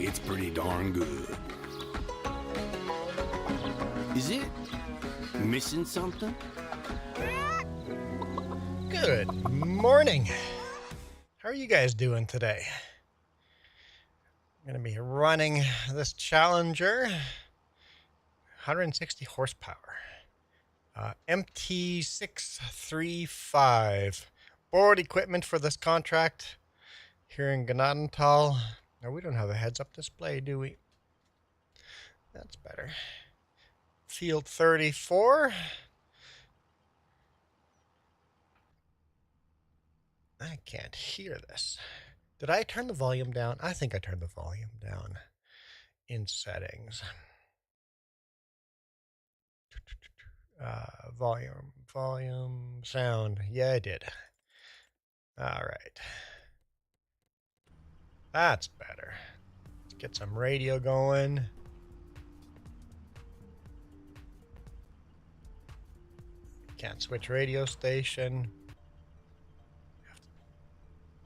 It's pretty darn good. Is it missing something? Good morning. How are you guys doing today? I'm going to be running this Challenger, 160 horsepower, MT635. Borrowed equipment for this contract here in Gnadenthal. Now, we don't have a heads-up display, do we? That's better. Field 34. I can't hear this. Did I turn the volume down? I think I turned the volume down in settings. Volume, sound. Yeah, I did. All right. That's better. Let's get some radio going. Can't switch radio station. Have to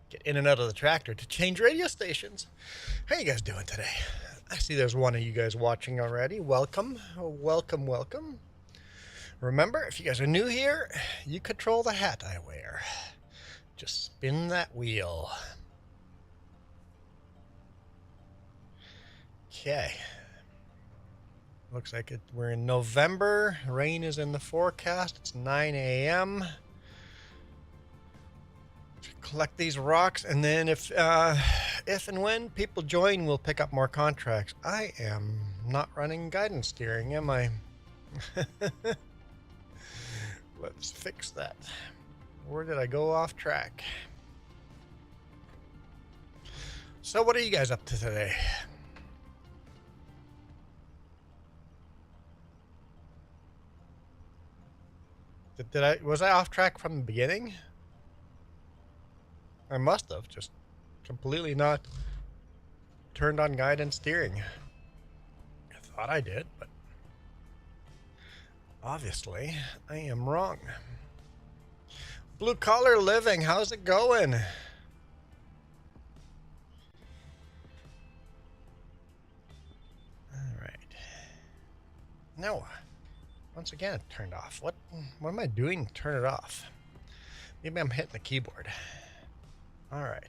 get in and out of the tractor to change radio stations. How you guys doing today? I see there's one of you guys watching already. Welcome, welcome, welcome. Remember, if you guys are new here, you control the hat I wear. Just spin that wheel. Okay. Looks like we're in November. Rain is in the forecast. It's 9 a.m. Collect these rocks, and then if and when people join, we'll pick up more contracts. I am not running guidance steering, am I? Let's fix that. Where did I go off track? So what are you guys up to today? Was I off track from the beginning? I must have just completely not turned on guidance steering. I thought I did, but obviously I am wrong. Blue collar living, how's it going? All right. No. Once again, it turned off. What am I doing to turn it off? Maybe I'm hitting the keyboard. All right.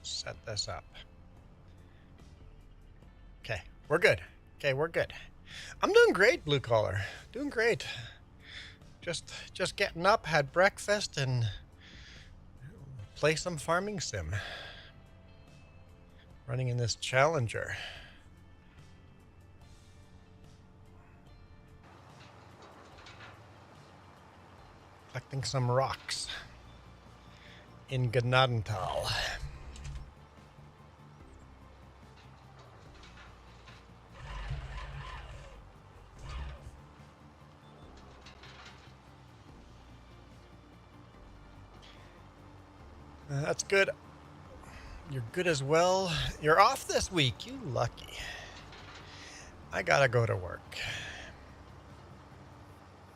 Set this up. Okay, we're good. Okay, we're good. I'm doing great, blue collar. Doing great. Just getting up, had breakfast, and play some farming sim. Running in this Challenger. Collecting some rocks in Gnadenthal. That's good. You're good as well. You're off this week. You lucky. I gotta go to work.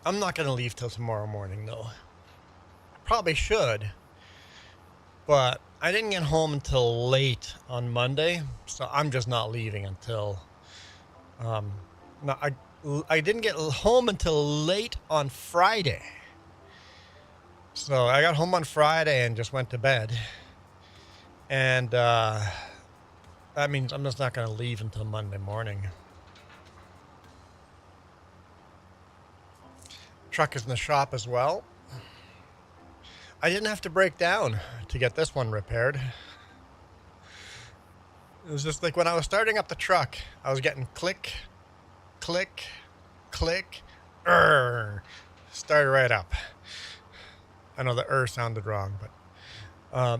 I'm not gonna leave till tomorrow morning, though. Probably should. But I didn't get home until late on Monday, so I'm just not leaving until... No, I didn't get home until late on Friday. So I got home on Friday and just went to bed. And that means I'm just not going to leave until Monday morning. Truck is in the shop as well. I didn't have to break down to get this one repaired. It was just like when I was starting up the truck, I was getting click, click, click, started right up. I know the sounded wrong, but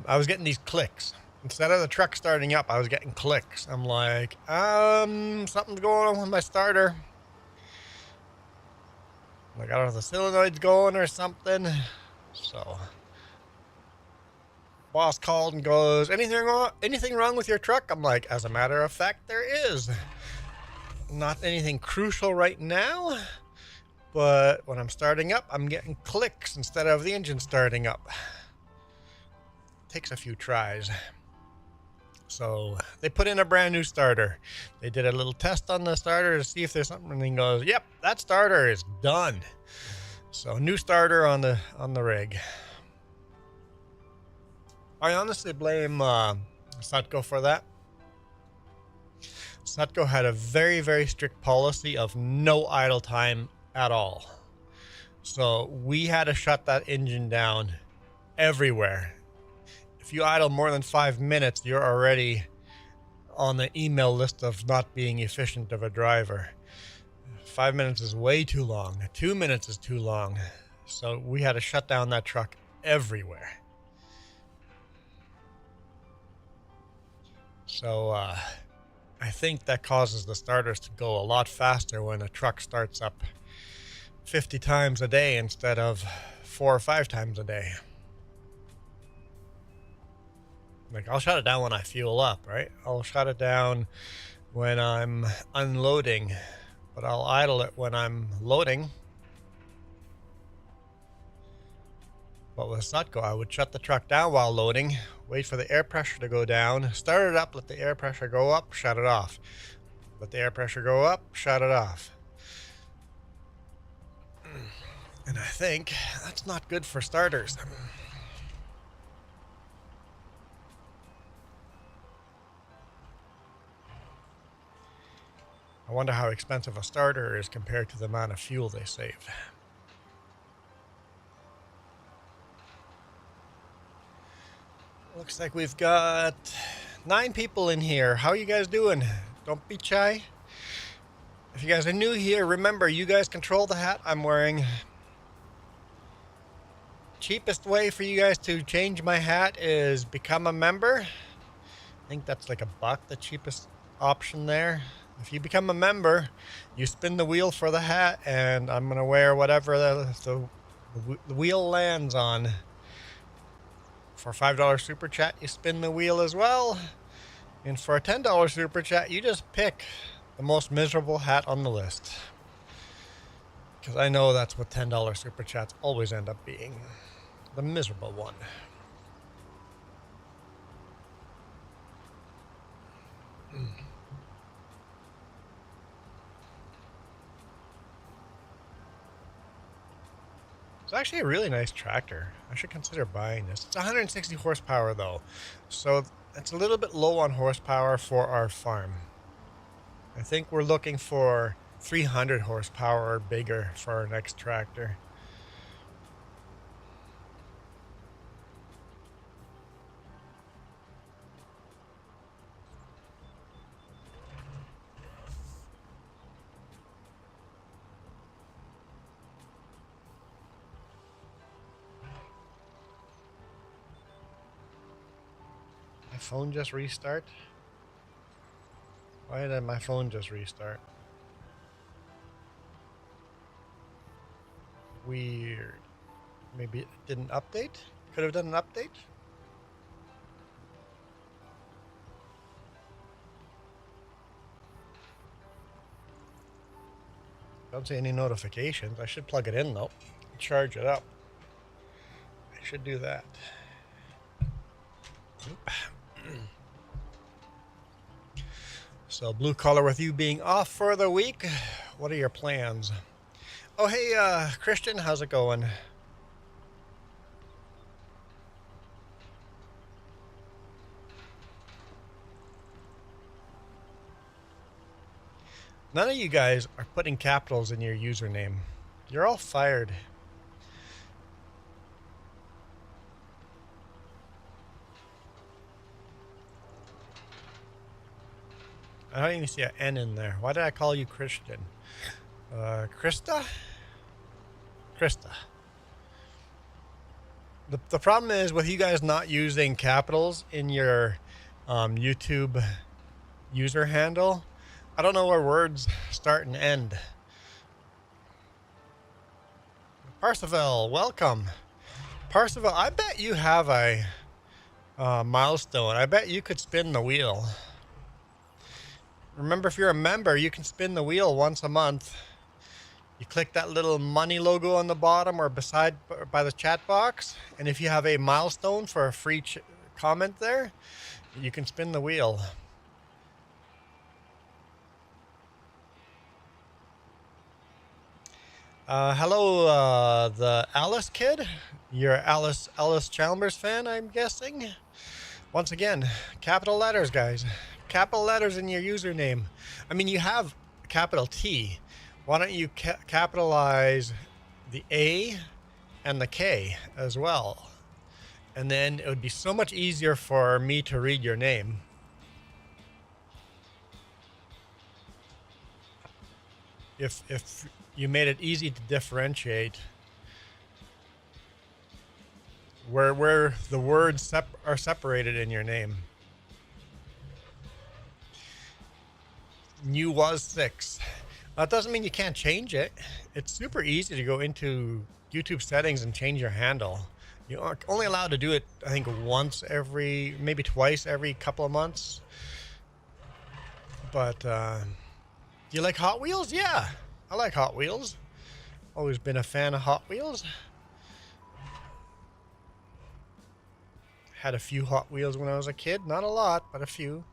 I was getting these clicks. Instead of the truck starting up, I was getting clicks. I'm like, something's going on with my starter. Like, I don't know if the solenoid's going or something. So, boss called and goes, anything wrong with your truck? I'm like, as a matter of fact, there is. Not anything crucial right now, But when I'm starting up, I'm getting clicks instead of the engine starting up. Takes a few tries. So they put in a brand new starter. They did a little test on the starter to see if there's something, and he goes, "Yep, that starter is done." So new starter on the rig. I honestly blame Sutco for that. Sutco had a very, very strict policy of no idle time at all. So we had to shut that engine down everywhere. If you idle more than 5 minutes, you're already on the email list of not being efficient of a driver. 5 minutes is way too long. 2 minutes is too long. So we had to shut down that truck everywhere. So I think that causes the starters to go a lot faster when a truck starts up 50 times a day instead of 4 or 5 times a day. Like, I'll shut it down when I fuel up, right? I'll shut it down when I'm unloading, but I'll idle it when I'm loading. But with Sutco, I would shut the truck down while loading, wait for the air pressure to go down, start it up, let the air pressure go up, shut it off. Let the air pressure go up, shut it off. And I think that's not good for starters. I wonder how expensive a starter is compared to the amount of fuel they save. Looks like we've got 9 people in here. How are you guys doing? Don't be shy. If you guys are new here, remember, you guys control the hat I'm wearing. Cheapest way for you guys to change my hat is become a member. I think that's like $1, the cheapest option there. If you become a member, you spin the wheel for the hat, and I'm going to wear whatever the wheel lands on. For a $5 super chat, you spin the wheel as well. And for a $10 super chat, you just pick the most miserable hat on the list. Because I know that's what $10 super chats always end up being. The miserable one. It's actually a really nice tractor. I should consider buying this. It's 160 horsepower though, so it's a little bit low on horsepower for our farm. I think we're looking for 300 horsepower or bigger for our next tractor. Phone just restart? Why did my phone just restart? Weird. Maybe it didn't update? Could have done an update? Don't see any notifications. I should plug it in though. Charge it up. I should do that. Oop. So blue collar, with you being off for the week, what are your plans? Oh, hey, Christian, how's it going? None of you guys are putting capitals in your username. You're all fired. I don't even see an N in there. Why did I call you Christian? Krista? Krista. The problem is with you guys not using capitals in your YouTube user handle, I don't know where words start and end. Parsival, welcome. Parsival, I bet you have a milestone. I bet you could spin the wheel. Remember, if you're a member, you can spin the wheel once a month. You click that little money logo on the bottom or beside by the chat box, and if you have a milestone for a free comment there, you can spin the wheel. Hello, the Alice kid. You're Alice Chalmers fan, I'm guessing. Once again, capital letters, guys. Capital letters in your username. I mean, you have capital T. Why don't you capitalize the A and the K as well? And then it would be so much easier for me to read your name. If you made it easy to differentiate where the words are separated in your name. New was 6. That doesn't mean you can't change it. It's super easy to go into YouTube settings and change your handle. You're only allowed to do it, I think, once every, maybe twice every couple of months. But do you like Hot Wheels? Yeah, I like Hot Wheels. Always been a fan of Hot Wheels. Had a few Hot Wheels when I was a kid. Not a lot, but a few.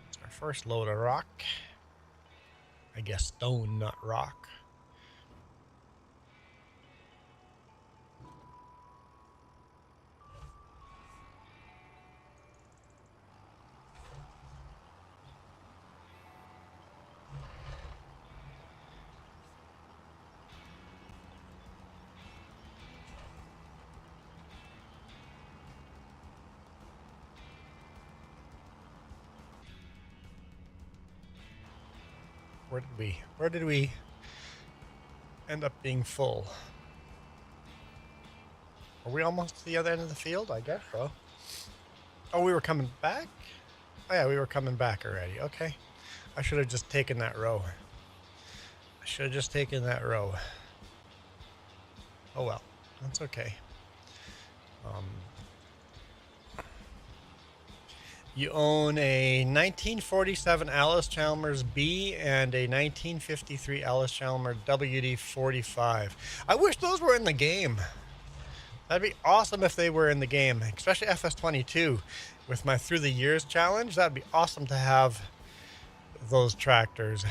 It's our first load of rock. I guess stone, not rock. Where did we end up being full? Are we almost to the other end of the field? I guess so. Oh, we were coming back? Oh yeah, we were coming back already. Okay. I should have just taken that row. Oh well, that's okay. You own a 1947 Alice Chalmers B and a 1953 Alice Chalmers WD-45. I wish those were in the game. That'd be awesome if they were in the game, especially FS22 with my Through the Years challenge. That'd be awesome to have those tractors.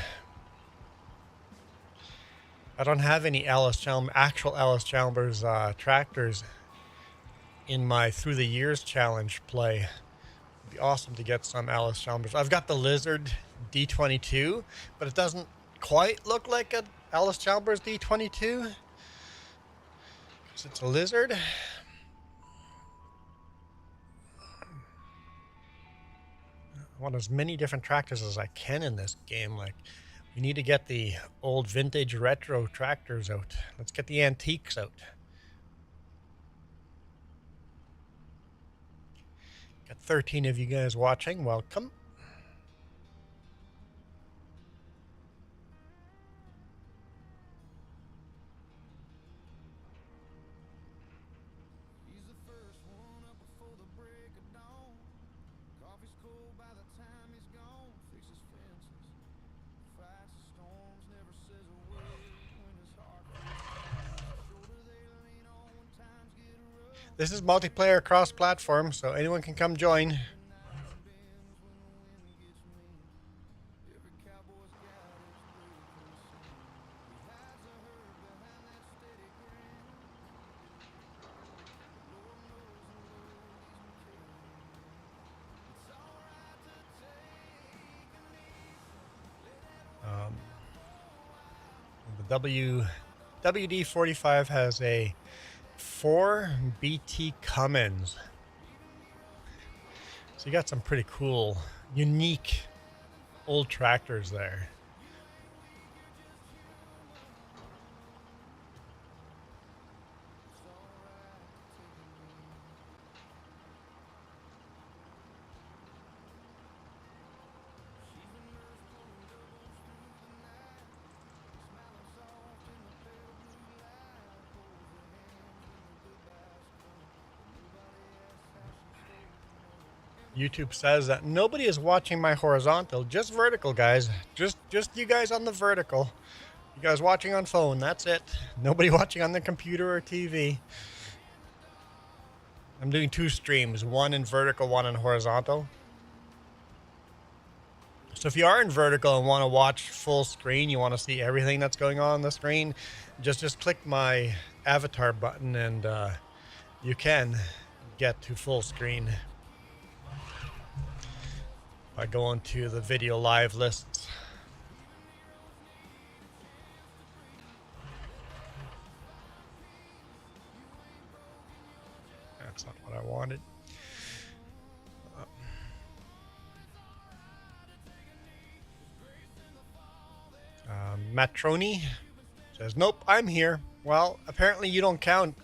I don't have any actual Alice Chalmers tractors in my Through the Years challenge play. It'd be awesome to get some Alice Chalmers. I've got the Lizard D22, but it doesn't quite look like an Alice Chalmers D22. It's a Lizard. I want as many different tractors as I can in this game. Like, we need to get the old vintage retro tractors out. Let's get the antiques out. Got 13 of you guys watching. Welcome. This is multiplayer cross-platform, so anyone can come join. The WD-45 has a 4 BT Cummins. So you got some pretty cool, unique old tractors there. YouTube says that nobody is watching my horizontal, just vertical, guys. Just you guys on the vertical. You guys watching on phone, that's it. Nobody watching on the computer or TV. I'm doing 2 streams, one in vertical, one in horizontal. So if you are in vertical and want to watch full screen, you want to see everything that's going on the screen, just click my avatar button and you can get to full screen by going to the video live lists. That's not what I wanted. Matroni says, nope, I'm here. Well, apparently you don't count.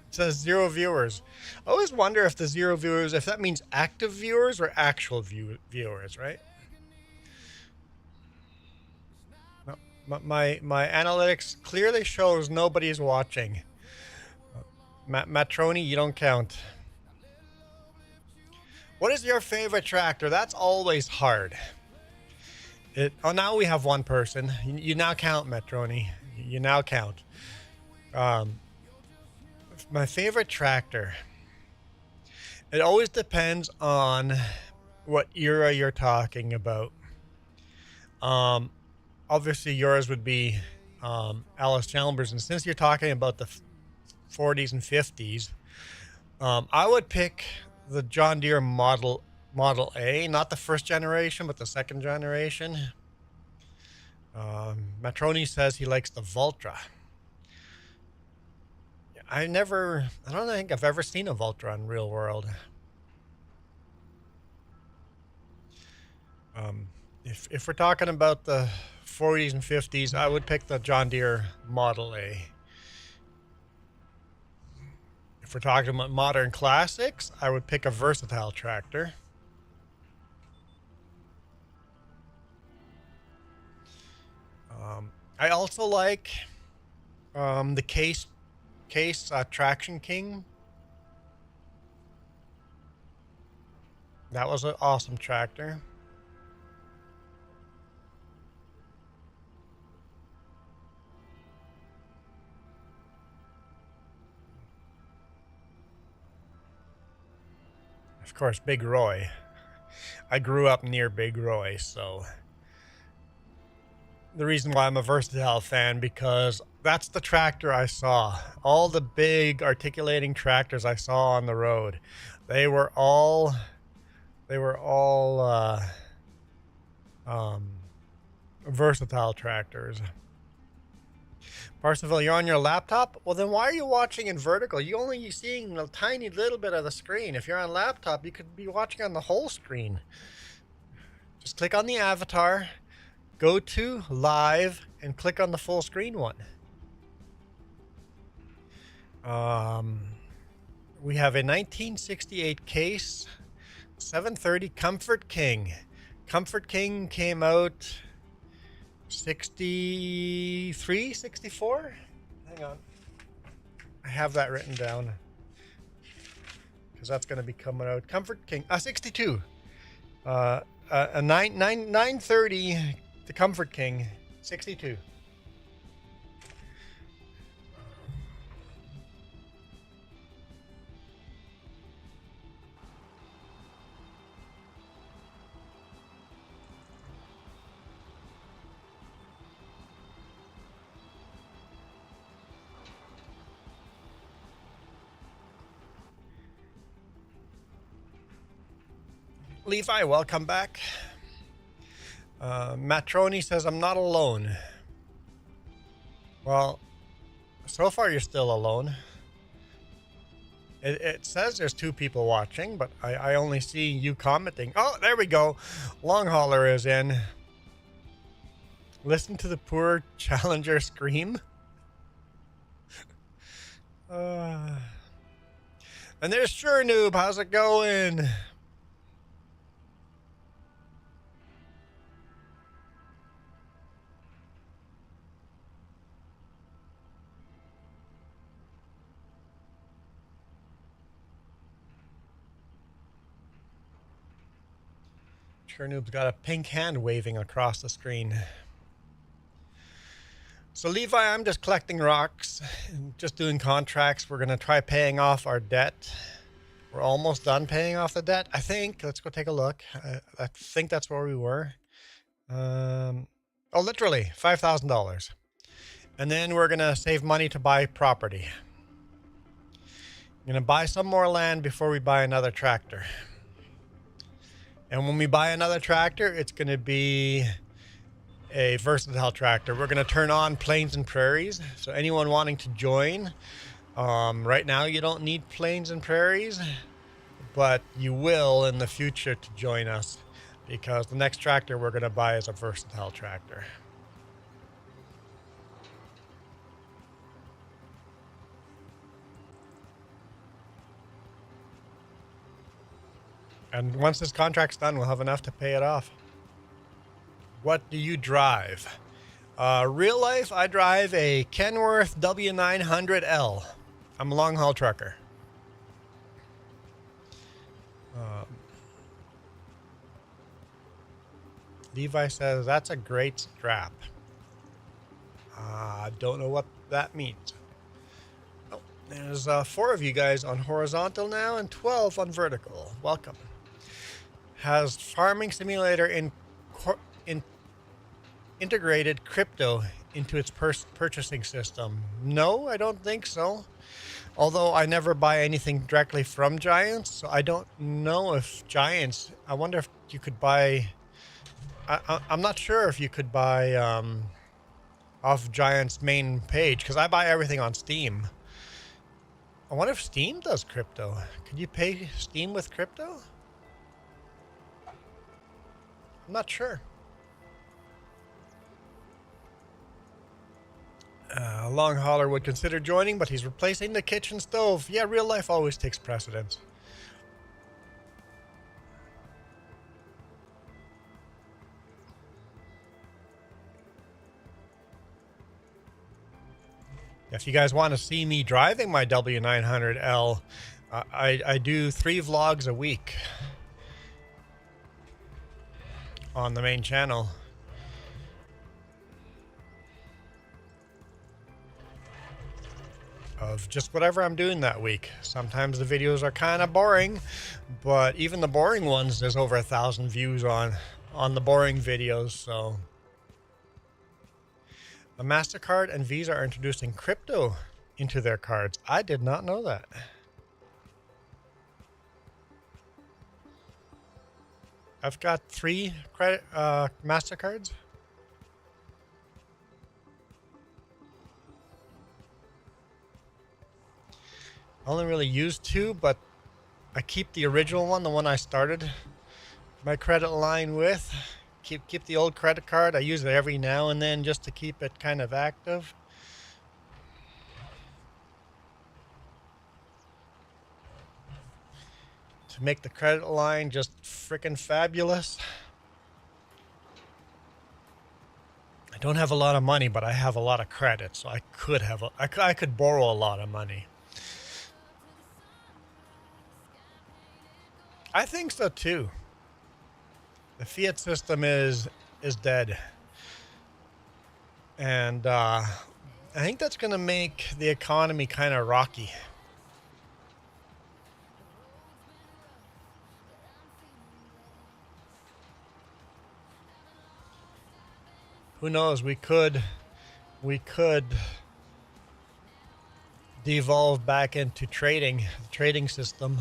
It says 0 viewers. I always wonder if the 0 viewers, if that means active viewers or actual viewers, right? No, my analytics clearly shows nobody's watching. Matroni, you don't count. What is your favorite tractor? That's always hard. Oh, now we have one person. You now count, Matroni. You now count. My favorite tractor. It always depends on what era you're talking about. Obviously, yours would be Alice Chalmers, and since you're talking about the 40s and 50s, I would pick the John Deere Model A, not the first generation, but the second generation. Matroni says he likes the Valtra. I don't think I've ever seen a Valtra in real world. If we're talking about the 40s and 50s, I would pick the John Deere Model A. If we're talking about modern classics, I would pick a versatile tractor. I also like the Case Traction King. That was an awesome tractor. Of course, Big Roy. I grew up near Big Roy, so the reason why I'm a versatile fan, because that's the tractor I saw. All the big articulating tractors I saw on the road, they were all versatile tractors. Parsonville, you're on your laptop? Well, then why are you watching in vertical? You're only seeing a tiny little bit of the screen. If you're on laptop, you could be watching on the whole screen. Just click on the avatar, go to live, and click on the full screen one. We have a 1968 Case 730 Comfort King. Comfort King came out 63, 64? Hang on. I have that written down because that's going to be coming out. Comfort King, 62. A 930, the Comfort King, 62. Levi, welcome back. Matroni says, I'm not alone. Well, so far you're still alone. It says there's 2 people watching, but I only see you commenting. Oh, there we go. Long hauler is in. Listen to the poor challenger scream. And there's Sure Noob. How's it going? Sure Noob's got a pink hand waving across the screen. So Levi, I'm just collecting rocks, just doing contracts. We're going to try paying off our debt. We're almost done paying off the debt, I think. Let's go take a look. I think that's where we were. Oh, literally $5,000. And then we're going to save money to buy property. I'm going to buy some more land before we buy another tractor. And when we buy another tractor, it's going to be a versatile tractor. We're going to turn on plains and prairies. So anyone wanting to join, right now you don't need plains and prairies, but you will in the future to join us, because the next tractor we're going to buy is a versatile tractor. And once this contract's done, we'll have enough to pay it off. What do you drive? Real life, I drive a Kenworth W900L. I'm a long haul trucker. Levi says, that's a great strap. I don't know what that means. Oh, there's 4 of you guys on horizontal now and 12 on vertical. Welcome. Has Farming Simulator integrated crypto into its purchasing system? No, I don't think so. Although I never buy anything directly from Giants, so I don't know if Giants... I wonder if you could buy... I'm not sure if you could buy off Giants' main page, because I buy everything on Steam. I wonder if Steam does crypto. Could you pay Steam with crypto? I'm not sure. Long hauler would consider joining, but he's replacing the kitchen stove. Yeah, real life always takes precedence. If you guys want to see me driving my W900L, I do 3 vlogs a week on the main channel. Of just whatever I'm doing that week. Sometimes the videos are kind of boring, but even the boring ones, there's over 1,000 views on the boring videos. So the MasterCard and Visa are introducing crypto into their cards. I did not know that. I've got 3 credit MasterCards. I only really use 2, but I keep the original one, the one I started my credit line with. Keep the old credit card. I use it every now and then just to keep it kind of active. To make the credit line just freaking fabulous. I don't have a lot of money, but I have a lot of credit, so I could borrow a lot of money. I think so too. The fiat system is dead, and I think that's going to make the economy kind of rocky. Who knows? We could devolve back into the trading system.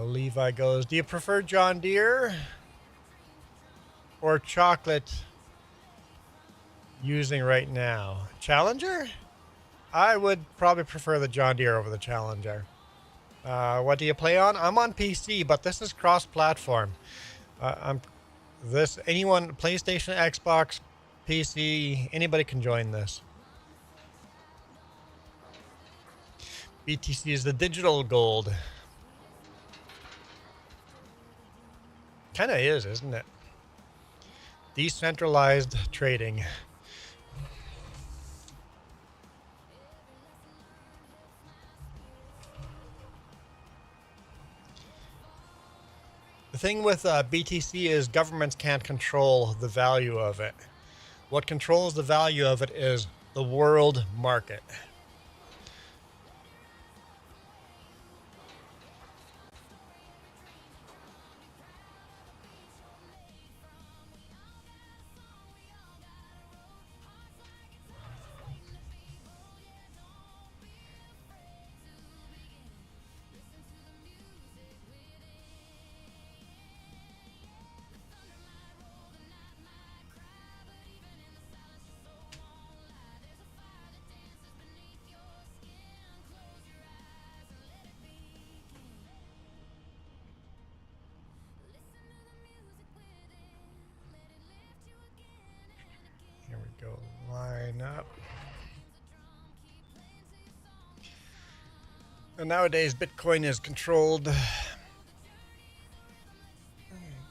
Levi goes, do you prefer John Deere or chocolate using right now? Challenger? I would probably prefer the John Deere over the Challenger. What do you play on? I'm on PC, but this is cross-platform. Anyone, PlayStation, Xbox, PC, anybody can join this. BTC is the digital gold. Kind of is, isn't it? Decentralized trading. The thing with BTC is governments can't control the value of it. What controls the value of it is the world market. Here we go, line up. And nowadays, Bitcoin is controlled.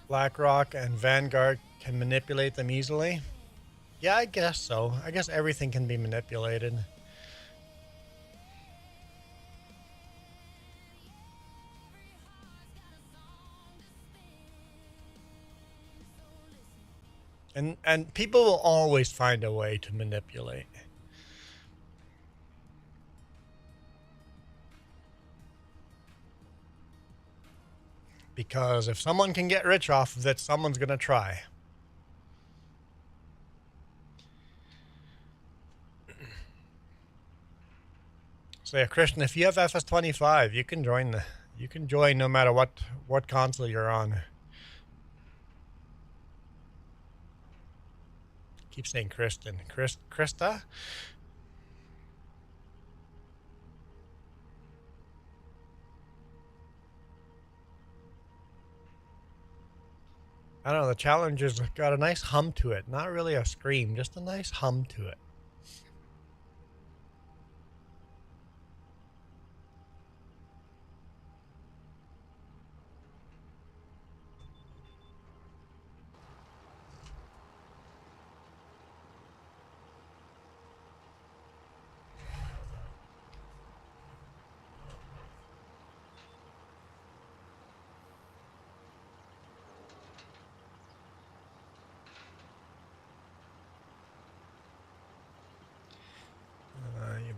BlackRock and Vanguard can manipulate them easily. Yeah, I guess so. I guess everything can be manipulated. And people will always find a way to manipulate. Because if someone can get rich off of it, someone's going to try. So yeah, Christian, if you have FS25, you can join no matter what console you're on. Keep saying Kristen. Krista? I don't know, the challenge has got a nice hum to it. Not really a scream, just a nice hum to it.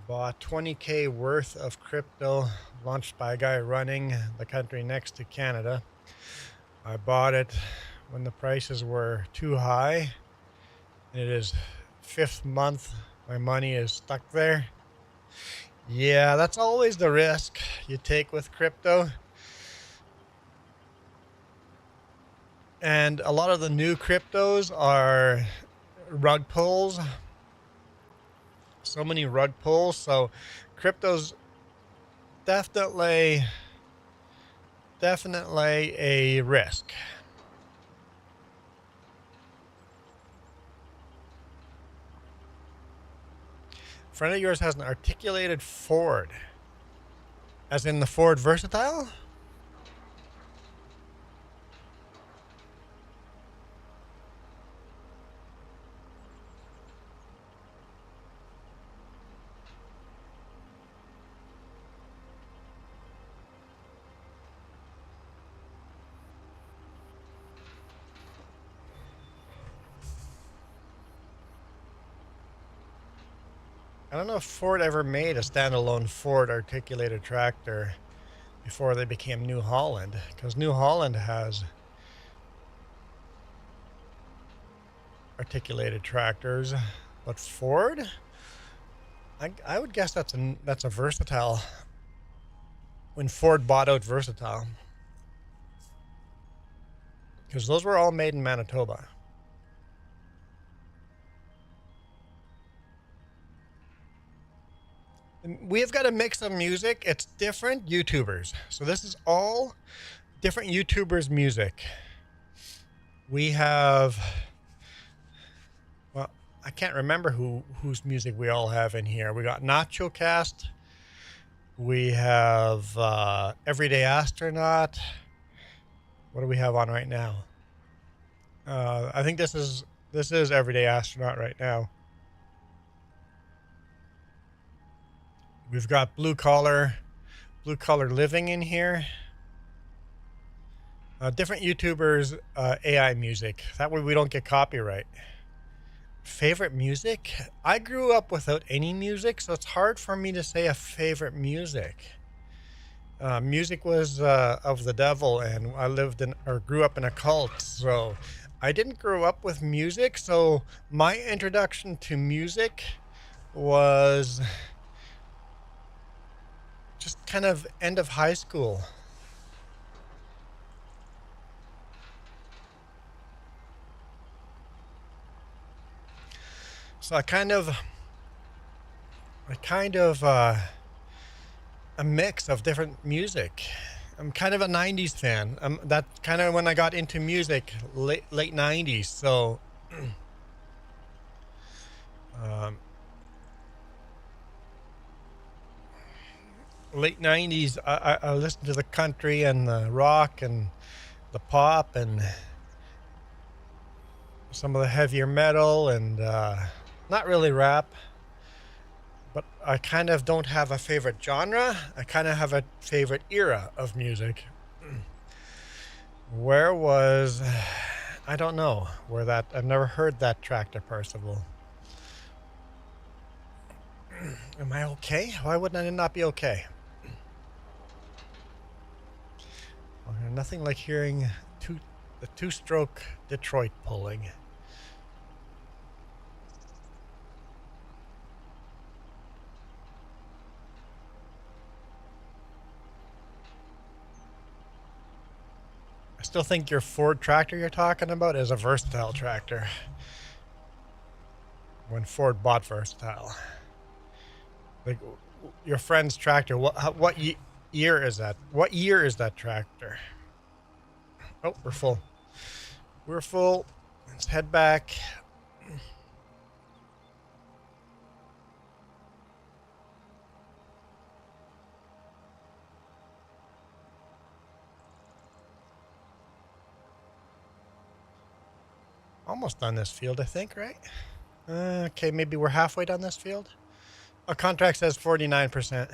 Bought 20K worth of crypto launched by a guy running the country next to Canada. I bought it when the prices were too high. It is 5th month. My money is stuck there. Yeah, that's always the risk you take with crypto. And a lot of the new cryptos are rug pulls. So many rug pulls, so crypto's definitely a risk. A friend of yours has an articulated Ford, as in the Ford Versatile? I don't know if Ford ever made a standalone Ford articulated tractor before they became New Holland, because New Holland has articulated tractors, but Ford, I would guess that's a Versatile. When Ford bought out Versatile, because those were all made in Manitoba. We've got a mix of music. It's different YouTubers. So this is all different YouTubers' music. We have, well, I can't remember whose music we all have in here. We got Nacho Cast. We have Everyday Astronaut. What do we have on right now? I think this is Everyday Astronaut right now. We've got Blue Collar Living in here. Different YouTubers, AI music. That way we don't get copyright. Favorite music? I grew up without any music, so it's hard for me to say a favorite music. Music was of the devil, and I lived in or grew up in a cult, so I didn't grow up with music. So my introduction to music was just kind of end of high school. So I kind of a mix of different music. I'm kind of a 90s fan. That kind of when I got into music, late 90s. So um, late 90s, I listened to the country and the rock and the pop and some of the heavier metal and not really rap. But I kind of don't have a favorite genre. I kind of have a favorite era of music. Where was, I don't know where that, I've never heard that Tractor Percival. Am I okay? Why would I not be okay? Well, nothing like hearing the two-stroke Detroit pulling. I still think your Ford tractor you're talking about is a versatile tractor. When Ford bought Versatile. Like your friend's tractor, what year is that? What year is that tractor? Oh, we're full. We're full. Let's head back. Almost done this field, I think, right? Okay, maybe we're halfway done this field. Our contract says 49%.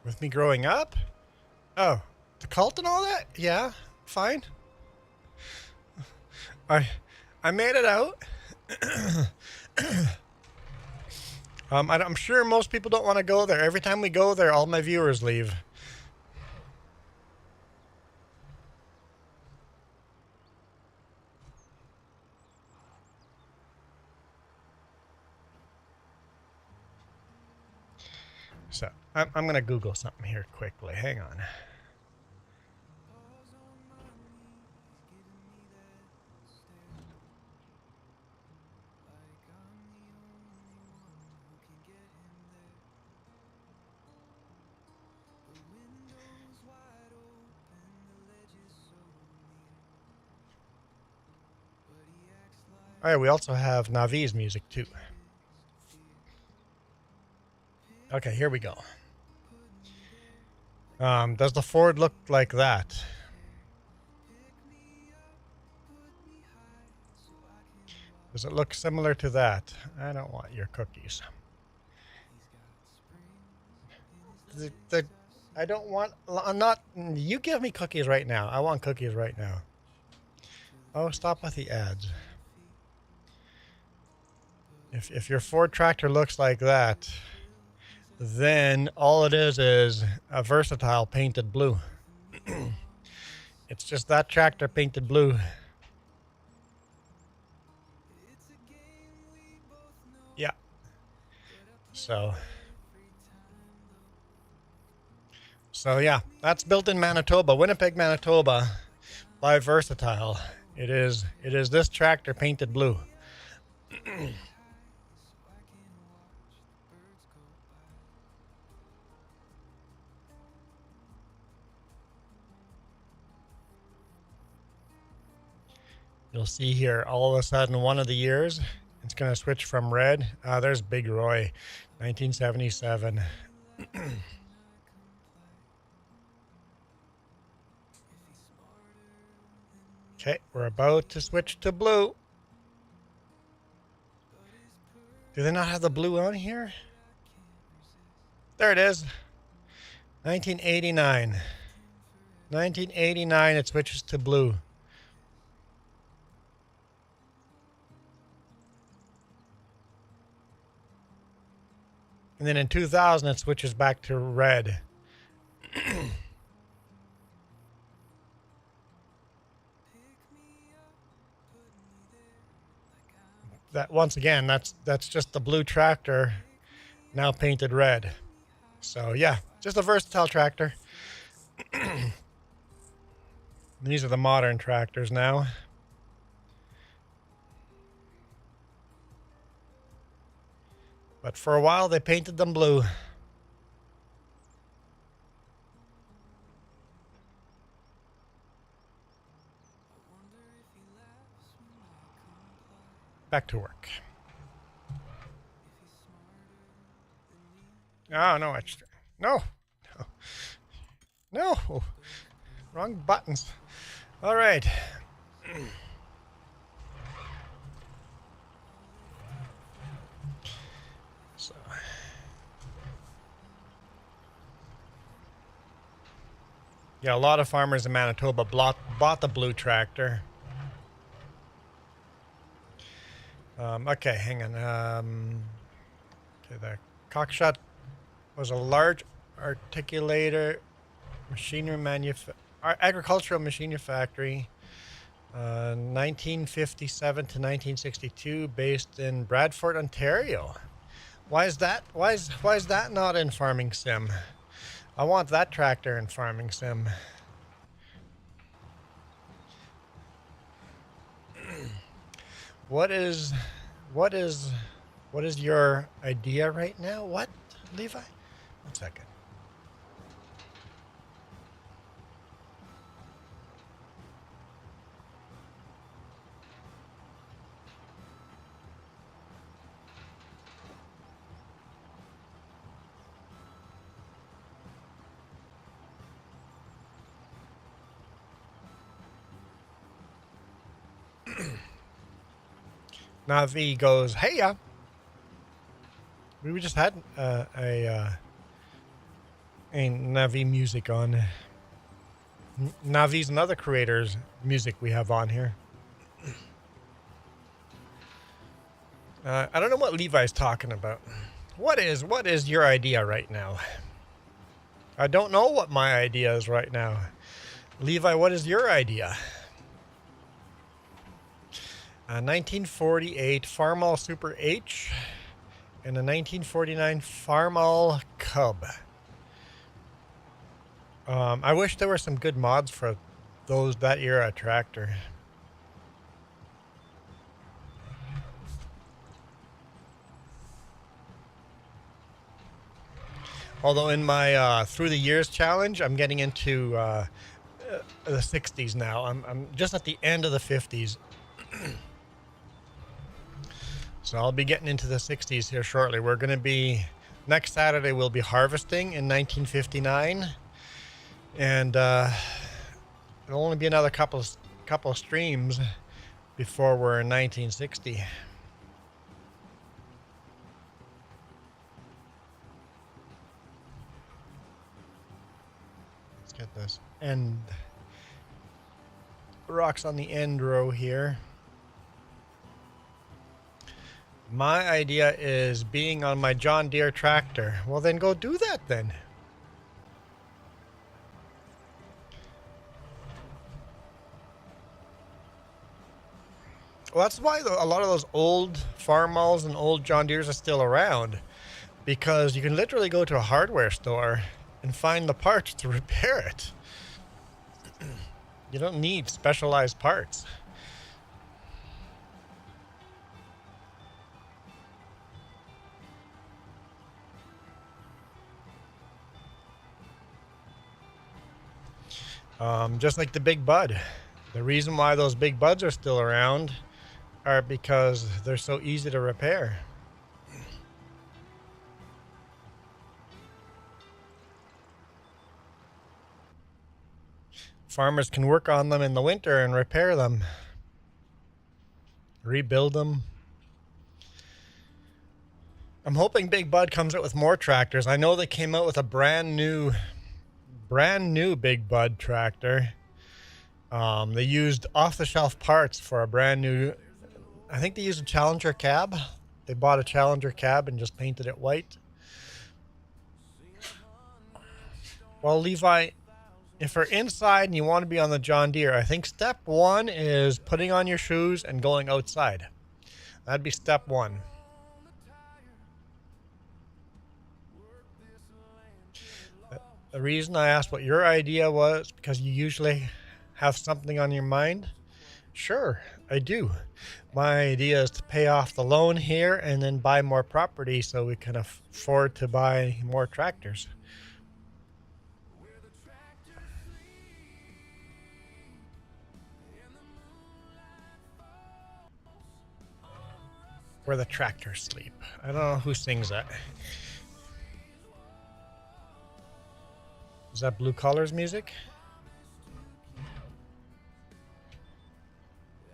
With me growing up? Oh, the cult and all that? Yeah, fine. I made it out. I'm sure most people don't want to go there. Every time we go there, all my viewers leave. So I'm going to Google something here quickly. Hang on. All right, we also have Navi's music too. Okay, here we go. Does the Ford look like that? Does it look similar to that? I don't want your cookies. I don't want, I'm not, you give me cookies right now. I want cookies right now. Oh, stop with the ads. If your Ford tractor looks like that, then all it is a Versatile painted blue. It's just that tractor painted blue. Yeah. So yeah, that's built in Manitoba, Winnipeg, Manitoba, by Versatile. It is this tractor painted blue. You'll see here all of a sudden one of the years it's going to switch from red. There's Big Roy, 1977. Okay, we're about to switch to blue. Do they not have the blue on here? There it is. 1989. 1989, it switches to blue. And then in 2000, it switches back to red. That once again, that's just the blue tractor, now painted red. So yeah, just a versatile tractor. These are the modern tractors now. But for a while, they painted them blue. Back to work. Oh, no, extra. No. No. No. Wrong buttons. All right. So. Yeah, a lot of farmers in Manitoba bought the blue tractor. Okay, hang on. Okay, the Cockshot was a large articulator agricultural machinery factory, 1957 to 1962, based in Bradford, Ontario. Why is that? Why is that not in Farming Sim? I want that tractor in Farming Sim. What is your idea right now? What, Levi? 1 second. Navi goes, hey ya. We just had a Navi music on. Navi's another creator's music we have on here. I don't know what Levi's talking about. What is your idea right now? I don't know what my idea is right now. Levi, what is your idea? 1948 Farmall Super H and a 1949 Farmall Cub. I wish there were some good mods for that era tractor. Although in my Through the Years challenge, I'm getting into the 60s now. I'm just at the end of the 50s. So I'll be getting into the 60s here shortly. We're going to be, next Saturday we'll be harvesting in 1959. And it'll only be another couple of streams before we're in 1960. Let's get this end. Rocks on the end row here. My idea is being on my John Deere tractor. Well, then go do that then. Well, that's why a lot of those old Farmalls and old John Deeres are still around. Because you can literally go to a hardware store and find the parts to repair it. You don't need specialized parts. Just like the Big Bud. The reason why those Big Buds are still around are because they're so easy to repair. Farmers can work on them in the winter and repair them. Rebuild them. I'm hoping Big Bud comes out with more tractors. I know they came out with a brand new Big Bud tractor. They used off-the-shelf parts for a brand new, I think they used a Challenger cab. They bought a Challenger cab and just painted it white. Well, Levi, if you're inside and you want to be on the John Deere, I think step one is putting on your shoes and going outside. That'd be step one. The reason I asked what your idea was because you usually have something on your mind. Sure, I do. My idea is to pay off the loan here and then buy more property so we can afford to buy more tractors. Where the tractors sleep. I don't know who sings that. Is that Blue Collars music?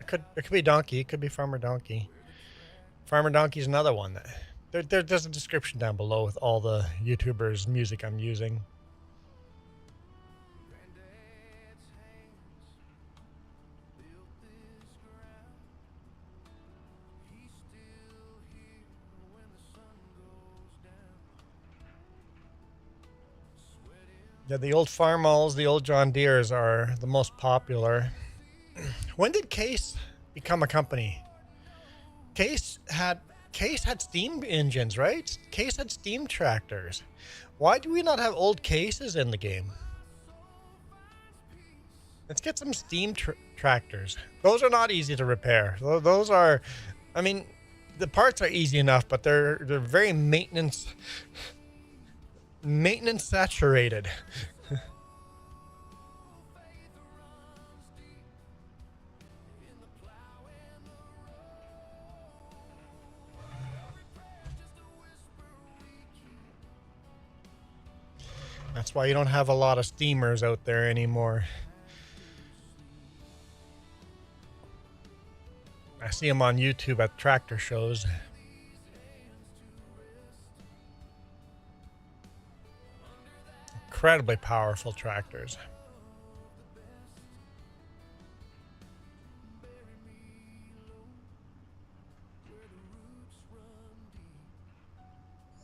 It could be Donkey. It could be Farmer Donkey. Farmer Donkey's another one. There's a description down below with all the YouTubers' music I'm using. Yeah, the old Farmalls, the old John Deeres are the most popular. When did Case become a company? Case had steam engines, right? Case had steam tractors. Why do we not have old Cases in the game? Let's get some steam tractors. Those are not easy to repair. Those are, I mean, the parts are easy enough, but they're very maintenance saturated. That's why you don't have a lot of steamers out there anymore. I see them on YouTube at tractor shows. Incredibly powerful tractors.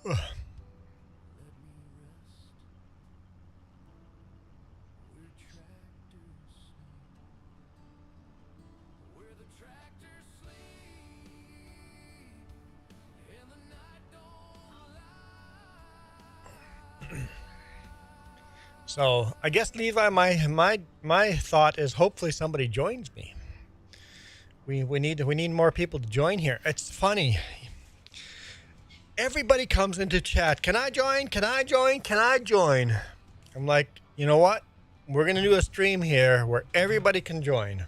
Ugh. So I guess, Levi, my thought is hopefully somebody joins me. We need more people to join here. It's funny. Everybody comes into chat. Can I join? Can I join? Can I join? I'm like, you know what? We're gonna do a stream here where everybody can join.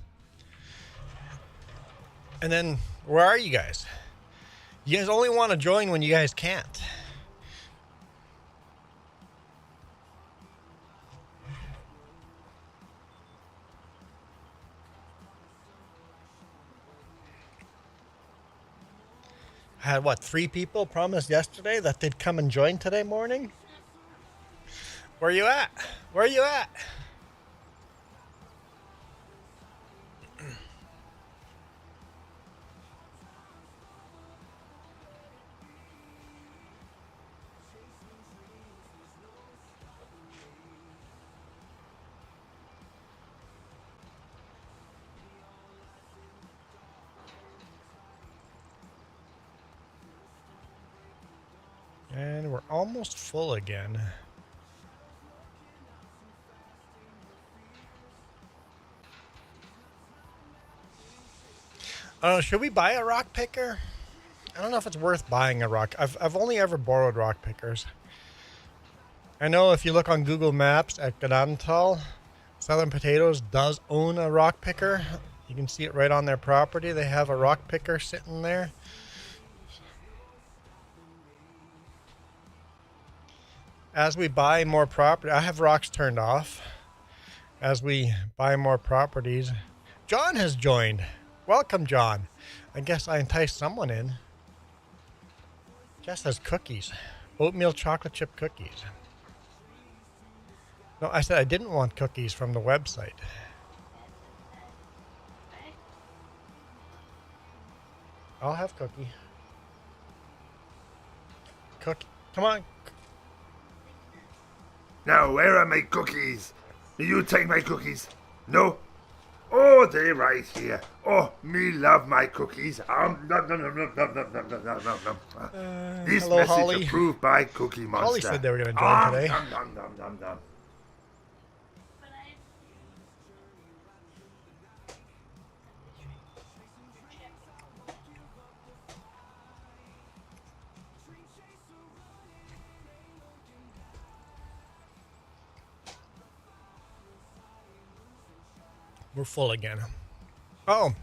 And then where are you guys? You guys only want to join when you guys can't. I had, what, 3 people promised yesterday that they'd come and join today morning? Where you at? Where you at? And we're almost full again. Should we buy a rock picker? I don't know if it's worth buying a rock. I've only ever borrowed rock pickers. I know if you look on Google Maps at Gnadenthal, Southern Potatoes does own a rock picker. You can see it right on their property. They have a rock picker sitting there. As we buy more property, I have rocks turned off. As we buy more properties, John has joined. Welcome, John. I guess I enticed someone in. Just says cookies. Oatmeal chocolate chip cookies. No, I said I didn't want cookies from the website. I'll have cookie. Cookie. Come on. Now, where are my cookies? You take my cookies? No? Oh, they're right here. Oh, me love my cookies. Nom, nom, nom, nom, nom, nom, nom, nom, nom, nom, nom. This hello, message Holly. approved by Cookie Monster. Holly said they were going to join today. Nom, nom, nom, nom, nom. We're full again. Oh,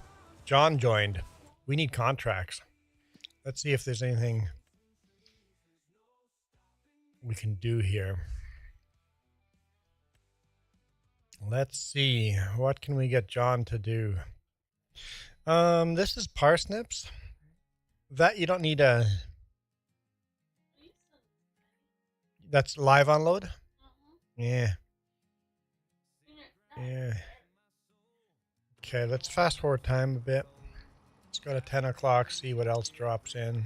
John joined. We need contracts. Let's see if there's anything we can do here. Let's see. What can we get John to do? This is parsnips. That you don't need a... That's live unload? Yeah. Yeah. Okay, let's fast forward time a bit. Let's go to 10 o'clock, see what else drops in.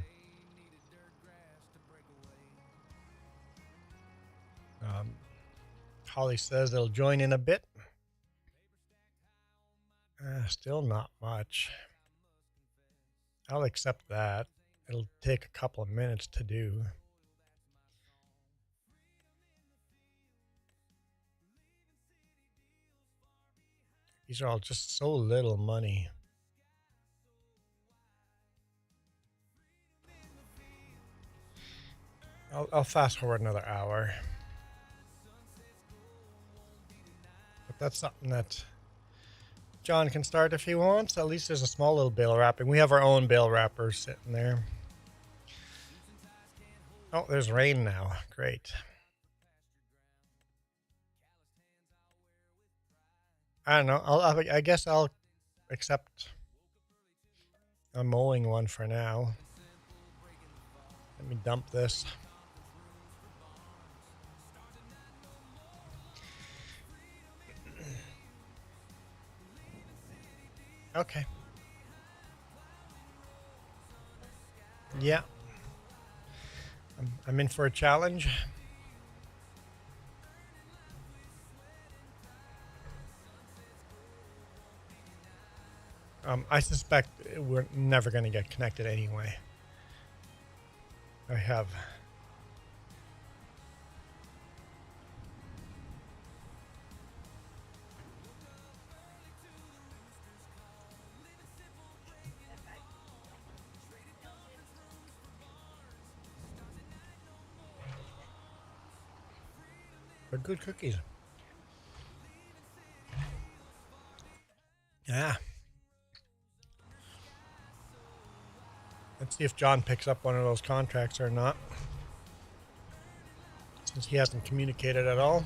Holly says they'll join in a bit. Still not much. I'll accept that. It'll take a couple of minutes to do. These are all just so little money. I'll fast forward another hour. But that's something that John can start if he wants. At least there's a small little bale wrapping. We have our own bale wrappers sitting there. Oh, there's rain now. Great. I don't know. I guess I'll accept a mowing one for now. Let me dump this. Okay. Yeah. I'm in for a challenge. I suspect we're never going to get connected anyway. I have... They're good cookies. Yeah. Let's see if John picks up one of those contracts or not. Since he hasn't communicated at all.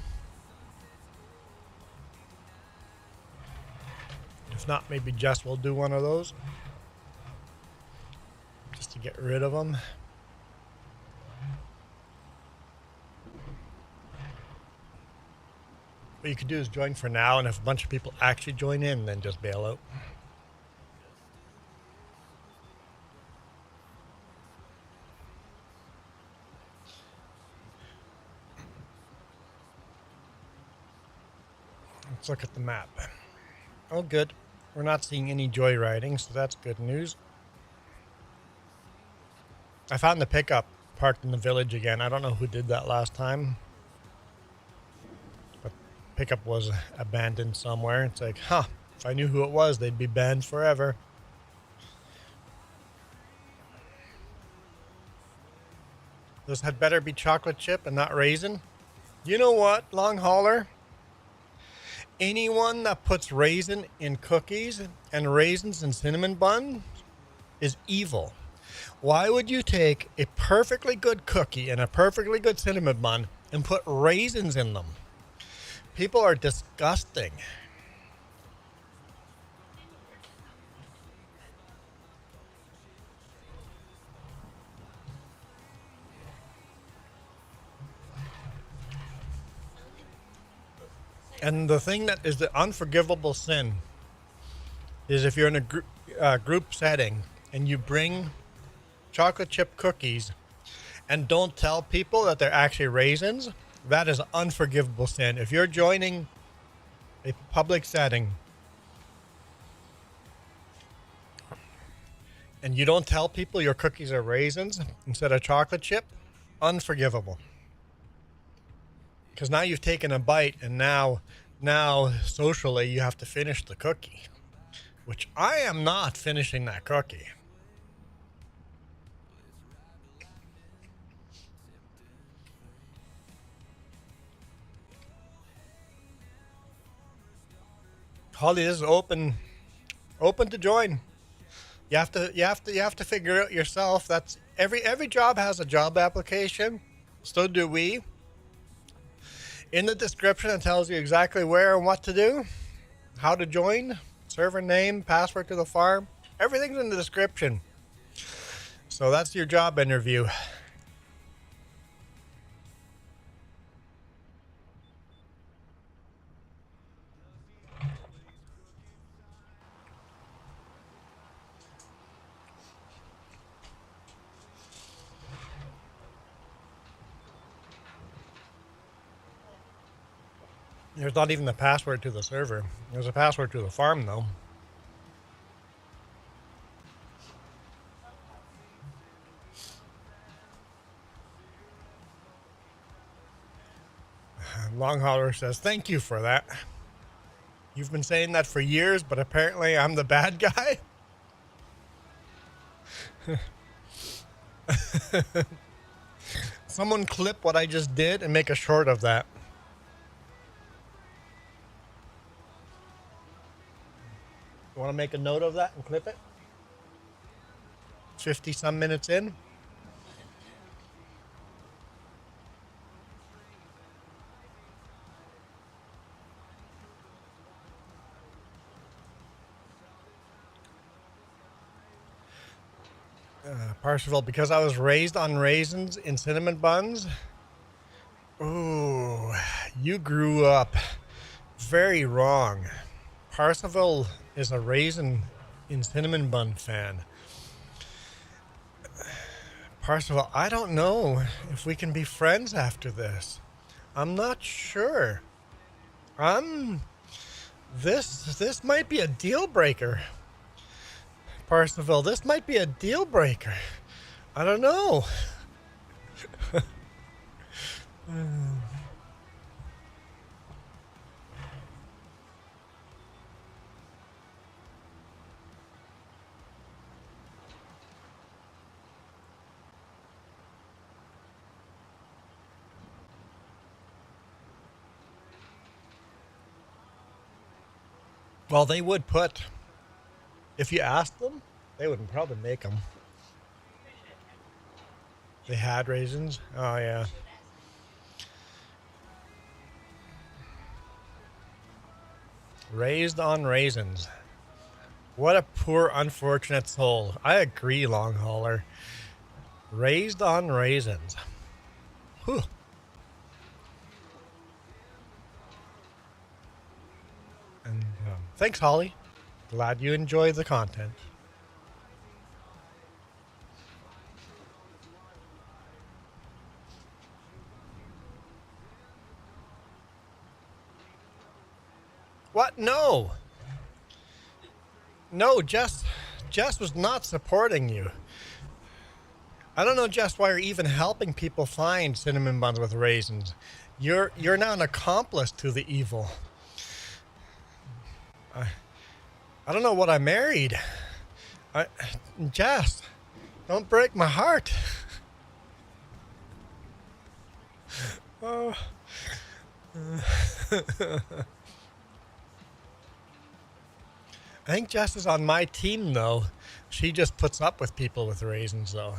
If not, maybe Jess will do one of those. Just to get rid of them. What you could do is join for now, and if a bunch of people actually join in, then just bail out. Let's look at the map. Oh, good. We're not seeing any joyriding, so that's good news. I found the pickup parked in the village again. I don't know who did that last time. But pickup was abandoned somewhere. It's like, huh, if I knew who it was, they'd be banned forever. This had better be chocolate chip and not raisin. You know what, long hauler? Anyone that puts raisin in cookies and raisins in cinnamon buns is evil. Why would you take a perfectly good cookie and a perfectly good cinnamon bun and put raisins in them? People are disgusting. And the thing that is the unforgivable sin is if you're in a group setting and you bring chocolate chip cookies and don't tell people that they're actually raisins, that is an unforgivable sin. If you're joining a public setting and you don't tell people your cookies are raisins instead of chocolate chip, unforgivable. Because now you've taken a bite and now socially you have to finish the cookie, which I am not finishing that cookie. Holly, this is open to join. You have to figure it out yourself. That's every job has a job application. So do we. In the description, it tells you exactly where and what to do, how to join, server name, password to the farm. Everything's in the description. So that's your job interview. There's not even the password to the server. There's a password to the farm, though. Long Hauler says, thank you for that. You've been saying that for years, but apparently I'm the bad guy. Someone clip what I just did and make a short of that. You want to make a note of that and clip it? 50 some minutes in. Parsifal, because I was raised on raisins in cinnamon buns. Ooh, you grew up very wrong. Parsifal is a raisin in cinnamon bun fan. Parsifal, I don't know if we can be friends after this. I'm not sure. This might be a deal breaker. Parsifal, this might be a deal breaker. I don't know. Well, they would put, if you asked them, they would probably make them. They had raisins? Oh, yeah. Raised on raisins. What a poor, unfortunate soul. I agree, Long Hauler. Raised on raisins. Whew. And thanks, Holly. Glad you enjoy the content. What? No. No, Jess was not supporting you. I don't know, Jess, why you're even helping people find cinnamon buns with raisins. You're now an accomplice to the evil. I don't know what I married. Jess, don't break my heart. Oh. I think Jess is on my team, though. She just puts up with people with raisins, though.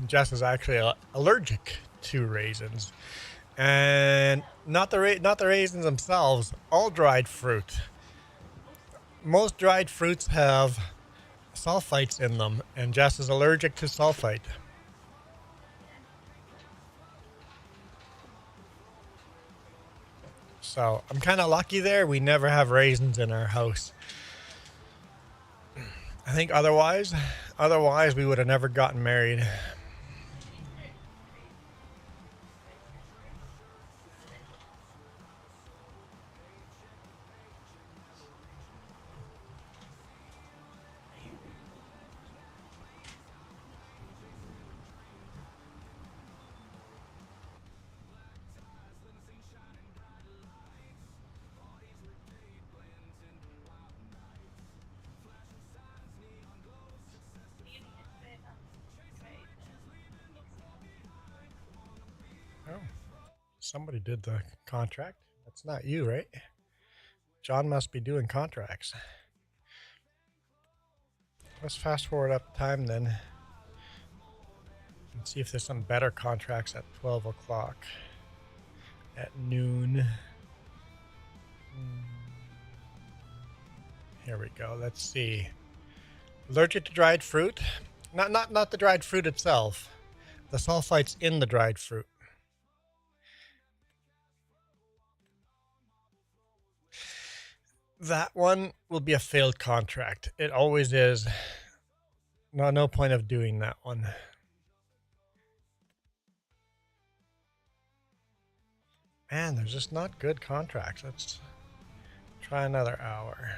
Jess is actually allergic to raisins, and not the raisins themselves. All dried fruit. Most dried fruits have sulfites in them, and Jess is allergic to sulfite. So I'm kind of lucky there. We never have raisins in our house. I think otherwise we would have never gotten married. Oh, somebody did the contract. That's not you, right? John must be doing contracts. Let's fast forward up time then and see if there's some better contracts at 12 o'clock. At noon. Here we go. Let's see. Allergic to dried fruit. Not the dried fruit itself. The sulfites in the dried fruit. That one will be a failed contract. It always is. No point of doing that one. Man, there's just not good contracts. Let's try another hour.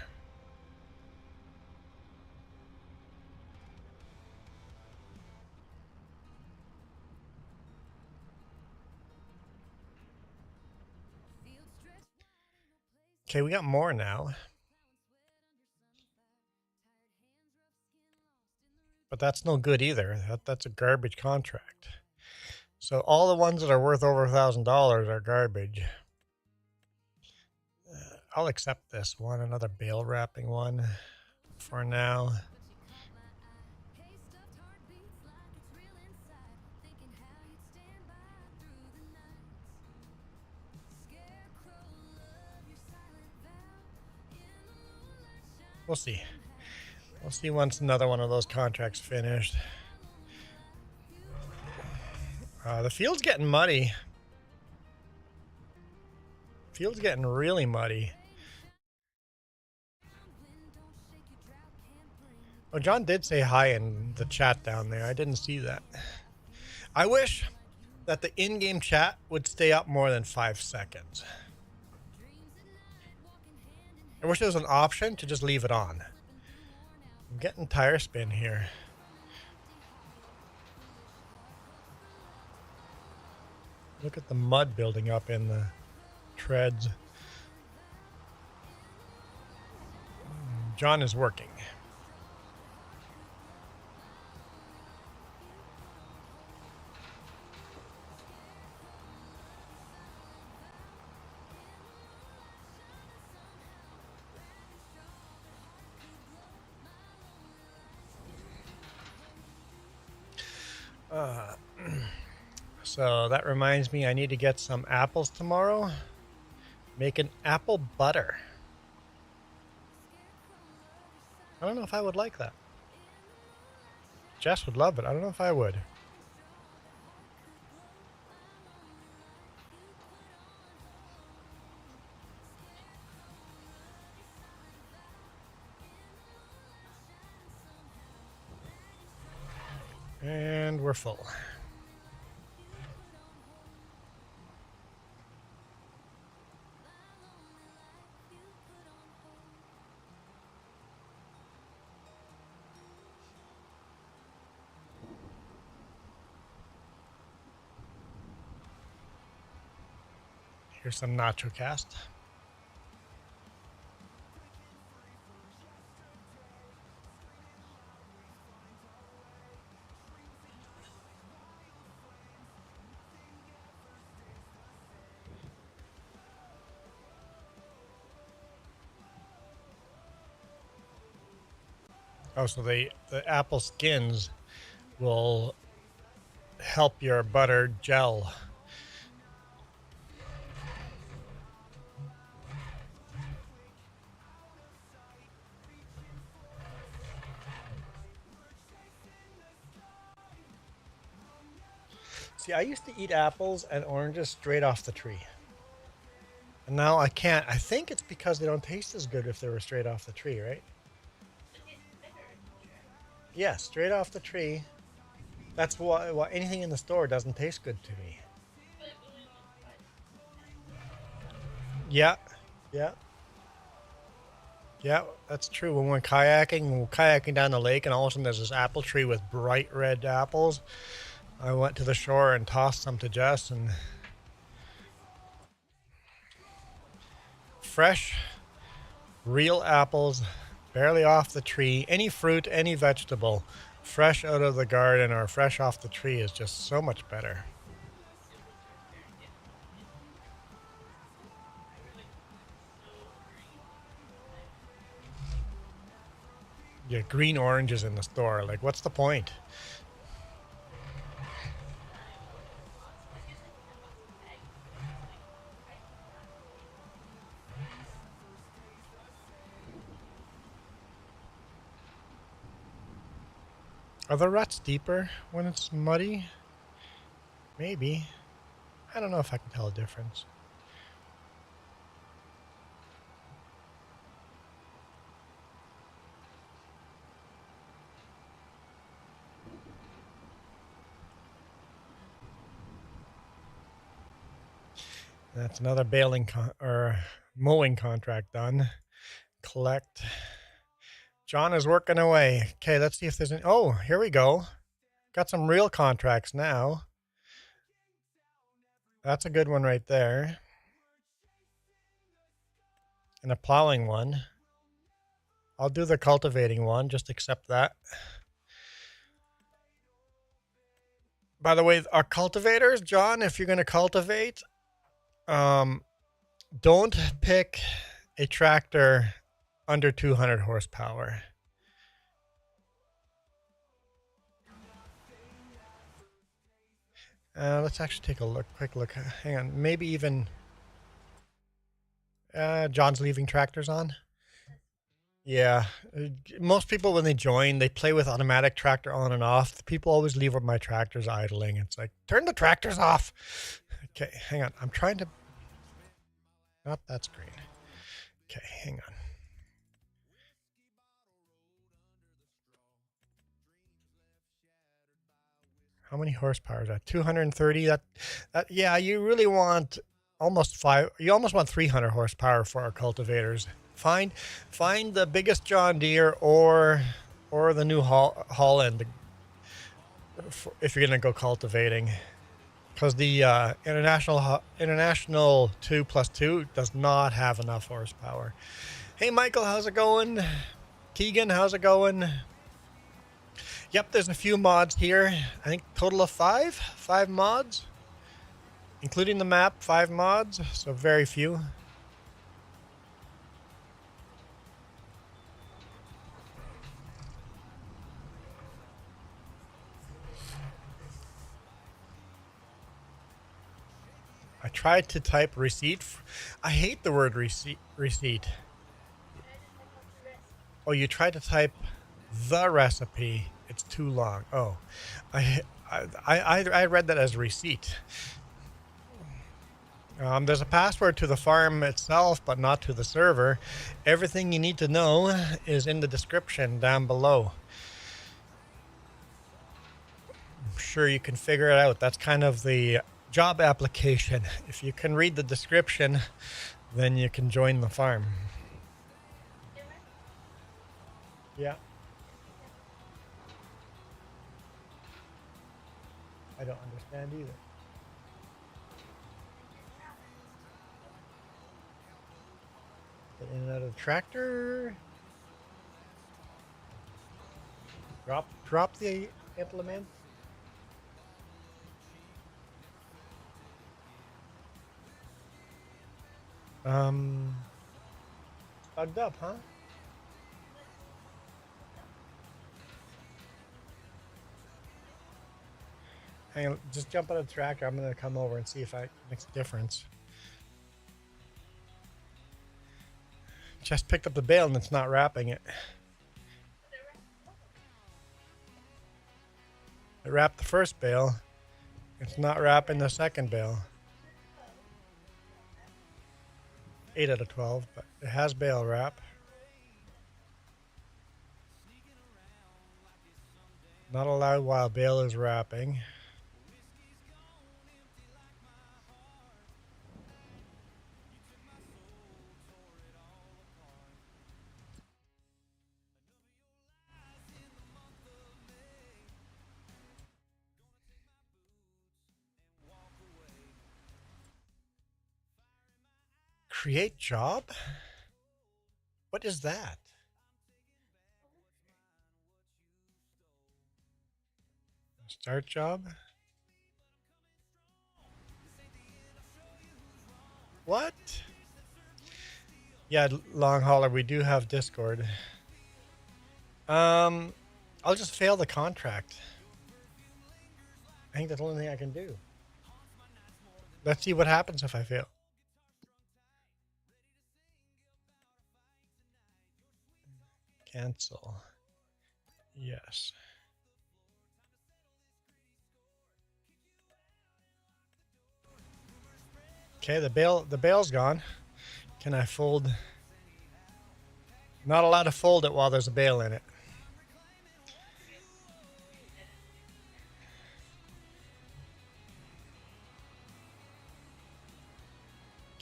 Okay, we got more now. But that's no good either. That's a garbage contract. So all the ones that are worth over $1,000 are garbage. I'll accept this one, another bale wrapping one for now. We'll see. We'll see once another one of those contracts finished. The field's getting muddy. Field's getting really muddy. Oh, John did say hi in the chat down there. I didn't see that. I wish that the in-game chat would stay up more than 5 seconds. I wish there was an option to just leave it on. I'm getting tire spin here. Look at the mud building up in the treads. John is working. So that reminds me, I need to get some apples tomorrow. Make an apple butter. I don't know if I would like that. Jess would love it. I don't know if I would. And we're full. Here's some nacho cast. Oh, so the apple skins will help your butter gel. See, I used to eat apples and oranges straight off the tree. And now I can't. I think it's because they don't taste as good if they were straight off the tree, right? Yeah, straight off the tree. That's why anything in the store doesn't taste good to me. Yeah, yeah. Yeah, that's true. When we're kayaking down the lake, and all of a sudden there's this apple tree with bright red apples. I went to the shore and tossed some to Jess, and fresh, real apples, barely off the tree. Any fruit, any vegetable, fresh out of the garden or fresh off the tree is just so much better. You get green oranges in the store. Like, what's the point? Are the ruts deeper when it's muddy? Maybe. I don't know if I can tell a difference. That's another baling or mowing contract done. Collect. John is working away. Okay, let's see if there's any. Oh, here we go. Got some real contracts now. That's a good one right there. And a plowing one. I'll do the cultivating one. Just accept that. By the way, our cultivators, John, if you're going to cultivate, don't pick a tractor under 200 horsepower. Let's actually take a quick look. Hang on, maybe even John's leaving tractors on. Yeah, most people when they join, they play with automatic tractor on and off. The people always leave my tractors idling. It's like, turn the tractors off. Okay, hang on. I'm trying to. Not that screen. Okay, hang on. How many horsepower is that? 230. That yeah, you really want almost 5. You almost want 300 horsepower for our cultivators. Find the biggest John Deere or the New Holland if you're gonna go cultivating, because the international 2+2 does not have enough horsepower. Hey Michael, how's it going? Keegan, how's it going? Yep, there's a few mods here. I think total of 5 mods, including the map. 5 mods, so very few. I tried to type receipt. I hate the word receipt. Oh, you tried to type the recipe. It's too long. Oh, I read that as receipt. There's a password to the farm itself, but not to the server. Everything you need to know is in the description down below. I'm sure you can figure it out. That's kind of the job application. If you can read the description, then you can join the farm. Yeah. I don't understand either. Get in and out of the tractor. Drop the implement. Bugged up, huh? Hang on, just jump out of the tractor. I'm gonna come over and see if it makes a difference. Just picked up the bale and it's not wrapping it. It wrapped the first bale. It's not wrapping the second bale. 8 out of 12, but it has bale wrap. Not allowed while bale is wrapping. Create job? What is that? Start job? What? Yeah, long hauler, we do have Discord. I'll just fail the contract. I think that's the only thing I can do. Let's see what happens if I fail. Cancel. Yes. Okay, the bale's gone. Can I fold? Not allowed to fold it while there's a bale in it.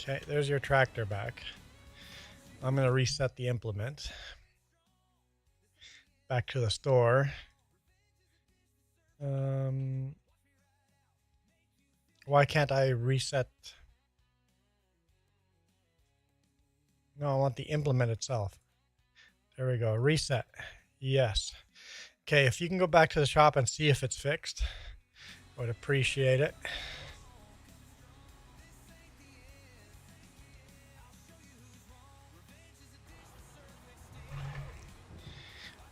Okay, there's your tractor back. I'm going to reset the implement. Back to the store. Why can't I reset? No, I want the implement itself. There we go. Reset. Yes. Okay, if you can go back to the shop and see if it's fixed, I would appreciate it.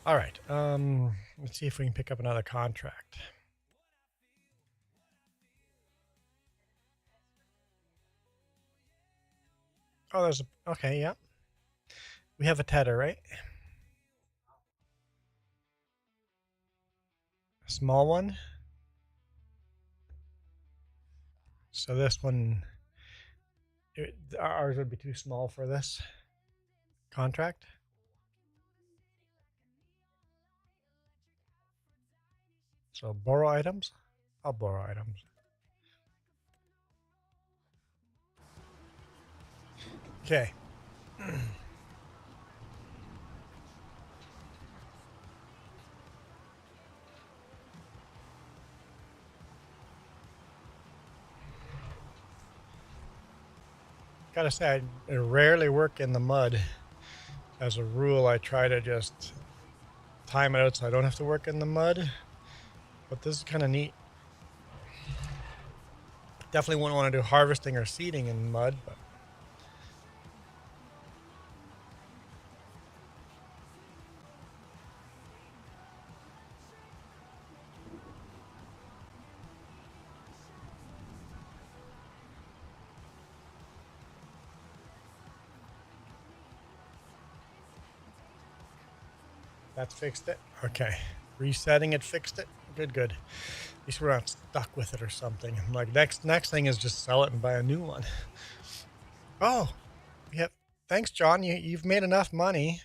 All right. Let's see if we can pick up another contract. Oh, there's a, okay, yeah. We have a tedder, right? A small one. So this one, ours would be too small for this contract. So borrow items. I'll borrow items. Okay. Gotta say, I rarely work in the mud. As a rule, I try to just time it out so I don't have to work in the mud. But this is kind of neat. Definitely wouldn't want to do harvesting or seeding in mud, but that's fixed it. Okay. Resetting it fixed it. Good, good. At least we're not stuck with it or something. Like next thing is just sell it and buy a new one. Oh, yep. Thanks, John. You've made enough money.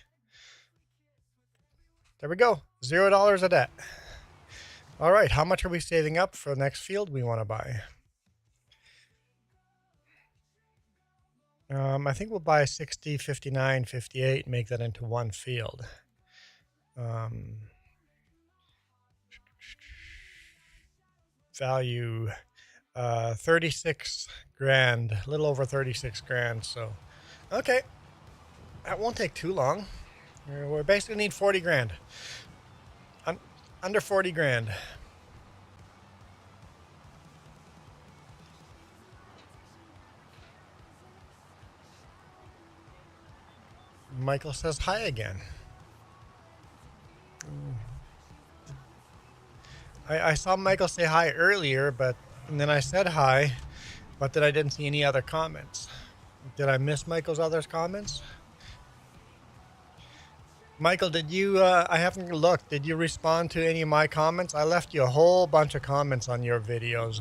There we go. $0 of debt. All right. How much are we saving up for the next field we want to buy? I think we'll buy 60, 59, 58, make that into one field. Value 36 grand, a little over 36 grand. So, okay, that won't take too long. We basically need 40 grand. Under 40 grand. Michael says hi again. I saw Michael say hi earlier, and then I said hi, but then I didn't see any other comments. Did I miss Michael's other comments? Michael, did you, I haven't looked, did you respond to any of my comments? I left you a whole bunch of comments on your videos.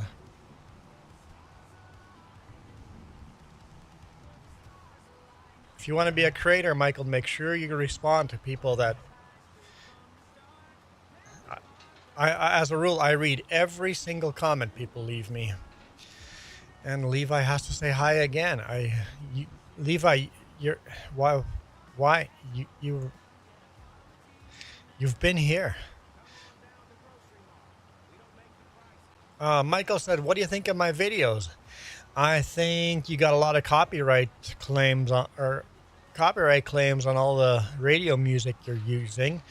If you want to be a creator, Michael, make sure you respond to people that... as a rule, I read every single comment people leave me. And Levi has to say hi again. Levi, you're... Why? You've been here. Michael said, what do you think of my videos? I think you got a lot of copyright claims on all the radio music you're using.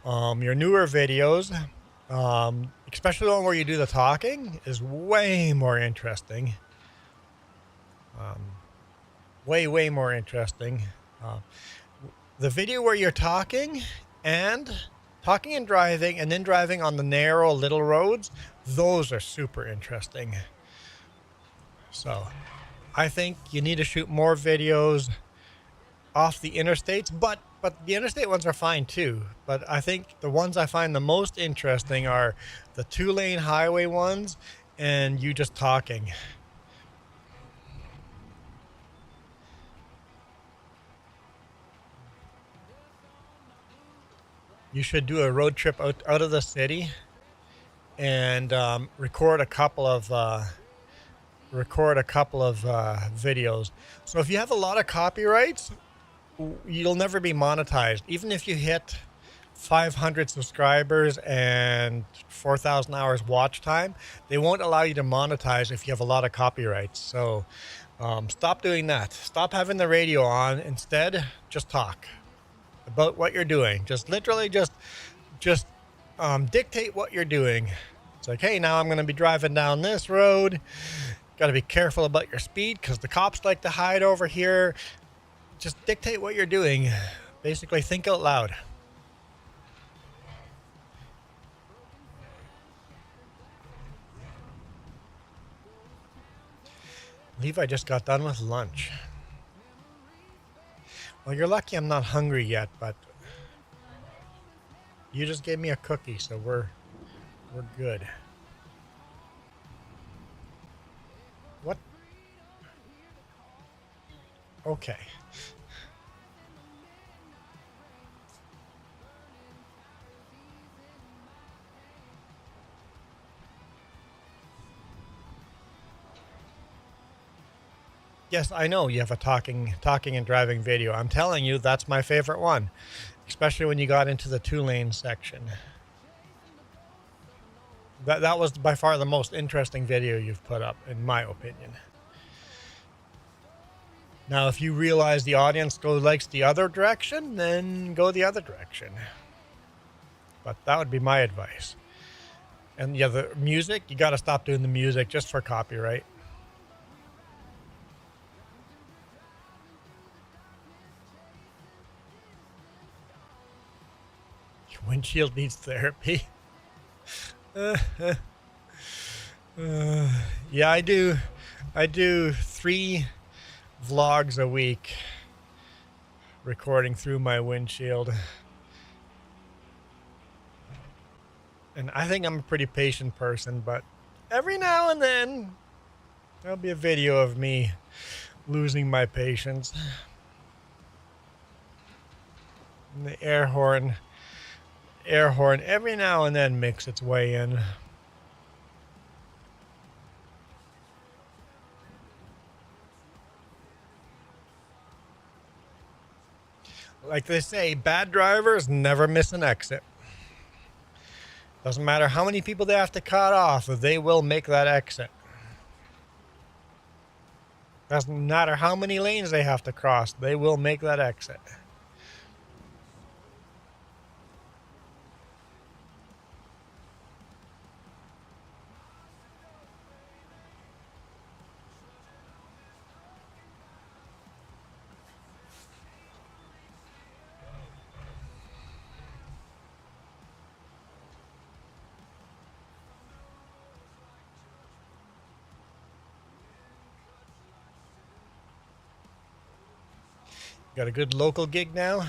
Your newer videos, especially the one where you do the talking, is way more interesting. Way more interesting. The video where you're talking and driving and then driving on the narrow little roads, those are super interesting. So I think you need to shoot more videos off the interstates, but the interstate ones are fine too. But I think the ones I find the most interesting are the 2-lane highway ones and you just talking. You should do a road trip out of the city and record a couple of videos. So if you have a lot of copyrights, you'll never be monetized. Even if you hit 500 subscribers and 4,000 hours watch time, they won't allow you to monetize if you have a lot of copyrights. So stop doing that. Stop having the radio on. Instead, just talk about what you're doing. Just literally just dictate what you're doing. It's like, hey, now I'm going to be driving down this road. Got to be careful about your speed because the cops like to hide over here. Just dictate what you're doing. Basically, think out loud. Levi just got done with lunch. Well, you're lucky I'm not hungry yet, but you just gave me a cookie, so we're good. What? Okay. Yes, I know you have a talking and driving video. I'm telling you, that's my favorite one, especially when you got into the 2-lane section. That was by far the most interesting video you've put up, in my opinion. Now, if you realize the audience likes the other direction, then go the other direction. But that would be my advice. And yeah, the music, you got to stop doing the music just for copyright. Your windshield needs therapy. Yeah, I do 3 vlogs a week recording through my windshield. And I think I'm a pretty patient person, but every now and then there'll be a video of me losing my patience. And the air horn every now and then makes its way in. Like they say, bad drivers never miss an exit. Doesn't matter how many people they have to cut off, they will make that exit. Doesn't matter how many lanes they have to cross, they will make that exit. Got a good local gig now.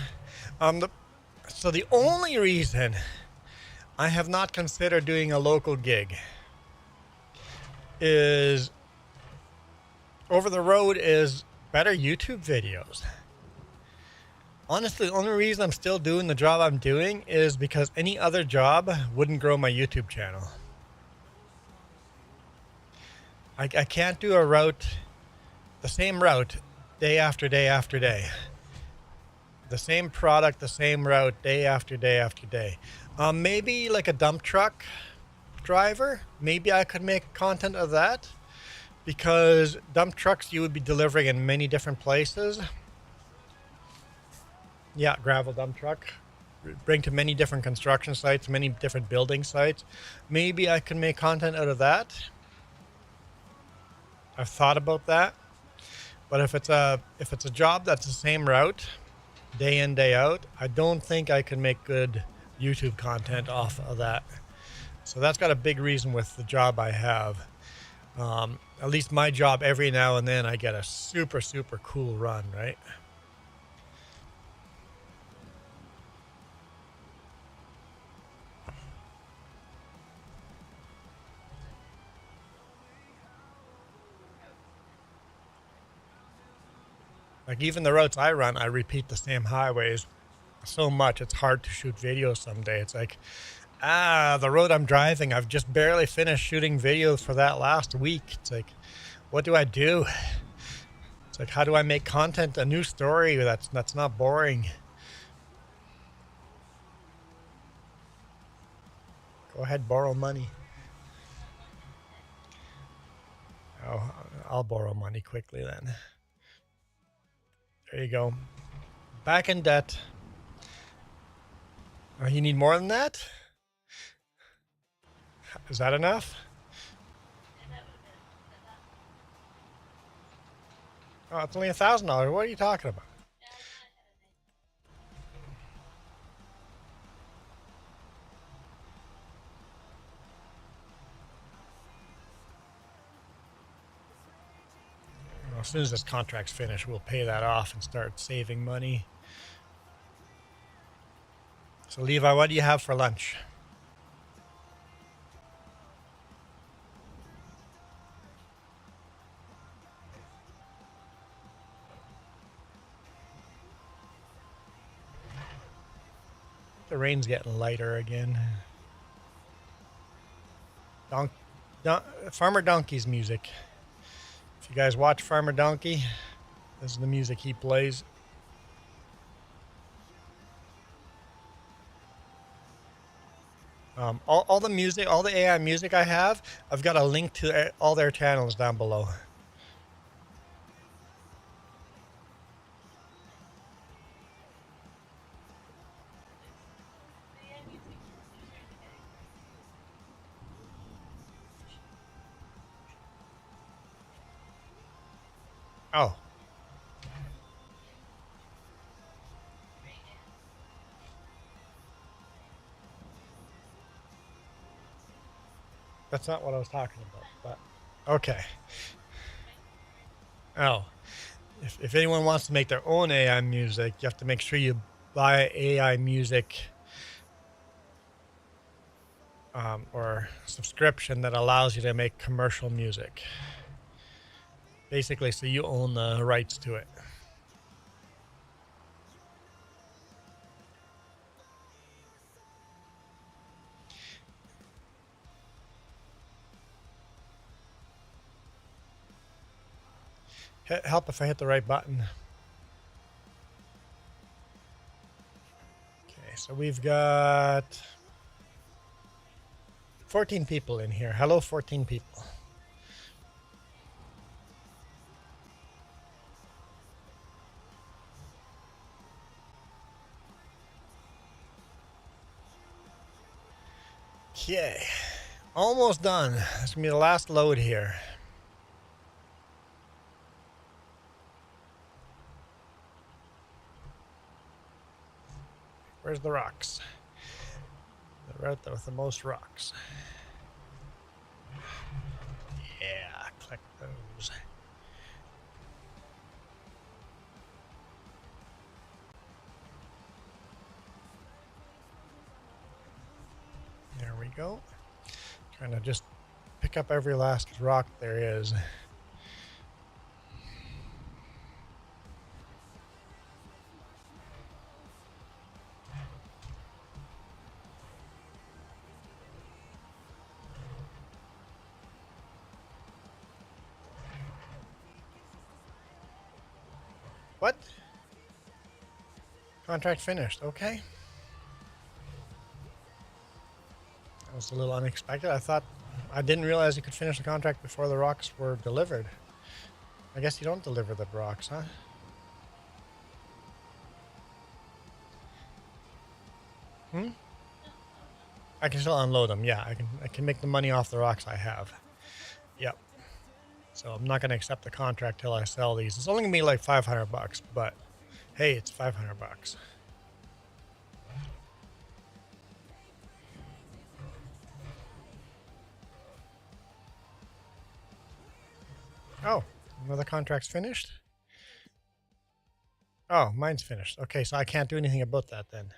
So the only reason I have not considered doing a local gig is over the road is better YouTube videos. Honestly, the only reason I'm still doing the job I'm doing is because any other job wouldn't grow my YouTube channel. I can't do a route, the same route, day after day after day. The same product, the same route, day after day after day. Maybe like a dump truck driver. Maybe I could make content of that, because dump trucks you would be delivering in many different places. Yeah, gravel dump truck. Bring to many different construction sites, many different building sites. Maybe I can make content out of that. I've thought about that. But if it's a job that's the same route, day in, day out, I don't think I can make good YouTube content off of that. So that's got a big reason with the job I have. At least my job, every now and then I get a super, super cool run, right? Like even the routes I run, I repeat the same highways so much it's hard to shoot videos someday. It's like, the road I'm driving, I've just barely finished shooting videos for that last week. It's like, what do I do? It's like, how do I make content, a new story that's not boring? Go ahead, borrow money. Oh, I'll borrow money quickly then. There you go. Back in debt. Oh, you need more than that? Is that enough? Oh, it's only $1,000. What are you talking about? Well, as soon as this contract's finished, we'll pay that off and start saving money. So, Levi, what do you have for lunch? The rain's getting lighter again. Farmer Donkey's music. If you guys watch Farmer Donkey, this is the music he plays. All the music, all the AI music I have, I've got a link to all their channels down below. Oh. That's not what I was talking about, but okay. Oh. If anyone wants to make their own AI music, you have to make sure you buy AI music or subscription that allows you to make commercial music. Basically, so you own the rights to it. Help if I hit the right button. Okay, so we've got 14 people in here. Hello, 14 people. Okay, almost done. This is gonna be the last load here. Where's the rocks? The route with the most rocks. Yeah, collect those. There we go. Trying to just pick up every last rock there is. What? Contract finished. Okay. That was a little unexpected. I didn't realize you could finish the contract before the rocks were delivered. I guess you don't deliver the rocks, huh? I can still unload them. Yeah, I can make the money off the rocks I have. Yep. So I'm not going to accept the contract till I sell these. It's only going to be like $500, but hey, it's $500. Oh, another contract's finished? Oh, mine's finished. Okay, so I can't do anything about that then.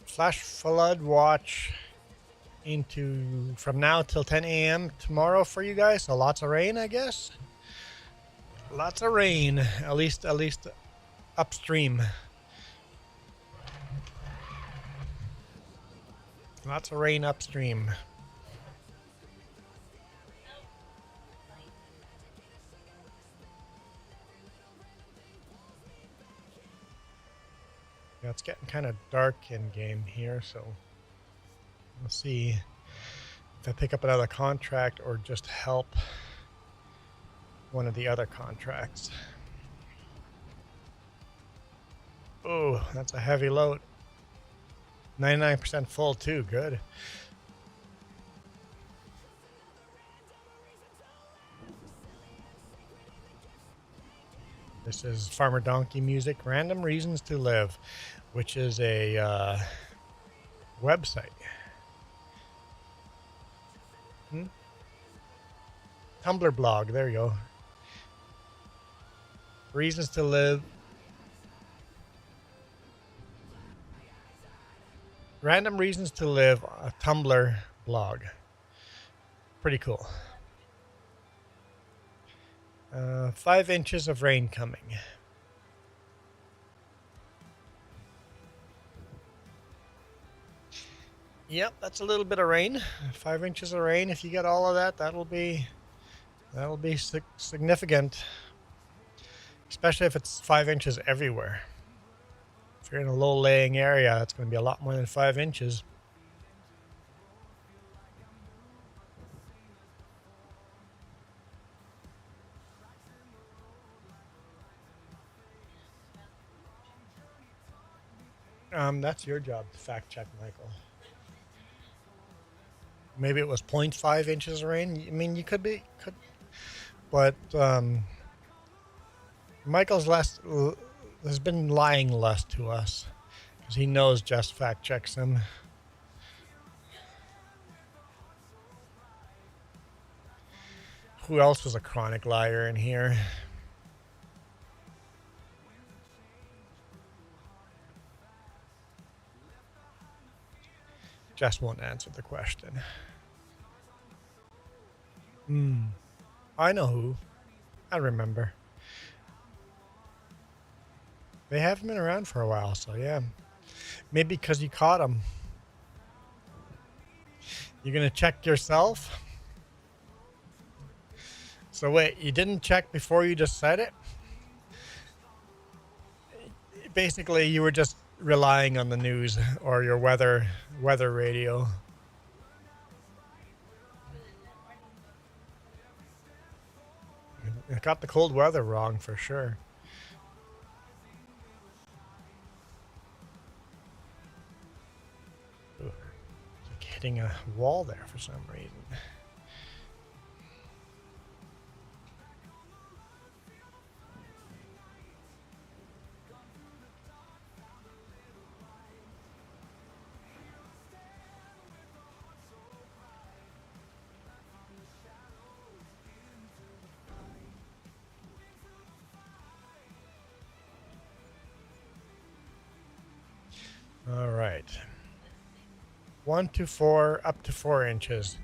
Flash flood watch from now till 10 a.m. tomorrow for you guys. So lots of rain, I guess. Lots of rain, at least upstream. Lots of rain upstream. Yeah, it's getting kind of dark in game here, so we'll see if I pick up another contract or just help one of the other contracts. Oh, that's a heavy load. 99% full too, good. This is Farmer Donkey Music, Random Reasons to Live, which is a website. Tumblr blog, there you go. Reasons to Live. Random Reasons to Live, a Tumblr blog. Pretty cool. 5 inches of rain coming. Yep, that's a little bit of rain. 5 inches of rain. If you get all of that, that'll be significant. Especially if it's 5 inches everywhere. If you're in a low-laying area, it's going to be a lot more than 5 inches. That's your job to fact check, Michael. Maybe it was 0.5 inches of rain. I mean, you could, but Michael's has been lying less to us because he knows Just fact checks him. Who else was a chronic liar in here? Just won't answer the question. I know who. I remember. They haven't been around for a while, so yeah. Maybe because you caught them. You're going to check yourself? So wait, you didn't check before you just said it? Basically, you were just relying on the news or your weather radio. It got the cold weather wrong for sure. Ooh, it's like hitting a wall there for some reason. All right. 1 to 4, up to 4 inches.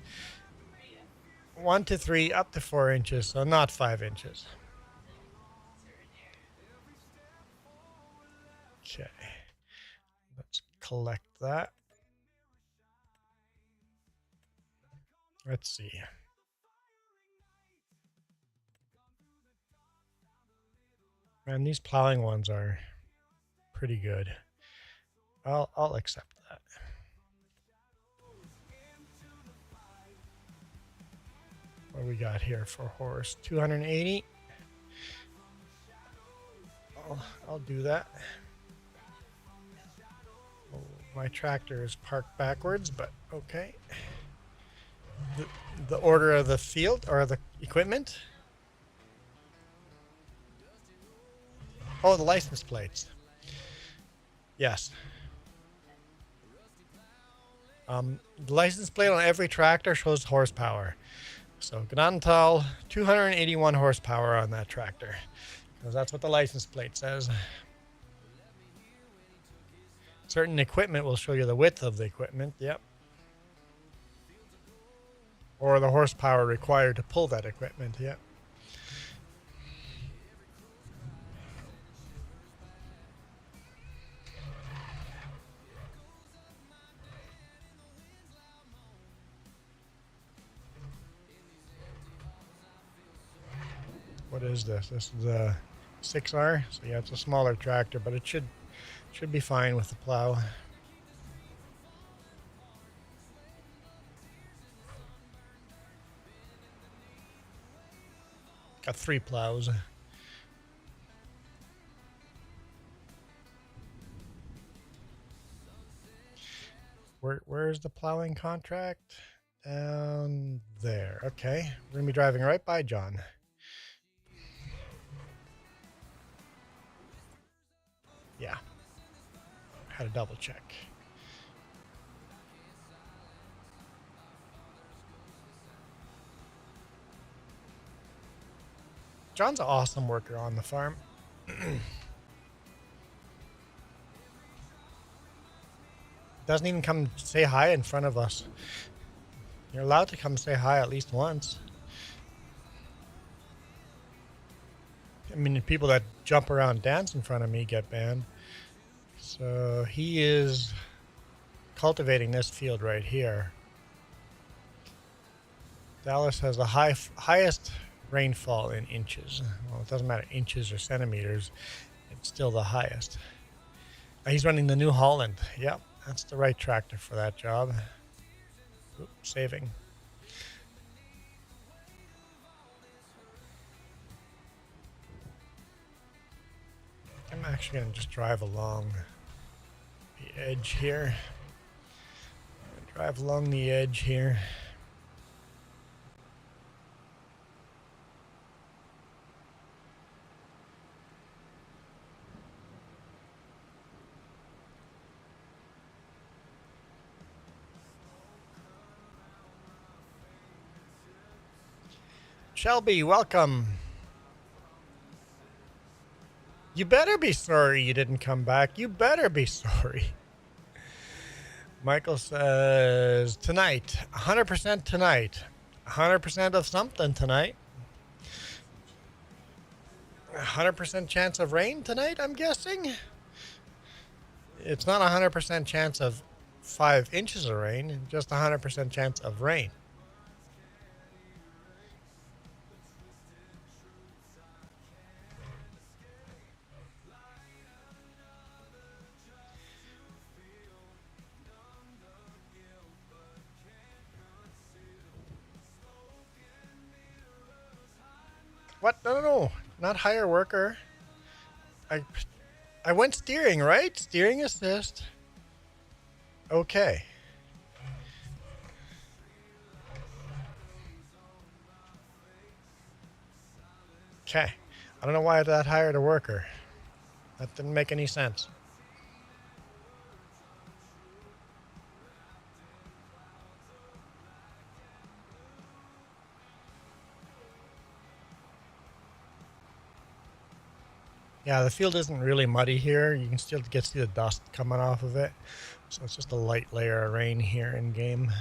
1 to 3, up to 4 inches, so not 5 inches. Okay. Let's collect that. Let's see. Man, these plowing ones are pretty good. I'll accept that. What do we got here for horse? 280. I'll do that. Oh, my tractor is parked backwards, but okay. The order of the field or the equipment? Oh, the license plates. Yes. The license plate on every tractor shows horsepower. So Gnadenthal, 281 horsepower on that tractor. Because that's what the license plate says. Certain equipment will show you the width of the equipment. Yep. Or the horsepower required to pull that equipment. Yep. What is this? This is a 6R. So yeah, it's a smaller tractor, but it should be fine with the plow. Got 3 plows. Where's the plowing contract? Down there. Okay. We're going to be driving right by John. Yeah. Had to double check. John's an awesome worker on the farm. Doesn't even come say hi in front of us. You're allowed to come say hi at least once. I mean, the people that jump around and dance in front of me get banned. So he is cultivating this field right here. Dallas has the highest rainfall in inches. Well, it doesn't matter inches or centimeters. It's still the highest. He's running the New Holland. Yep, that's the right tractor for that job. Oops, saving. I'm actually going to just drive along the edge here. Drive along the edge here. Shelby, welcome. You better be sorry you didn't come back. You better be sorry. Michael says, tonight, 100% tonight. 100% of something tonight. 100% chance of rain tonight, I'm guessing? It's not 100% chance of 5 inches of rain, just 100% chance of rain. What? No. Not hire worker. I went steering, right? Steering assist. Okay. Okay. I don't know why that hired a worker. That didn't make any sense. Yeah, the field isn't really muddy here. You can still get see the dust coming off of it. So it's just a light layer of rain here in game.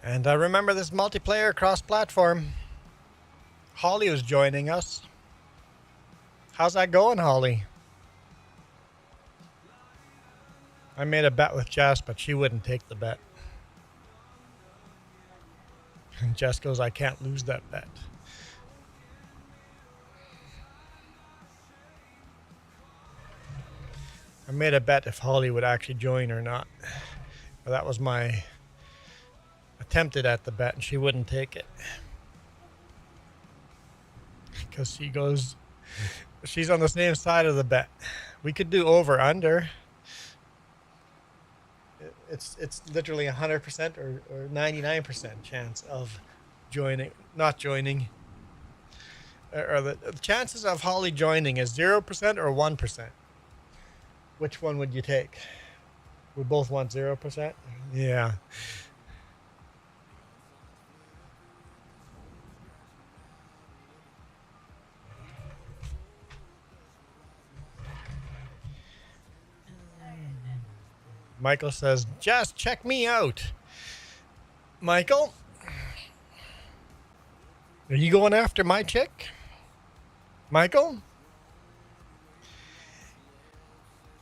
And I remember this multiplayer cross-platform. Holly was joining us. How's that going, Holly? I made a bet with Jess, but she wouldn't take the bet. And Jess goes, I can't lose that bet. I made a bet if Holly would actually join or not. But that was my attempted at the bet, and she wouldn't take it. Because she goes, she's on the same side of the bet. We could do over under. It's literally 100% or 99% chance of joining, not joining. Or the chances of Holly joining is 0% or 1%. Which one would you take? We both want 0%? Yeah. Michael says, just check me out. Michael? Are you going after my chick? Michael?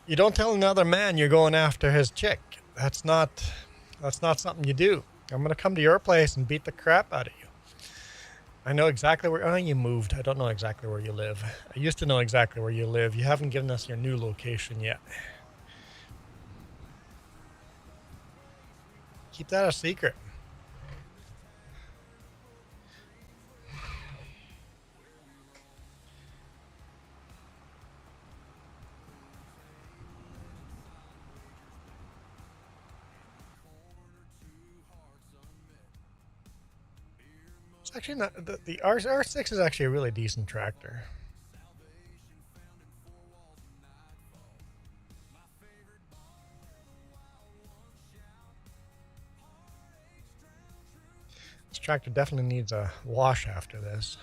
You don't tell another man you're going after his chick. That's not something you do. I'm going to come to your place and beat the crap out of you. I know exactly where... Oh, you moved. I don't know exactly where you live. I used to know exactly where you live. You haven't given us your new location yet. Keep that a secret. It's actually not... The R6 is actually a really decent tractor. This tractor definitely needs a wash after this.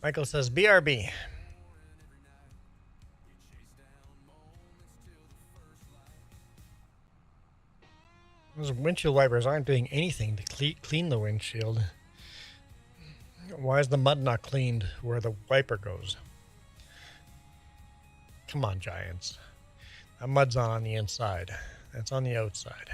Michael says, BRB. Those windshield wipers aren't doing anything to clean the windshield. Why is the mud not cleaned where the wiper goes? Come on, Giants. That mud's not on the inside. It's on the outside.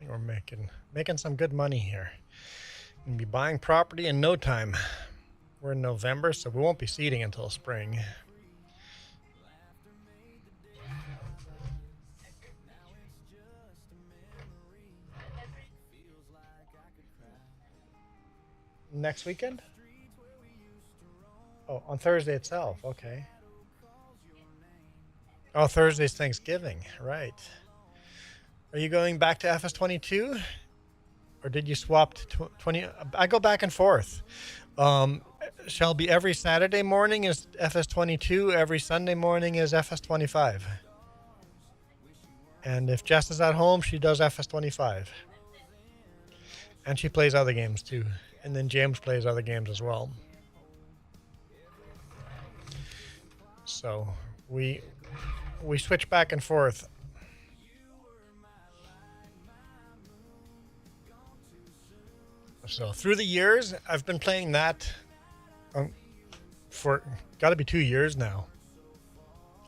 We're making some good money here. We'll be buying property in no time. We're in November, so we won't be seeding until spring. Next weekend? Oh, on Thursday itself. Okay. Oh, Thursday's Thanksgiving. Right. Are you going back to FS22? Or did you swap to 20? I go back and forth. Shelby, every Saturday morning is FS22. Every Sunday morning is FS25. And if Jess is at home, she does FS25. And she plays other games too. And then James plays other games as well. So we switch back and forth. So through the years, I've been playing that for got to be 2 years now.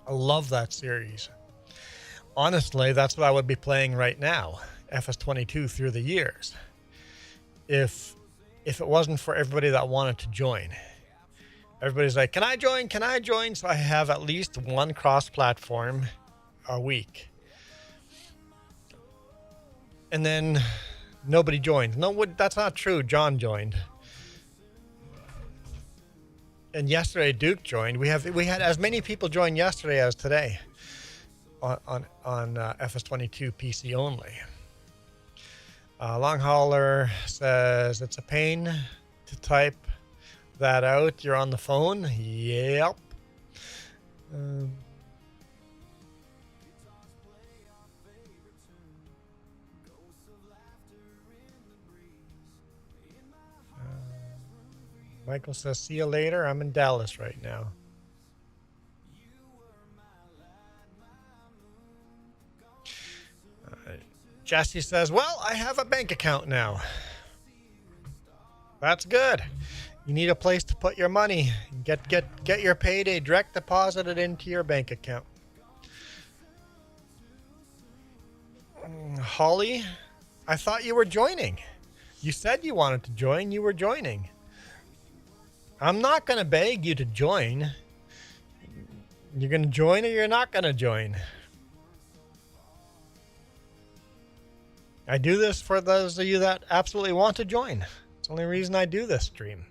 I love that series. Honestly, that's what I would be playing right now, FS22 through the years. If it wasn't for everybody that wanted to join. Everybody's like, can I join? Can I join? So I have at least one cross-platform a week. And then nobody joined. No, that's not true. John joined. And yesterday Duke joined. We had as many people join yesterday as today on FS22 PC only. Long Hauler says it's a pain to type that out. You're on the phone. Yep. Michael says, see you later. I'm in Dallas right now. Jesse says, well, I have a bank account now. That's good. You need a place to put your money. Get your payday direct deposited into your bank account. Holly, I thought you were joining. You said you wanted to join. You were joining. I'm not going to beg you to join. You're going to join or you're not going to join. I do this for those of you that absolutely want to join. It's the only reason I do this stream.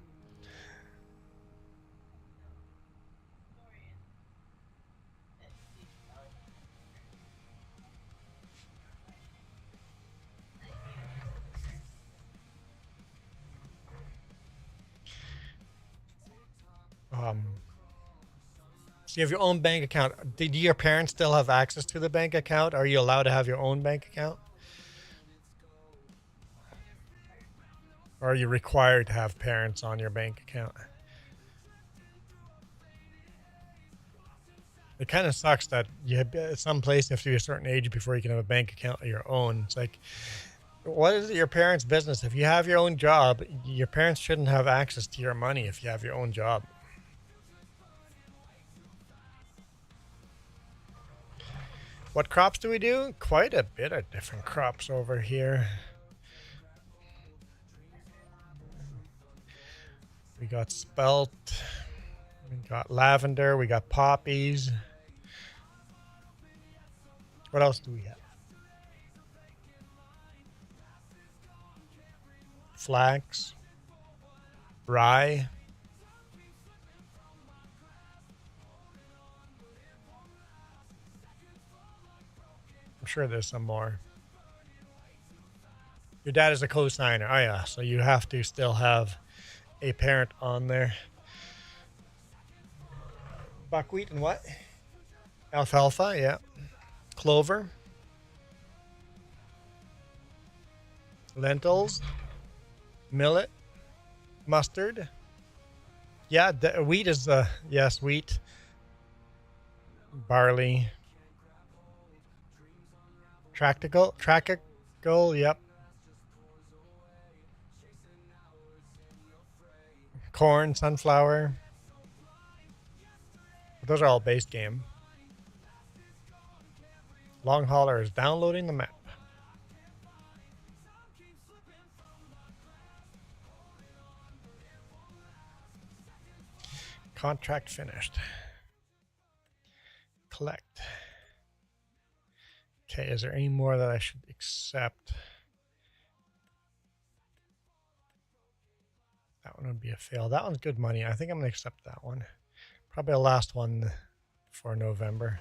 So you have your own bank account. Did your parents still have access to the bank account? Are you allowed to have your own bank account? Or are you required to have parents on your bank account? It kind of sucks that you have, at some place you have to be a certain age before you can have a bank account of your own. It's like, what is your parents' business? If you have your own job, your parents shouldn't have access to your money if you have your own job. What crops do we do? Quite a bit of different crops over here. We got spelt, we got lavender, we got poppies. What else do we have? Flax, rye. I'm sure there's some more. Your dad is a co-signer. Oh yeah, so you have to still have a parent on there. Buckwheat and what? Alfalfa, yeah. Clover. Lentils. Millet. Mustard. Yeah, wheat is yes, wheat. Barley. Tractical, yep. Corn, sunflower. Those are all base game. Long Hauler is downloading the map. Contract finished. Collect. Okay, is there any more that I should accept? That one would be a fail. That one's good money. I think I'm going to accept that one. Probably the last one for November.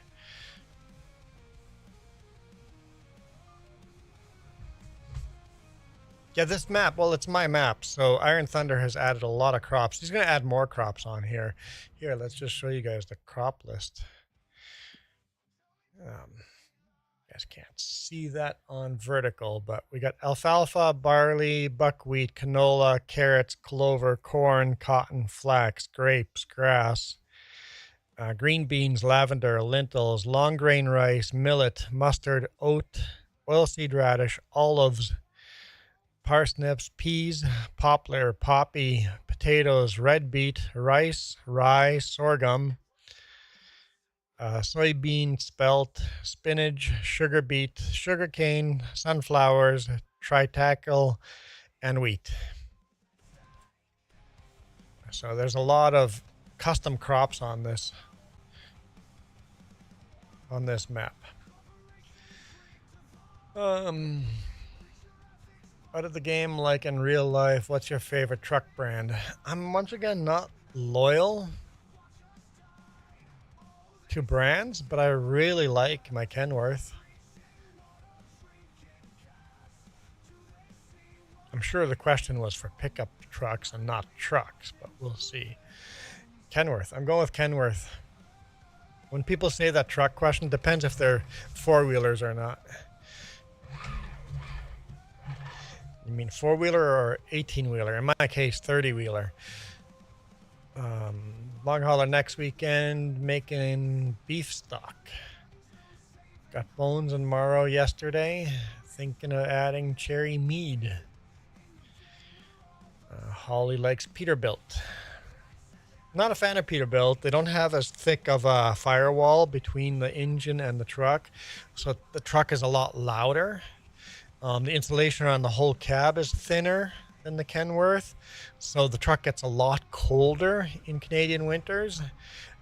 Yeah, this map, well, it's my map. So Iron Thunder has added a lot of crops. He's going to add more crops on here. Here, let's just show you guys the crop list. You guys can't see that on vertical, but we got alfalfa, barley, buckwheat, canola, carrots, clover, corn, cotton, flax, grapes, grass, green beans, lavender, lentils, long grain rice, millet, mustard, oat, oilseed radish, olives, parsnips, peas, poplar, poppy, potatoes, red beet, rice, rye, sorghum, soybean, spelt, spinach, sugar beet, sugar cane, sunflowers, triticale, and wheat. So there's a lot of custom crops on this map. Out of the game, like in real life, what's your favorite truck brand? I'm once again not loyal to brands, but I really like my Kenworth. I'm sure the question was for pickup trucks and not trucks, but we'll see. Kenworth. I'm going with Kenworth. When people say that truck question, depends if they're four-wheelers or not. You mean four-wheeler or 18-wheeler? In my case, 30-wheeler. Long hauler next weekend, making beef stock. Got bones and marrow yesterday. Thinking of adding cherry mead. Holly likes Peterbilt. Not a fan of Peterbilt. They don't have as thick of a firewall between the engine and the truck, so the truck is a lot louder. The insulation around the whole cab is thinner than the Kenworth, so the truck gets a lot colder in Canadian winters.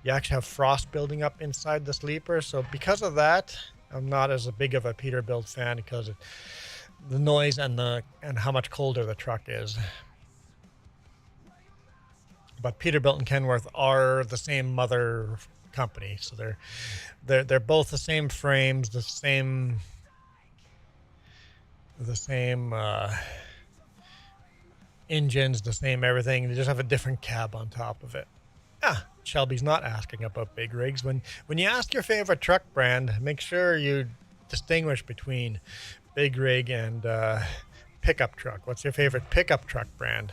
You actually have frost building up inside the sleeper, so because of that, I'm not as big of a Peterbilt fan because of the noise and how much colder the truck is. But Peterbilt and Kenworth are the same mother company, so they're both the same frames, the same engines, the same everything. They just have a different cab on top of it. Shelby's not asking about big rigs. When you ask your favorite truck brand, make sure you distinguish between big rig and pickup truck. What's your favorite pickup truck brand?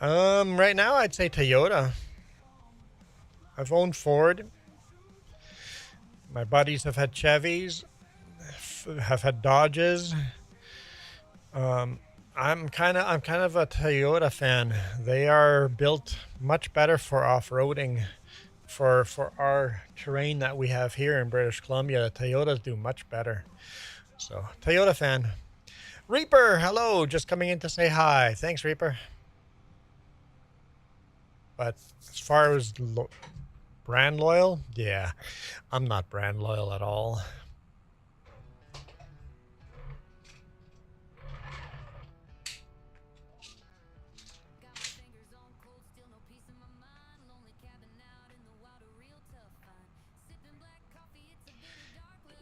Right now I'd say Toyota. I've owned Ford. My buddies have had Chevys, have had Dodges. I'm kind of a Toyota fan. They are built much better for off-roading. For our terrain that we have here in British Columbia, the Toyotas do much better. So, Toyota fan. Reaper, hello, just coming in to say hi. Thanks, Reaper. But as far as brand loyal, yeah, I'm not brand loyal at all.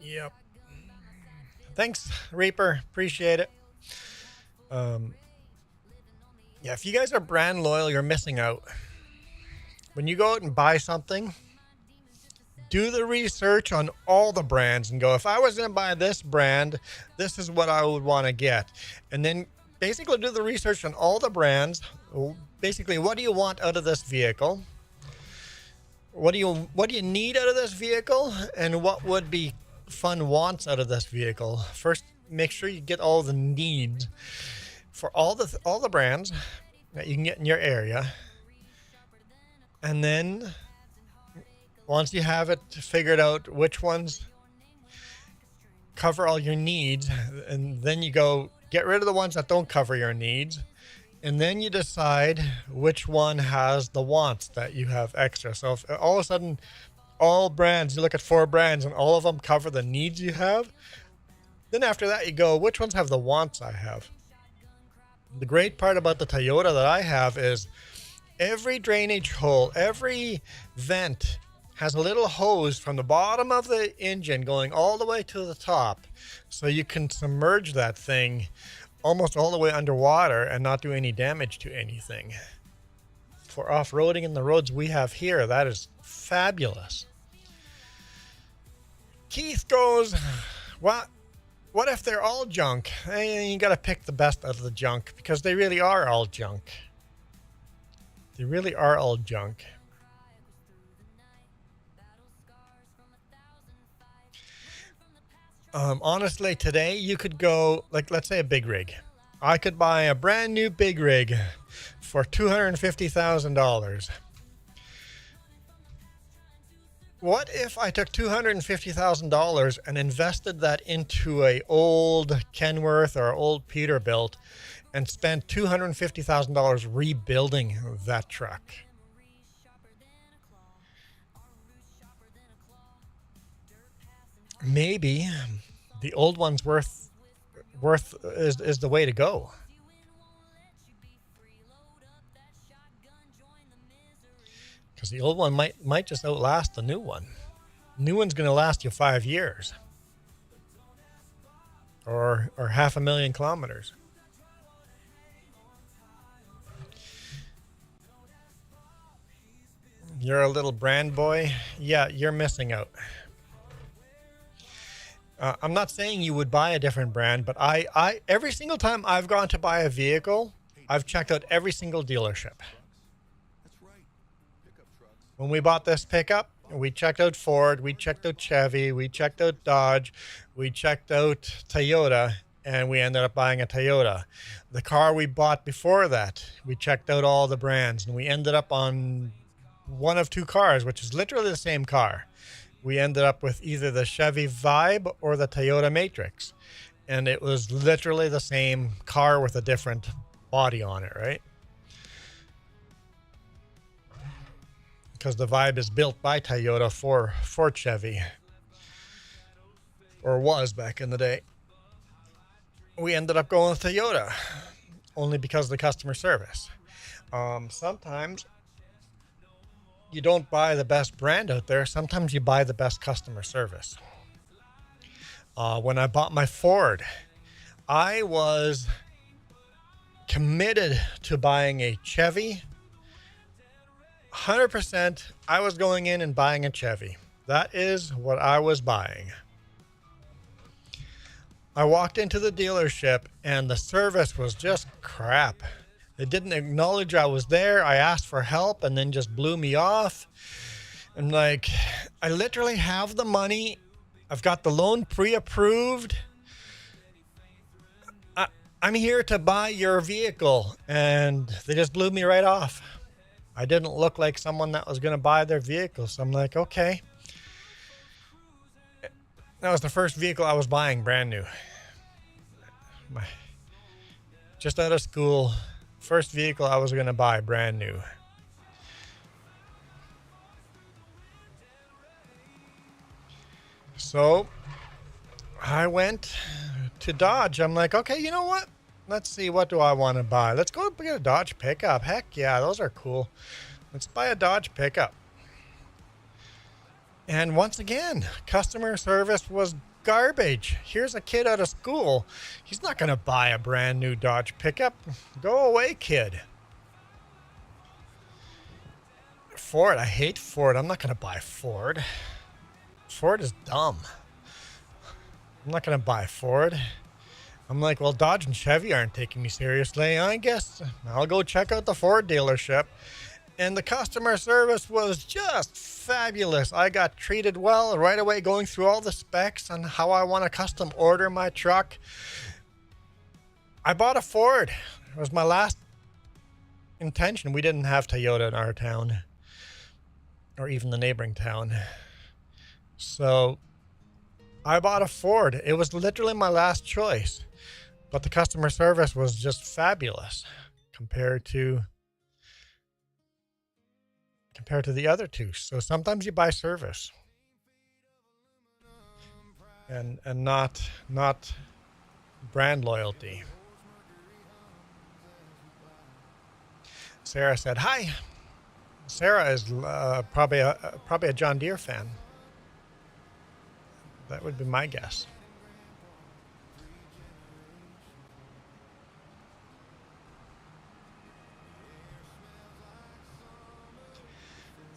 Yep. Thanks, Reaper. Appreciate it. Yeah, if you guys are brand loyal, you're missing out. When you go out and buy something, do the research on all the brands and go, if I was going to buy this brand, this is what I would want to get. And then basically do the research on all the brands. Basically, what do you want out of this vehicle? What do you need out of this vehicle? And what would be fun wants out of this vehicle? First, make sure you get all the needs for all the brands that you can get in your area. And then once you have it figured out which ones cover all your needs, and then you go get rid of the ones that don't cover your needs, and then you decide which one has the wants that you have extra. So if all of a sudden all brands, you look at 4 brands and all of them cover the needs you have, then after that you go, which ones have the wants I have? The great part about the Toyota that I have is every drainage hole, every vent has a little hose from the bottom of the engine going all the way to the top. So you can submerge that thing almost all the way underwater and not do any damage to anything. For off-roading in the roads we have here, that is fabulous. Keith goes, what if they're all junk? You got to pick the best out of the junk because they really are all junk. They really are all junk. Honestly, today you could go, like, let's say a big rig. I could buy a brand new big rig for $250,000. What if I took $250,000 and invested that into a old Kenworth or old Peterbilt and spent $250,000 rebuilding that truck? maybe the old one's worth is the way to go. Because the old one might just outlast the new one. New one's going to last you 5 years, or 500,000 kilometers. You're a little brand boy. Yeah, you're missing out. I'm not saying you would buy a different brand, but I every single time I've gone to buy a vehicle, I've checked out every single dealership. When we bought this pickup, we checked out Ford, we checked out Chevy, we checked out Dodge, we checked out Toyota, and we ended up buying a Toyota. The car we bought before that, we checked out all the brands, and we ended up on one of two cars, which is literally the same car. We ended up with either the Chevy Vibe or the Toyota Matrix. And it was literally the same car with a different body on it, right? Because the Vibe is built by Toyota for Chevy. Or was back in the day. We ended up going with Toyota. Only because of the customer service. Sometimes you don't buy the best brand out there. Sometimes you buy the best customer service. When I bought my Ford, I was committed to buying a Chevy. 100%, I was going in and buying a Chevy. That is what I was buying. I walked into the dealership and the service was just crap. They didn't acknowledge I was there. I asked for help and then just blew me off. I'm like, I literally have the money. I've got the loan pre-approved. I'm here to buy your vehicle. And they just blew me right off. I didn't look like someone that was going to buy their vehicle. So I'm like, okay. That was the first vehicle I was buying, brand new. Just out of school. First vehicle I was going to buy, brand new. So I went to Dodge. I'm like, okay, you know what? Let's see, what do I want to buy? Let's go get a Dodge pickup. Heck yeah, those are cool. Let's buy a Dodge pickup. And once again, customer service was garbage. Here's a kid out of school. He's not going to buy a brand new Dodge pickup. Go away, kid. Ford, I hate Ford. I'm not going to buy Ford. Ford is dumb. I'm not going to buy Ford. I'm like, well, Dodge and Chevy aren't taking me seriously. I guess I'll go check out the Ford dealership. And the customer service was just fabulous. I got treated well right away, going through all the specs on how I want to custom order my truck. I bought a Ford. It was my last intention. We didn't have Toyota in our town, or even the neighboring town. So I bought a Ford. It was literally my last choice. But the customer service was just fabulous compared to the other two. So sometimes you buy service and not brand loyalty. Sarah said, hi. Sarah is probably a John Deere fan. That would be my guess.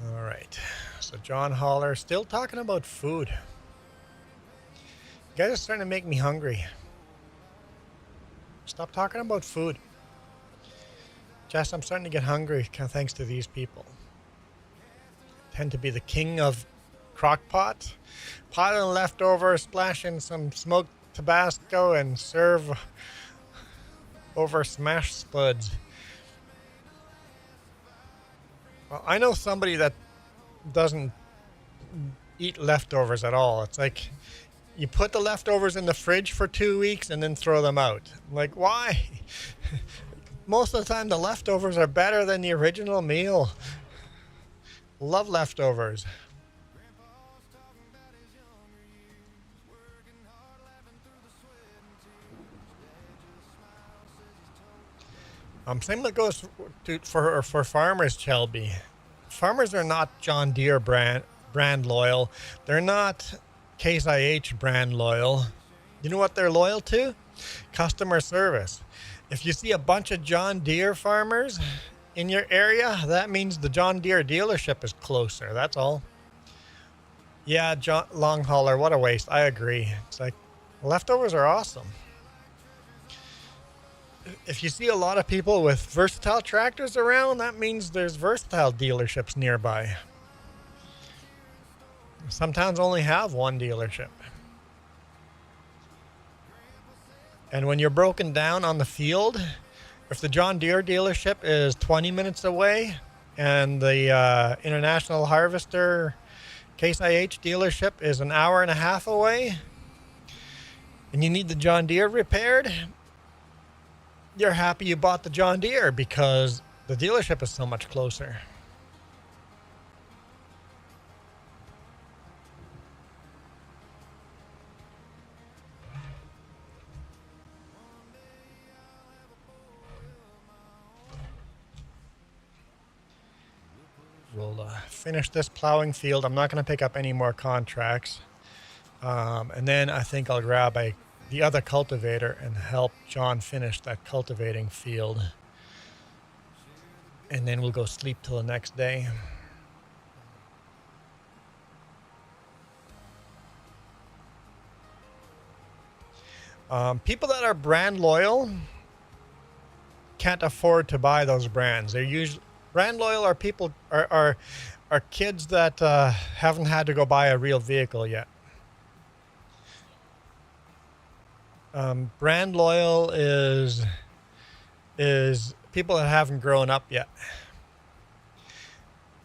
All right. So John Holler still talking about food. You guys are starting to make me hungry. Stop talking about food. Jess, I'm starting to get hungry thanks to these people. I tend to be the king of crockpot. Pot and leftovers, splash in some smoked Tabasco and serve over smashed spuds. Well, I know somebody that doesn't eat leftovers at all. It's like you put the leftovers in the fridge for 2 weeks and then throw them out. Like, why? Most of the time, the leftovers are better than the original meal. Love leftovers. Same that goes for farmers, Shelby. Farmers are not John Deere brand loyal. They're not Case IH brand loyal. You know what they're loyal to? Customer service. If you see a bunch of John Deere farmers in your area, that means the John Deere dealership is closer. That's all. Yeah, long hauler, what a waste. I agree. It's like, leftovers are awesome. If you see a lot of people with versatile tractors around, that means there's versatile dealerships nearby. Some towns only have one dealership. And when you're broken down on the field, if the John Deere dealership is 20 minutes away and the International Harvester Case IH dealership is an hour and a half away, and you need the John Deere repaired, you're happy you bought the John Deere because the dealership is so much closer. We'll finish this plowing field. I'm not going to pick up any more contracts. And then I think I'll grab the other cultivator and help John finish that cultivating field. And then we'll go sleep till the next day. People that are brand loyal can't afford to buy those brands. They're usually brand loyal are people are kids that haven't had to go buy a real vehicle yet. Brand loyal is people that haven't grown up yet.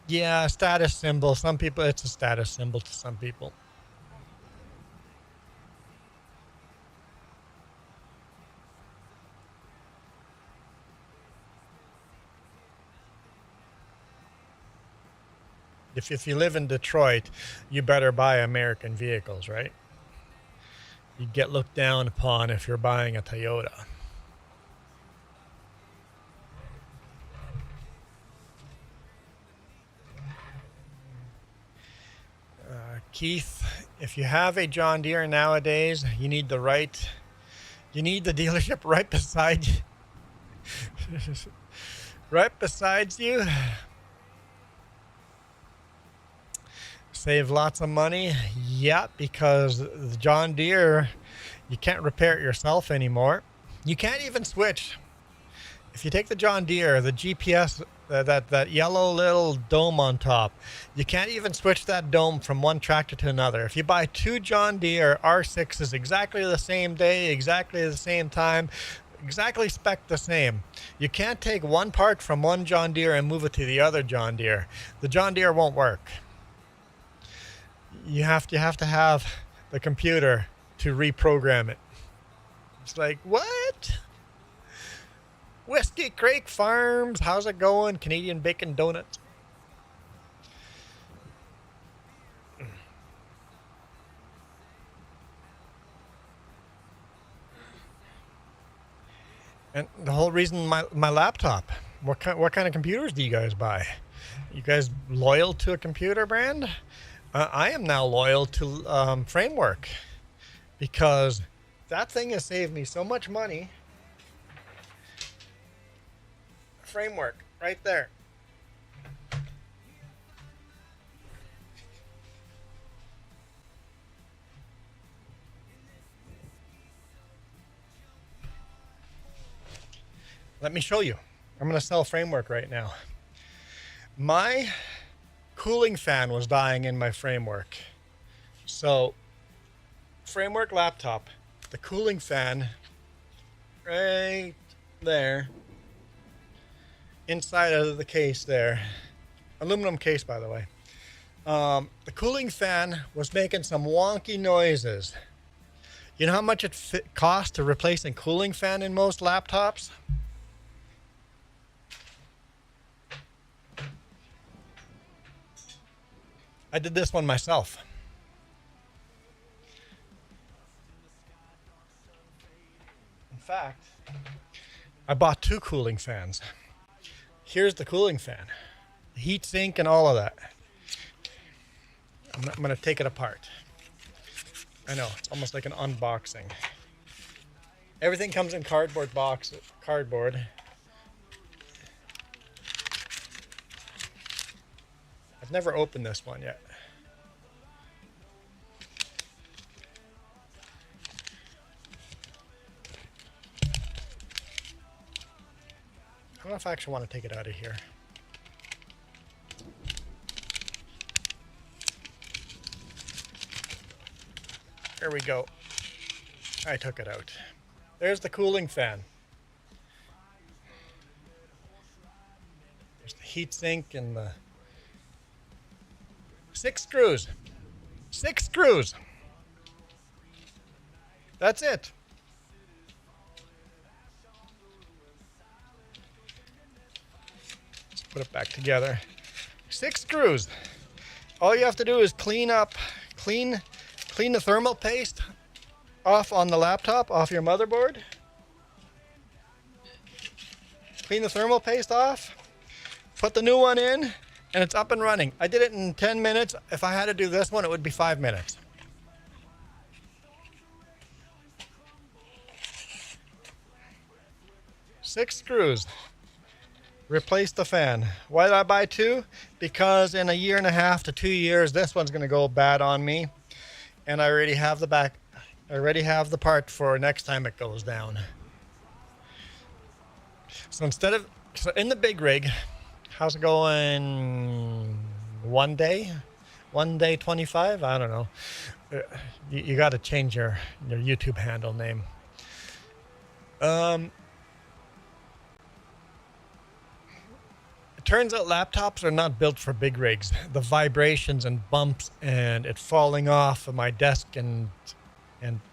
Yeah, status symbol. Some people, it's a status symbol to some people. If you live in Detroit, you better buy American vehicles, right? You get looked down upon if you're buying a Toyota. Keith, if you have a John Deere nowadays, you need the dealership right beside you. Right beside you. Save lots of money. Yeah, because the John Deere, you can't repair it yourself anymore. You can't even switch. If you take the John Deere, the GPS, that yellow little dome on top, you can't even switch that dome from one tractor to another. If you buy two John Deere R6s exactly the same day, exactly the same time, exactly spec the same, you can't take one part from one John Deere and move it to the other John Deere. The John Deere won't work. You have to have the computer to reprogram it. It's like, what? Whiskey Creek Farms, how's it going? Canadian Bacon Donuts. And the whole reason my laptop, what kind of computers do you guys buy? You guys loyal to a computer brand? I am now loyal to Framework because that thing has saved me so much money. Framework, right there. Let me show you. I'm going to sell Framework right now. My cooling fan was dying in my Framework. So, Framework laptop, the cooling fan right there, inside of the case there, aluminum case by the way. The cooling fan was making some wonky noises. You know how much it costs to replace a cooling fan in most laptops? I did this one myself. In fact, I bought 2 cooling fans. Here's the cooling fan, the heat sink and all of that. I'm going to take it apart. I know, it's almost like an unboxing. Everything comes in cardboard. I've never opened this one yet. I don't know if I actually want to take it out of here. There we go. I took it out. There's the cooling fan. There's the heat sink and the 6 screws. 6 screws. That's it. Let's put it back together. 6 screws. All you have to do is clean the thermal paste off on the laptop, off your motherboard. Clean the thermal paste off. Put the new one in, and it's up and running. I did it in 10 minutes. If I had to do this one, it would be 5 minutes. Six screws. Replace the fan. Why did I buy 2? Because in a 1.5 to 2 years, this one's going to go bad on me. And I already have the part for next time it goes down. So in the big rig, how's it going? 1 day? 1 day 25? I don't know. You got to change your YouTube handle name. It turns out laptops are not built for big rigs. The vibrations and bumps and it falling off of my desk and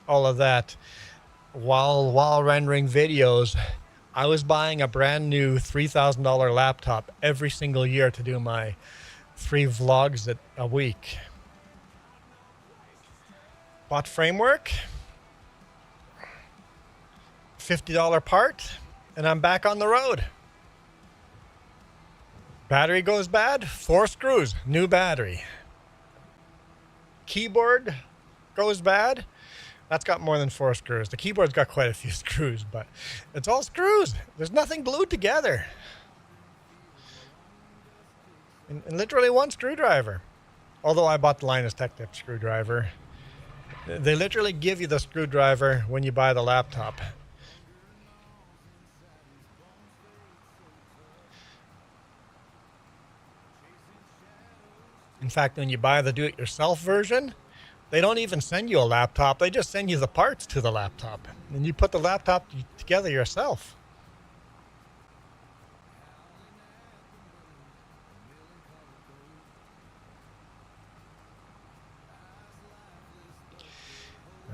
all of that. While rendering videos, I was buying a brand new $3,000 laptop every single year to do my 3 vlogs a week. Bought framework, $50 part, and I'm back on the road. Battery goes bad, 4 screws, new battery. Keyboard goes bad, that's got more than 4 screws. The keyboard's got quite a few screws, but it's all screws. There's nothing glued together. And literally 1 screwdriver. Although I bought the Linus Tech Tip screwdriver. They literally give you the screwdriver when you buy the laptop. In fact, when you buy the do-it-yourself version, they don't even send you a laptop. They just send you the parts to the laptop. And you put the laptop together yourself.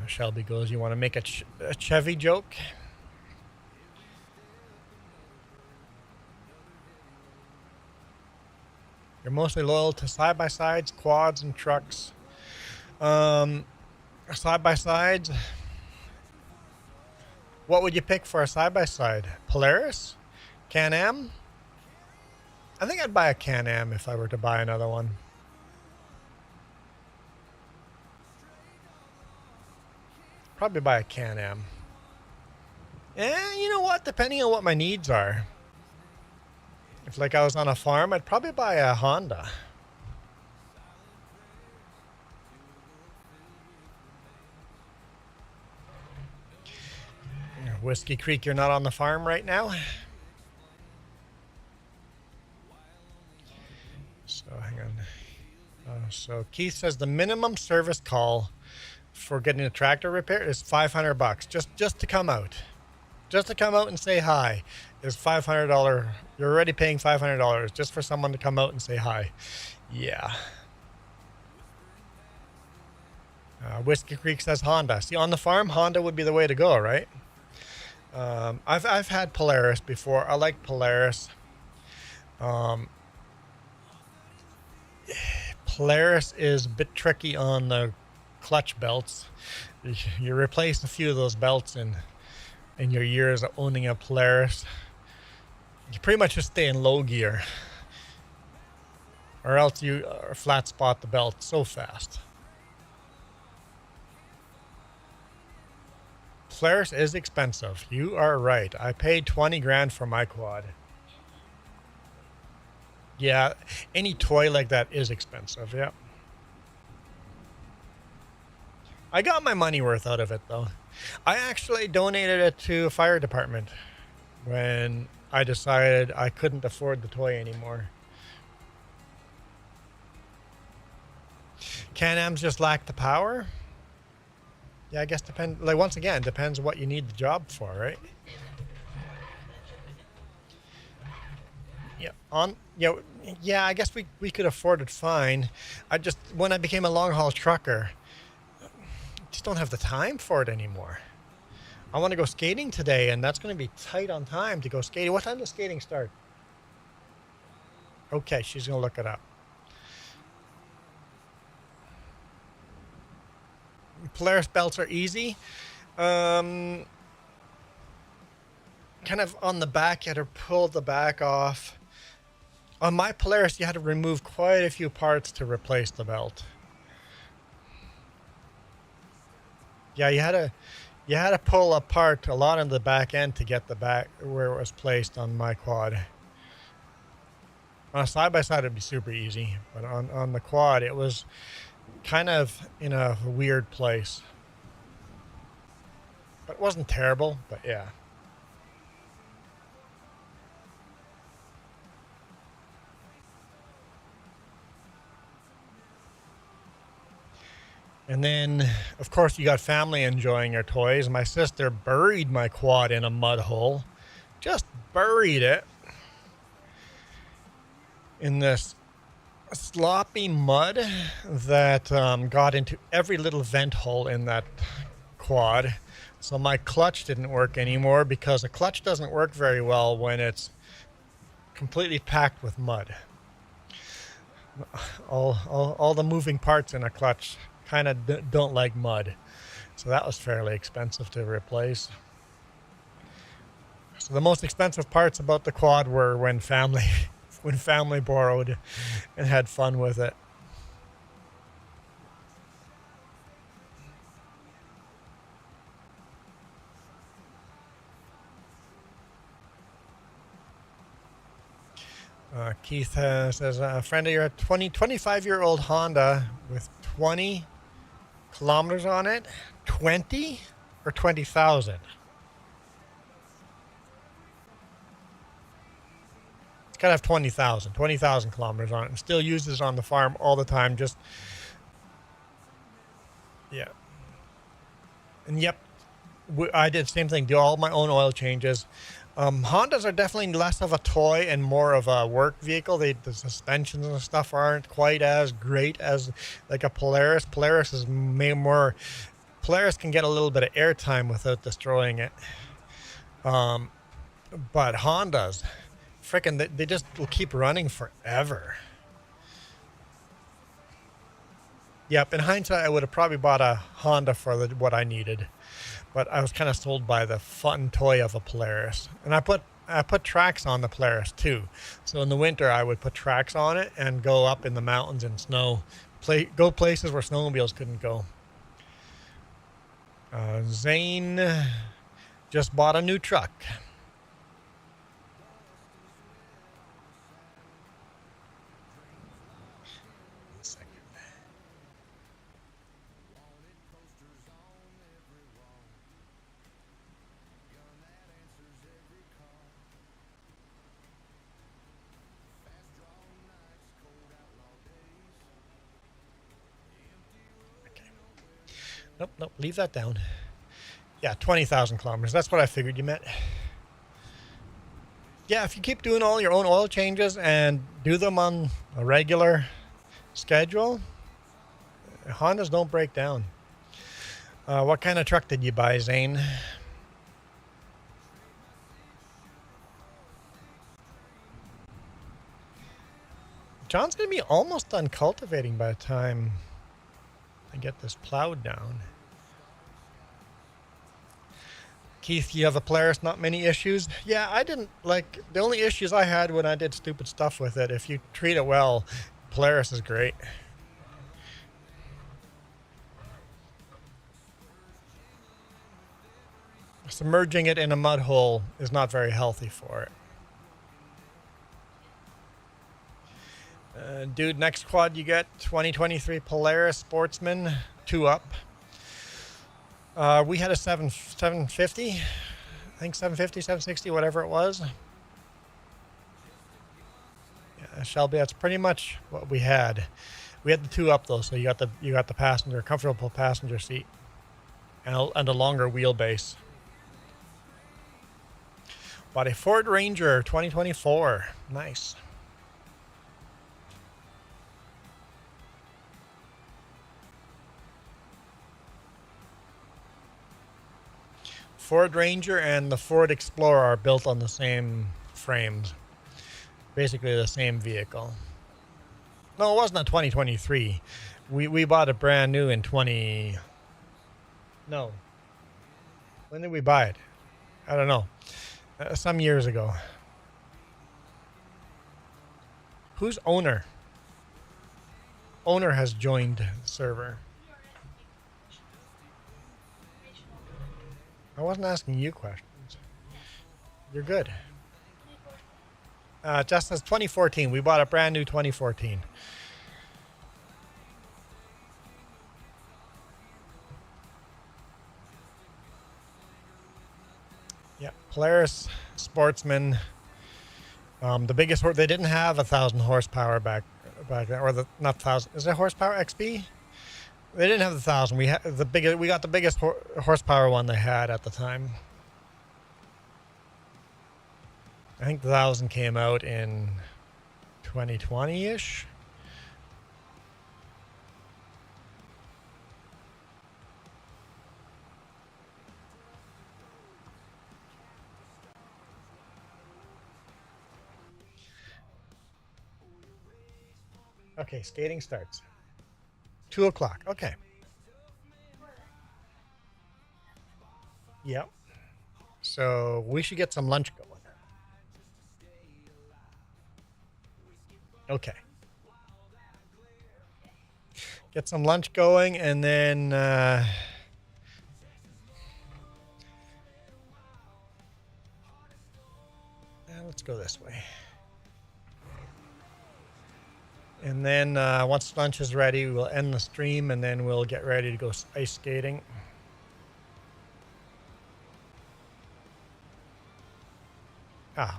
Shelby goes, you want to make a Chevy joke? You're mostly loyal to side-by-sides, quads, and trucks. Side-by-sides. What would you pick for a side-by-side? Polaris? Can-Am? I think I'd buy a Can-Am if I were to buy another one. Probably buy a Can-Am. You know what? Depending on what my needs are. If like I was on a farm, I'd probably buy a Honda. Whiskey Creek, you're not on the farm right now? So hang on. So Keith says the minimum service call for getting a tractor repaired is $500. Just to come out. Just to come out and say hi is $500. You're already paying $500 just for someone to come out and say hi. Yeah. Whiskey Creek says Honda. See, on the farm, Honda would be the way to go, right? I've had Polaris before. I like Polaris. Polaris is a bit tricky on the clutch belts. You replace a few of those belts and in your years of owning a Polaris, you pretty much just stay in low gear, or else you flat spot the belt so fast. Polaris is expensive. You are right. I paid 20 grand for my quad. Yeah, any toy like that is expensive. Yeah. I got my money worth out of it, though. I actually donated it to a fire department when I decided I couldn't afford the toy anymore. Can-Ams just lack the power? Yeah, I guess depends. Like, once again, depends what you need the job for, right? Yeah, I guess we could afford it fine. When I became a long-haul trucker, just don't have the time for it anymore. I want to go skating today, and that's going to be tight on time to go skating. What time does skating start? Okay, she's going to look it up. Polaris belts are easy. Kind of on the back, you had to pull the back off. On my Polaris, you had to remove quite a few parts to replace the belt. Yeah, you had to pull apart a lot on the back end to get the back where it was placed on my quad. On a side-by-side, it'd be super easy, but on the quad, it was kind of in a weird place. But it wasn't terrible, but yeah. And then, of course, you got family enjoying your toys. My sister buried my quad in a mud hole. Just buried it in this sloppy mud that got into every little vent hole in that quad. So my clutch didn't work anymore because a clutch doesn't work very well when it's completely packed with mud. All the moving parts in a clutch kind of don't like mud. So that was fairly expensive to replace. So the most expensive parts about the quad were when family borrowed and had fun with it. Keith says, a friend of your 25-year-old Honda with 20 kilometers on it. 20 or 20,000? It's got to have 20,000 kilometers on it, and still uses it on the farm all the time. Just, yeah. And yep, I did the same thing, do all my own oil changes. Hondas are definitely less of a toy and more of a work vehicle. The suspensions and stuff aren't quite as great as like a Polaris. Polaris can get a little bit of airtime without destroying it. But Hondas, freaking, they just will keep running forever. Yep, in hindsight, I would have probably bought a Honda for what I needed. But I was kind of sold by the fun toy of a Polaris. And I put tracks on the Polaris too. So in the winter, I would put tracks on it and go up in the mountains in snow. Go places where snowmobiles couldn't go. Zane just bought a new truck. Nope, leave that down. Yeah, 20,000 kilometers. That's what I figured you meant. Yeah, if you keep doing all your own oil changes and do them on a regular schedule, Hondas don't break down. What kind of truck did you buy, Zane? John's going to be almost done cultivating by the time I get this plowed down. Keith, you have a Polaris, not many issues. Yeah, I didn't like the only issues I had when I did stupid stuff with it. If you treat it well, Polaris is great. Submerging it in a mud hole is not very healthy for it. Dude, next quad you get 2023 Polaris Sportsman 2-up. We had a 750, I think 750, 760, whatever it was. Yeah, Shelby, that's pretty much what we had. We had the 2-up though, so you got the passenger, comfortable passenger seat, and a longer wheelbase. Bought a Ford Ranger 2024. Nice. Ford Ranger and the Ford Explorer are built on the same frames. Basically the same vehicle. No, it wasn't a 2023. We bought it brand new in No. When did we buy it? I don't know. Some years ago. Who's owner? Owner has joined the server. I wasn't asking you questions. You're good. Just says 2014. We bought a brand new 2014. Yeah, Polaris Sportsman. The biggest they didn't have 1,000 horsepower back then, or the not 1,000. Is it horsepower XP? They didn't have the 1,000. We had the biggest. We got the biggest horsepower one they had at the time. I think the 1,000 came out in 2020-ish. Okay, skating starts. 2 o'clock. Okay. Yep. So we should get some lunch going. Okay. Get some lunch going, and then let's go this way. And then once lunch is ready, we'll end the stream, and then we'll get ready to go ice skating.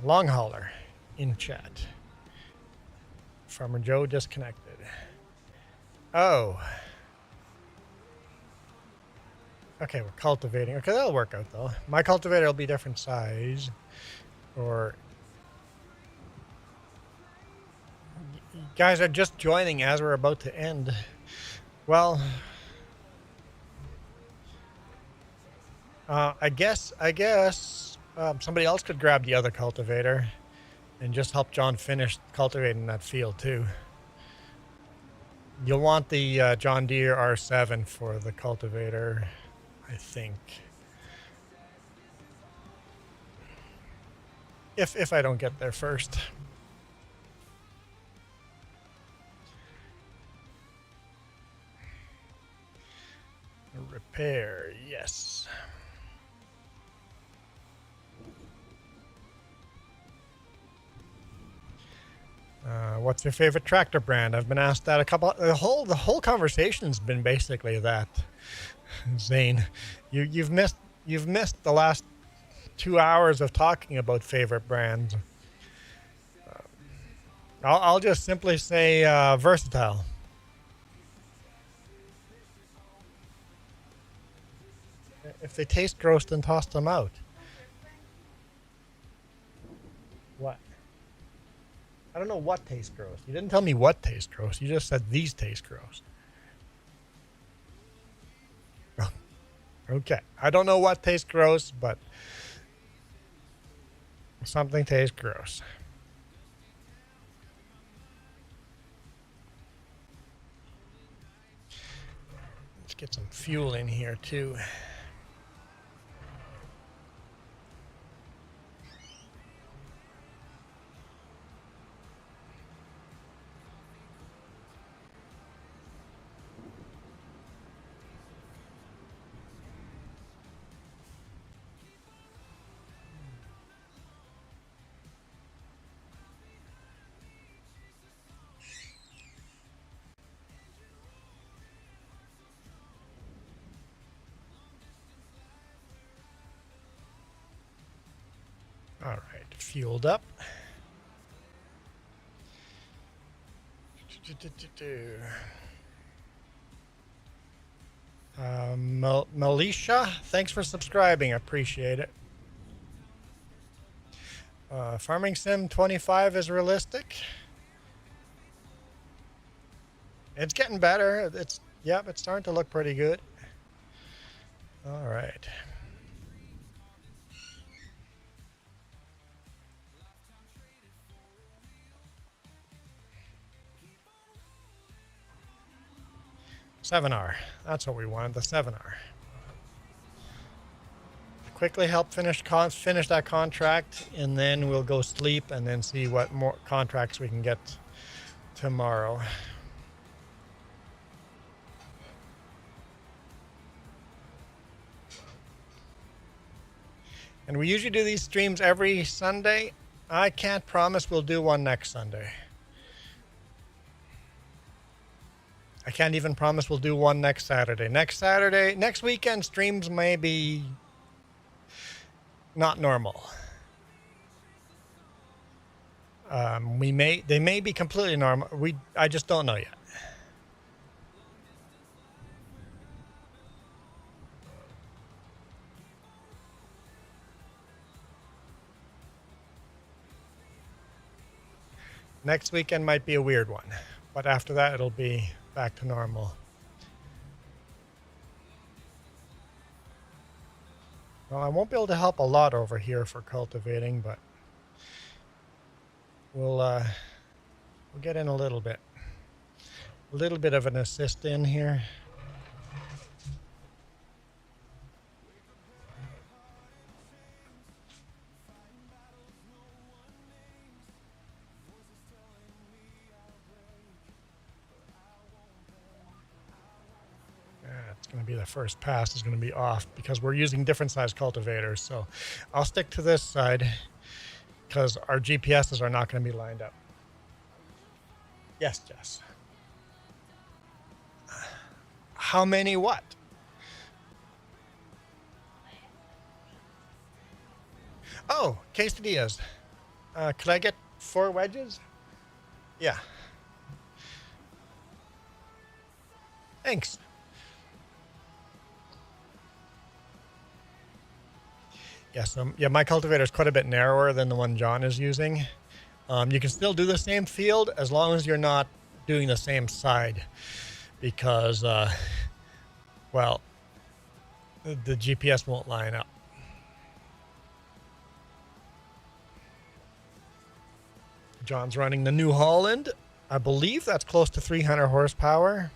Long hauler in chat. Farmer Joe disconnected. Oh. Okay, we're cultivating. Okay, that'll work out though. My cultivator will be different size. Or you guys are just joining as we're about to end. Well, I guess somebody else could grab the other cultivator and just help John finish cultivating that field too. You'll want the John Deere R7 for the cultivator, I think. If I don't get there first. Repair, yes. What's your favorite tractor brand? I've been asked that a couple. The whole conversation's been basically that. Zane, you've missed the last 2 hours of talking about favorite brands. I'll just simply say versatile. If they taste gross, then toss them out. What? I don't know what tastes gross. You didn't tell me what tastes gross. You just said these taste gross. Okay. I don't know what tastes gross, but something tastes gross. Let's get some fuel in here too. All right, fueled up. Melisha, thanks for subscribing. I appreciate it. Farming Sim 25 is realistic. It's getting better. It's starting to look pretty good. All right. $7R. That's what we wanted, the $7R. Quickly help finish that contract, and then we'll go sleep and then see what more contracts we can get tomorrow. And we usually do these streams every Sunday. I can't promise we'll do one next Sunday. I can't even promise we'll do one next Saturday. Next weekend streams may be not normal. They may be completely normal. I just don't know yet. Next weekend might be a weird one, but after that it'll be back to normal. Well, I won't be able to help a lot over here for cultivating, but we'll get in a little bit of an assist in here. Going to be the first pass is going to be off because we're using different size cultivators. So I'll stick to this side because our GPSs are not going to be lined up. Yes, Jess. How many what? Oh, quesadillas. Could I get 4 wedges? Yeah. Thanks. Yeah, my cultivator is quite a bit narrower than the one John is using. You can still do the same field as long as you're not doing the same side because, well, the GPS won't line up. John's running the New Holland. I believe that's close to 300 horsepower.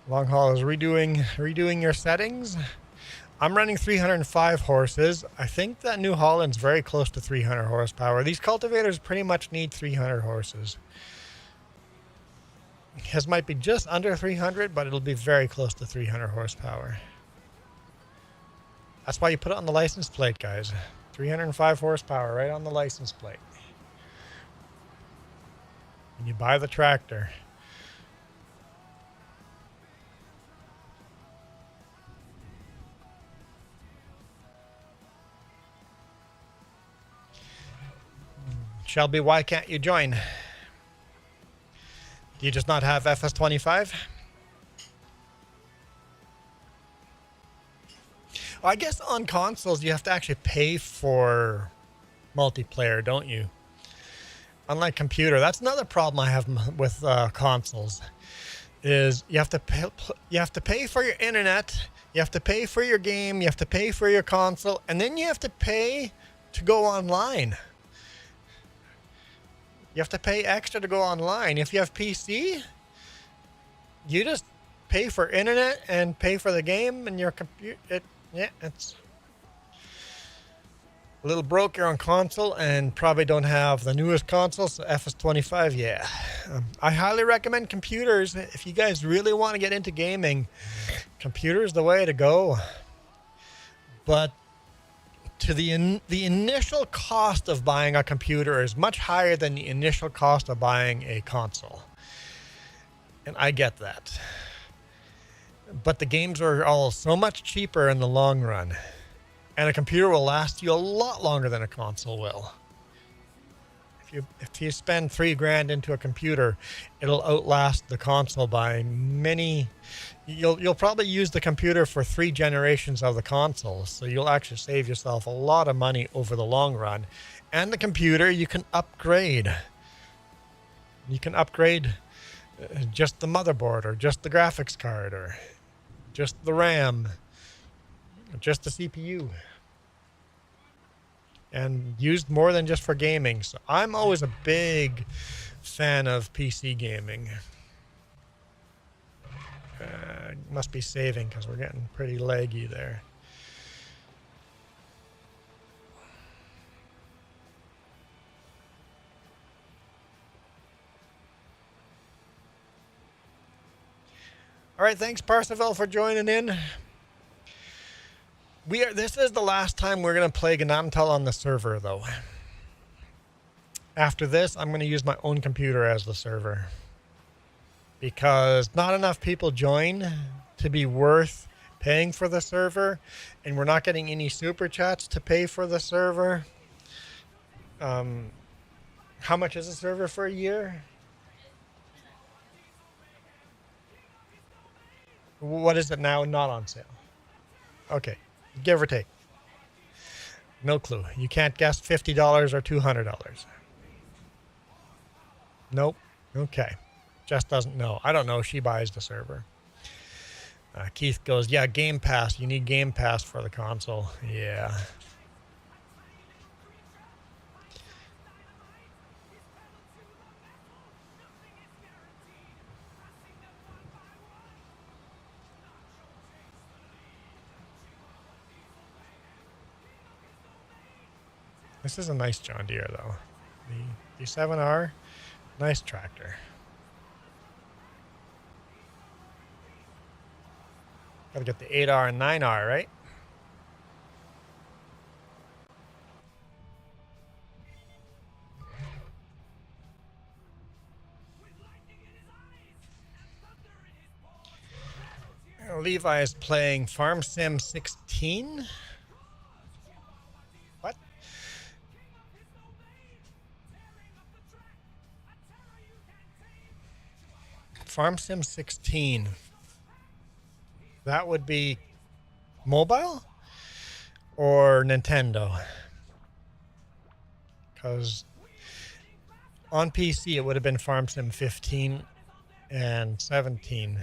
Long Haul is redoing your settings. I'm running 305 horses. I think that New Holland's very close to 300 horsepower. These cultivators pretty much need 300 horses. His might be just under 300, but it'll be very close to 300 horsepower. That's why you put it on the license plate, guys. 305 horsepower right on the license plate. When you buy the tractor. Shelby, why can't you join? Do you just not have FS25? Well, I guess on consoles you have to actually pay for multiplayer, don't you? Unlike computer, that's another problem I have with consoles. Is you have to pay for your internet, you have to pay for your game, you have to pay for your console, and then you have to pay to go online. You have to pay extra to go online. If you have PC, you just pay for internet and pay for the game and your computer. It's a little broke here on console and probably don't have the newest consoles. So FS25, yeah. I highly recommend computers. If you guys really want to get into gaming, computer's the way to go. But the initial cost of buying a computer is much higher than the initial cost of buying a console. And I get that. But the games are all so much cheaper in the long run. And a computer will last you a lot longer than a console will. If you spend $3,000 into a computer, it'll outlast the console by many. You'll probably use the computer for 3 generations of the console, so you'll actually save yourself a lot of money over the long run. And the computer you can upgrade. You can upgrade just the motherboard, or just the graphics card, or just the RAM, or just the CPU. And used more than just for gaming. So I'm always a big fan of PC gaming. Must be saving because we're getting pretty laggy there. All right, thanks Parsifal for joining in. This is the last time we're going to play Gnadenthal on the server, though. After this, I'm going to use my own computer as the server. Because not enough people join to be worth paying for the server. And we're not getting any super chats to pay for the server. How much is a server for a year? What is it now? Not on sale. Okay. Give or take. No clue. You can't guess $50 or $200. Nope. Okay. Jess doesn't know. I don't know. She buys the server. Keith goes, yeah, Game Pass. You need Game Pass for the console. Yeah. This is a nice John Deere, though. The D7R, nice tractor. Gotta get the 8R and 9R, right? Levi is playing Farm Sim 16. What? Farm Sim 16. That would be mobile or Nintendo? Because on PC it would have been Farm Sim 15 and 17.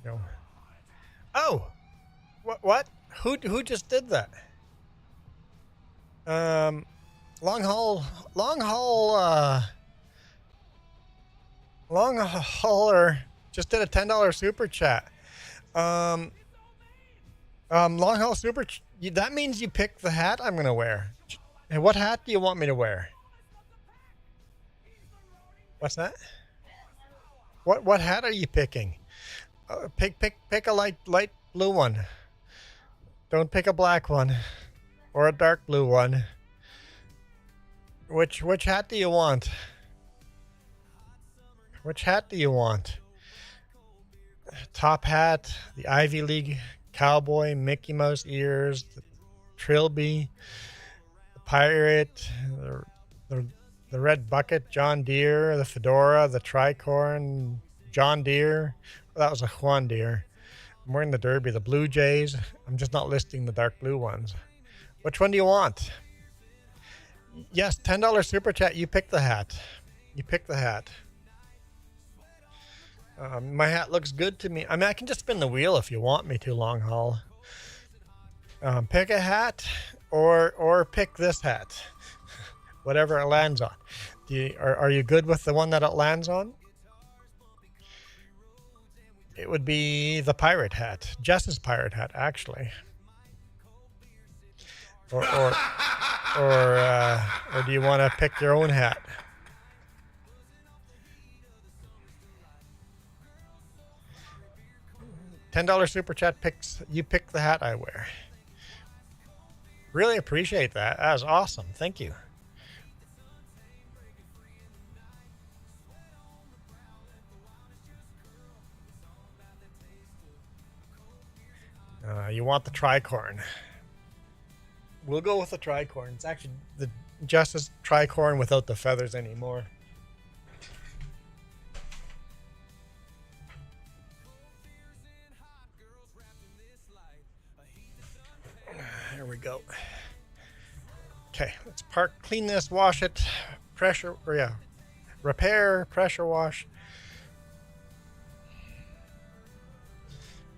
No. Oh, what? Who just did that? Long hauler just did a $10 super chat. Long haul super. That means you pick the hat I'm gonna wear. And what hat do you want me to wear? What's that? What hat are you picking? Pick a light blue one. Don't pick a black one or a dark blue one. Which hat do you want? Which hat do you want? Top hat, the Ivy League cowboy, Mickey Mouse ears, the Trilby, the pirate, the red bucket, John Deere, the fedora, the Tricorn, John Deere. That was a Juan Deere. I'm wearing the Derby, the Blue Jays. I'm just not listing the dark blue ones. Which one do you want? Yes, $10 super chat. You pick the hat. You pick the hat. My hat looks good to me. I mean, I can just spin the wheel if you want me to, long haul. Pick a hat or pick this hat. Whatever it lands on. Are you good with the one that it lands on? It would be the pirate hat. Jess's pirate hat, actually. Or do you want to pick your own hat? $10 super chat picks. You pick the hat I wear. Really appreciate that. That was awesome. Thank you. You want the Tricorn. We'll go with the Tricorn. It's actually the Justice Tricorn without the feathers anymore. There we go. Okay, let's clean this, wash it, repair, pressure wash.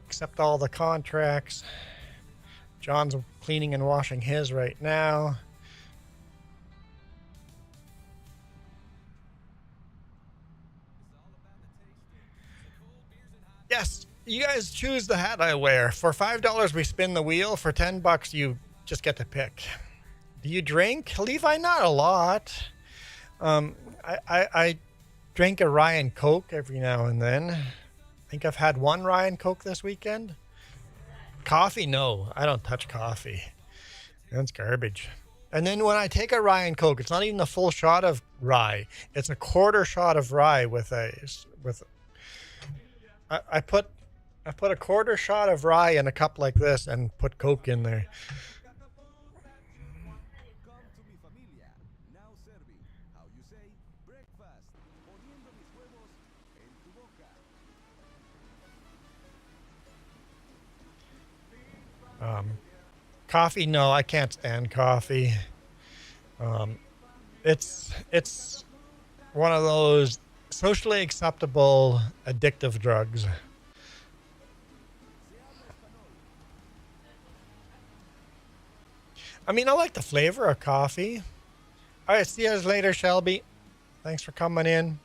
Accept all the contracts. John's cleaning and washing his right now. Yes, you guys choose the hat I wear. For $5 we spin the wheel. For $10 you just get to pick. Do you drink? Levi, not a lot. I drink a rye and Coke every now and then. I think I've had one rye and Coke this weekend. Coffee, no. I don't touch coffee. That's garbage. And then when I take a rye and Coke, it's not even a full shot of rye. It's a quarter shot of rye I put a quarter shot of rye in a cup like this and put Coke in there. Coffee, no, I can't stand coffee. It's one of those socially acceptable addictive drugs. I mean, I like the flavor of coffee. All right, see you guys later, Shelby. Thanks for coming in.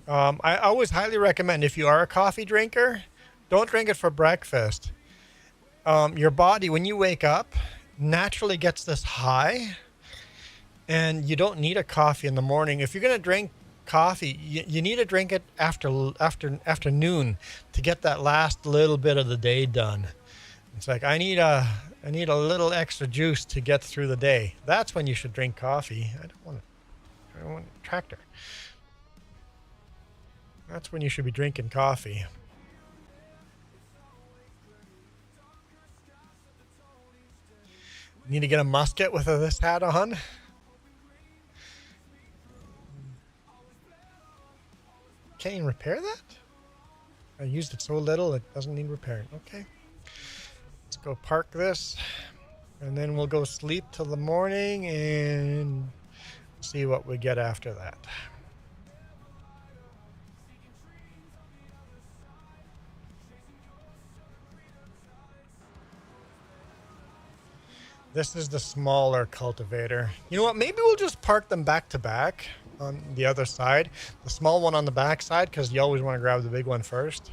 I always highly recommend, if you are a coffee drinker, don't drink it for breakfast. Your body, when you wake up, naturally gets this high, and you don't need a coffee in the morning. If you're going to drink coffee, you need to drink it after noon to get that last little bit of the day done. It's like, I need a little extra juice to get through the day. That's when you should drink coffee. I don't want a tractor. That's when you should be drinking coffee. Need to get a musket with this hat on. Can't even repair that? I used it so little it doesn't need repairing. Okay. Let's go park this. And then we'll go sleep till the morning and see what we get after that. This is the smaller cultivator. You know what? Maybe we'll just park them back to back on the other side. The small one on the back side, because you always want to grab the big one first.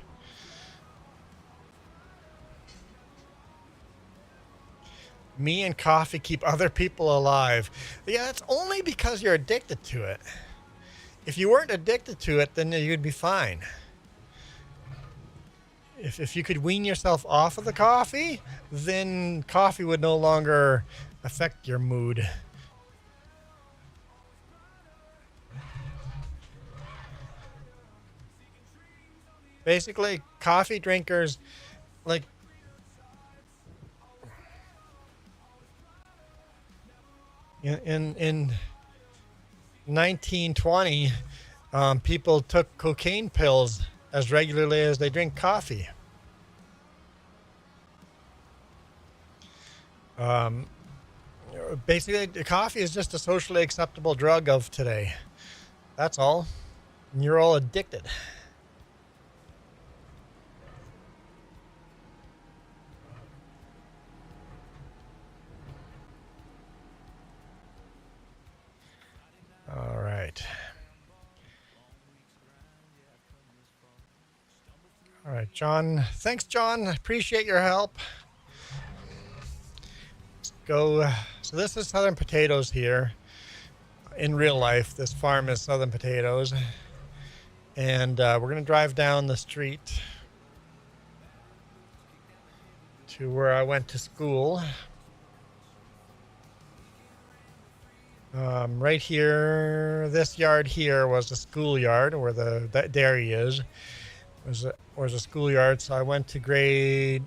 Me and coffee keep other people alive. Yeah, that's only because you're addicted to it. If you weren't addicted to it, then you'd be fine. If you could wean yourself off of the coffee, then coffee would no longer affect your mood. Basically, coffee drinkers, like, in 1920, people took cocaine pills as regularly as they drink coffee. Basically, coffee is just a socially acceptable drug of today. That's all. And you're all addicted. All right. All right, John. Thanks, John. I appreciate your help. Let's go. So this is Southern Potatoes here. In real life, this farm is Southern Potatoes. And we're going to drive down the street to where I went to school. Right here, this yard here was the schoolyard where the dairy is. Was a schoolyard, so I went to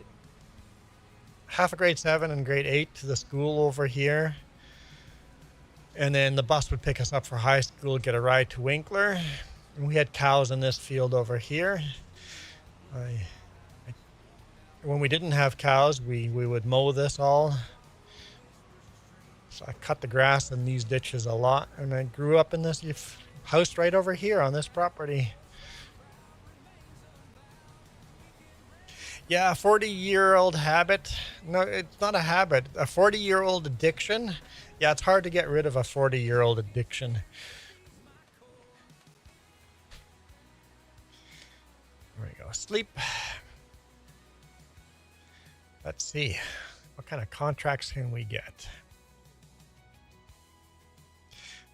half of grade 7 and grade 8 to the school over here. And then the bus would pick us up for high school, get a ride to Winkler. And we had cows in this field over here. When we didn't have cows, we would mow this all. So I cut the grass in these ditches a lot, and I grew up in this house right over here on this property. Yeah, a 40-year-old habit. No, it's not a habit. A 40-year-old addiction. Yeah, it's hard to get rid of a 40-year-old addiction. There we go. Sleep. Let's see. What kind of contracts can we get?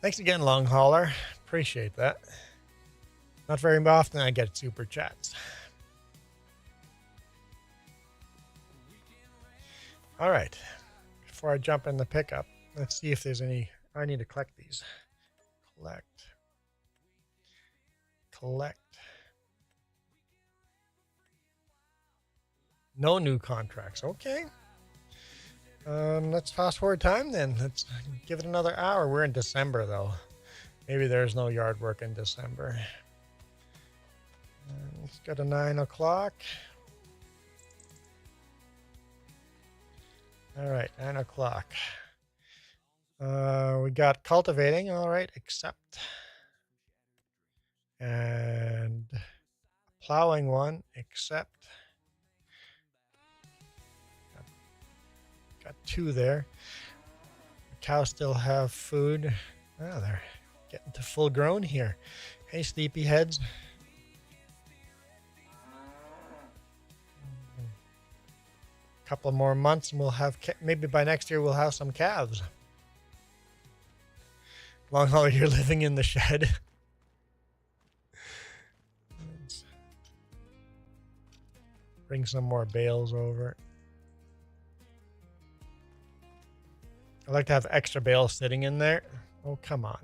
Thanks again, Long Hauler. Appreciate that. Not very often I get super chats. All right. Before I jump in the pickup, let's see if there's any. I need to collect these. Collect. No new contracts. Okay. Let's fast forward time then. Let's give it another hour. We're in December though. Maybe there's no yard work in December. Let's go to 9 o'clock. All right, 9 o'clock. We got cultivating. All right, accept. And plowing one, accept. Got 2 there. The cows still have food. Oh, they're getting to full grown here. Hey, sleepyheads. A couple more months and we'll have, maybe by next year we'll have some calves. Long haul, you're living in the shed. Let's bring some more bales over. I like to have extra bales sitting in there. Oh, come on.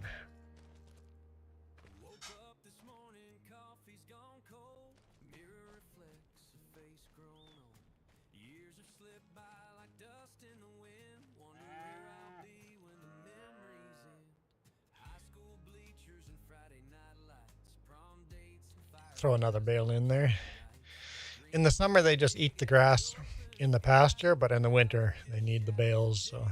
Throw another bale in there. In the summer, they just eat the grass in the pasture, but in the winter, they need the bales. So.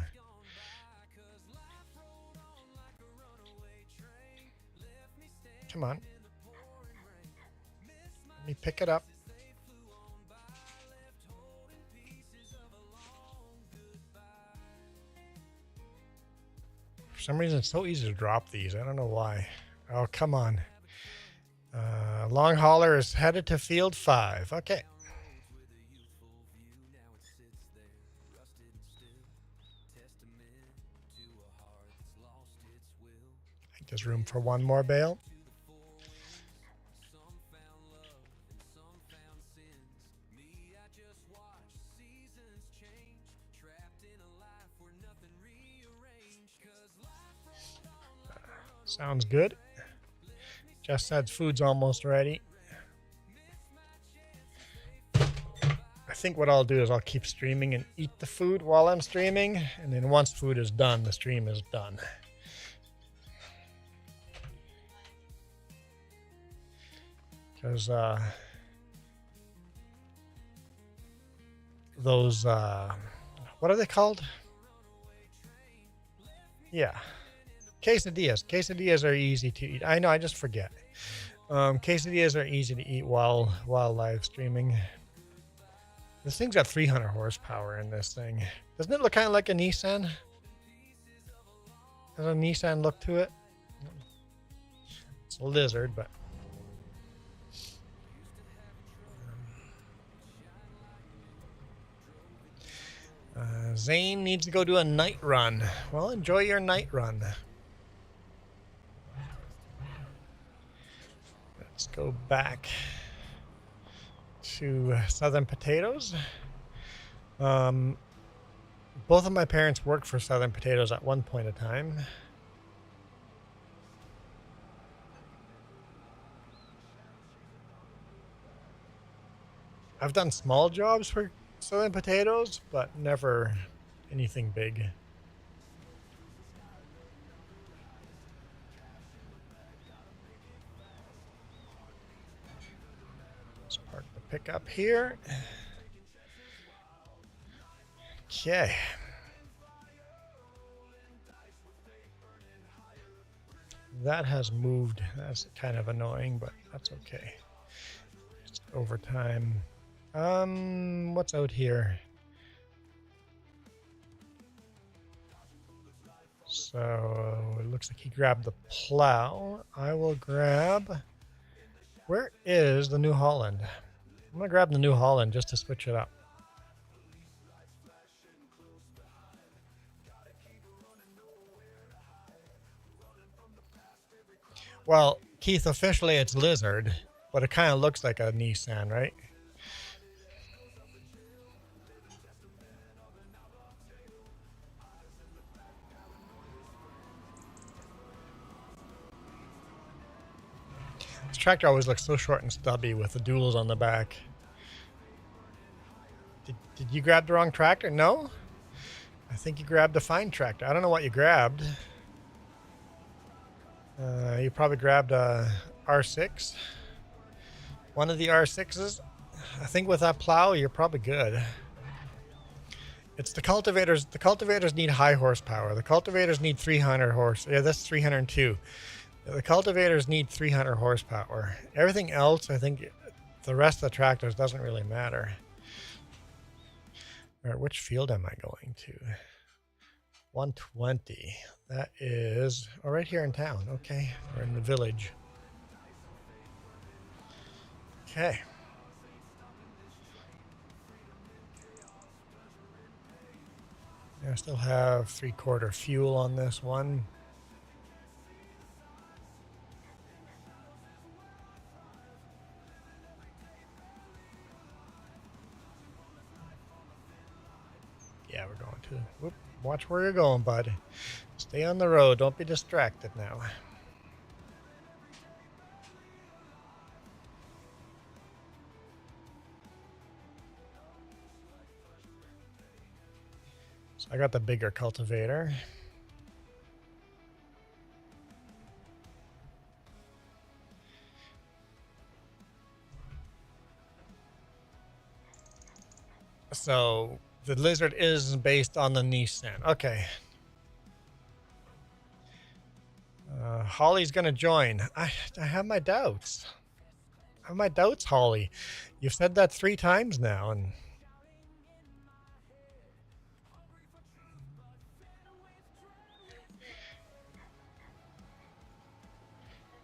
Come on. Let me pick it up. For some reason, it's so easy to drop these. I don't know why. Oh, come on. Long hauler is headed to field 5. Okay. I think there's room for one more bale. Sounds good. Just said food's almost ready. I think what I'll do is I'll keep streaming and eat the food while I'm streaming. And then once food is done, the stream is done. Because those, what are they called? Yeah. Quesadillas. Quesadillas are easy to eat. I know, I just forget. Quesadillas are easy to eat while live streaming. This thing's got 300 horsepower in this thing. Doesn't it look kind of like a Nissan? Has a Nissan look to it? It's a lizard, but... Zane needs to go do a night run. Well, enjoy your night run. Let's Let's go back to Southern Potatoes. Both of my parents worked for Southern Potatoes at one point in time. I've done small jobs for Southern Potatoes, but never anything big. Let's park the pickup here. Okay. That has moved. That's kind of annoying, but that's okay. Just overtime. What's out here? So it looks like he grabbed the plow. I will grab. Where is the New Holland? I'm gonna grab the New Holland just to switch it up. Well, Keith, officially it's Lizard, but it kind of looks like a Nissan, right? This tractor always looks so short and stubby with the duals on the back. Did you grab the wrong tractor? No? I think you grabbed a fine tractor. I don't know what you grabbed. You probably grabbed a R6. One of the R6s. I think with that plow, you're probably good. It's the cultivators. The cultivators need high horsepower. The cultivators need 300 horse. Yeah, that's 302. The cultivators need 300 horsepower. Everything else, I think, the rest of the tractors doesn't really matter. All right, which field am I going to? 120. That is right here in town. Okay, we're in the village. Okay. I still have 3/4 fuel on this one. Yeah, we're going to. Whoop, watch where you're going, bud. Stay on the road. Don't be distracted now. So I got the bigger cultivator. So the Lizard is based on the Nissan. Okay. Holly's going to join. I have my doubts. I have my doubts, Holly. You've said that 3 times now, and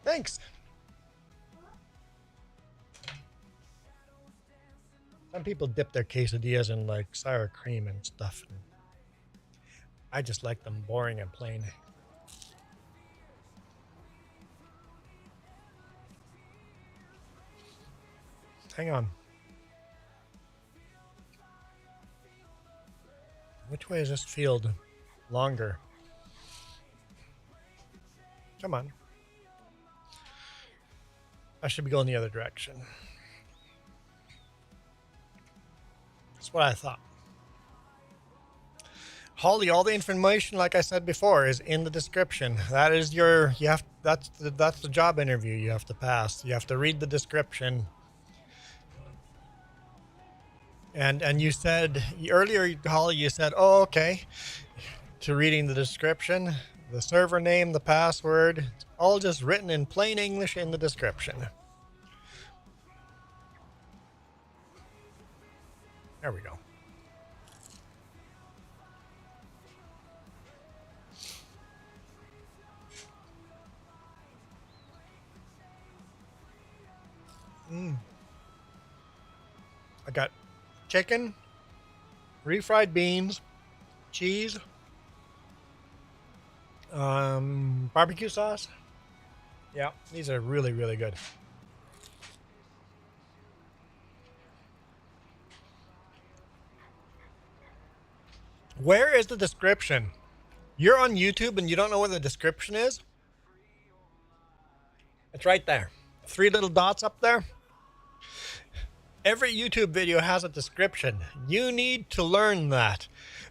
thanks. Some people dip their quesadillas in like sour cream and stuff. And I just like them boring and plain. Hang on. Which way is this field longer? Come on. I should be going the other direction. That's what I thought. Holly, all the information, like I said before, is in the description. That is your, that's the job interview you have to pass. You have to read the description. And you said earlier, Holly, you said, oh, okay, to reading the description, the server name, the password, it's all just written in plain English in the description. There we go. I got chicken, refried beans, cheese, barbecue sauce. Yeah, these are really, really good. Where is the description? You're on YouTube and you don't know where the description is? It's right there. 3 little dots up there. Every YouTube video has a description. You need to learn that.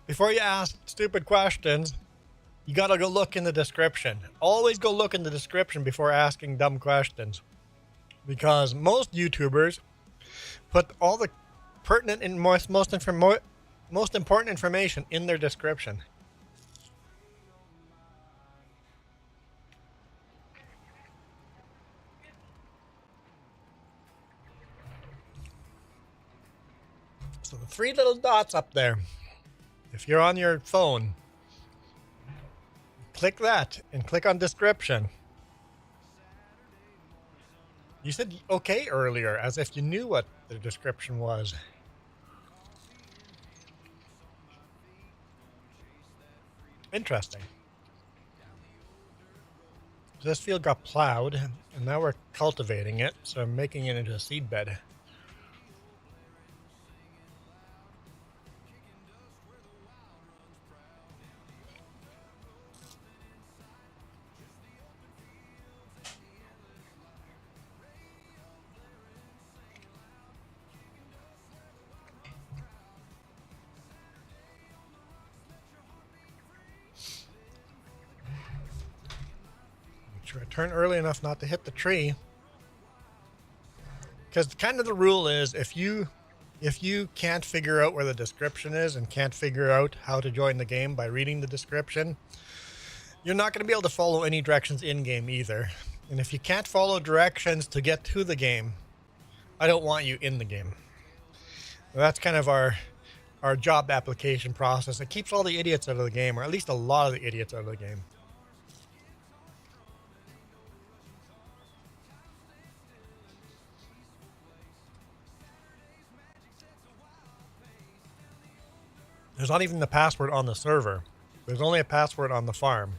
Before you ask stupid questions, you gotta go look in the description. Always go look in the description before asking dumb questions. Because most YouTubers put all the pertinent and most important information in their description. So the 3 little dots up there, if you're on your phone, click that and click on description. You said okay earlier, as if you knew what the description was. Interesting. This field got plowed, and now we're cultivating it, so I'm making it into a seed bed. I turn early enough not to hit the tree, because kind of the rule is if you can't figure out where the description is and can't figure out how to join the game by reading the description, you're not going to be able to follow any directions in game either. And if you can't follow directions to get to the game, I don't want you in the game. That's kind of our job application process. It keeps all the idiots out of the game, or at least a lot of the idiots out of the game. There's not even the password on the server. There's only a password on the farm.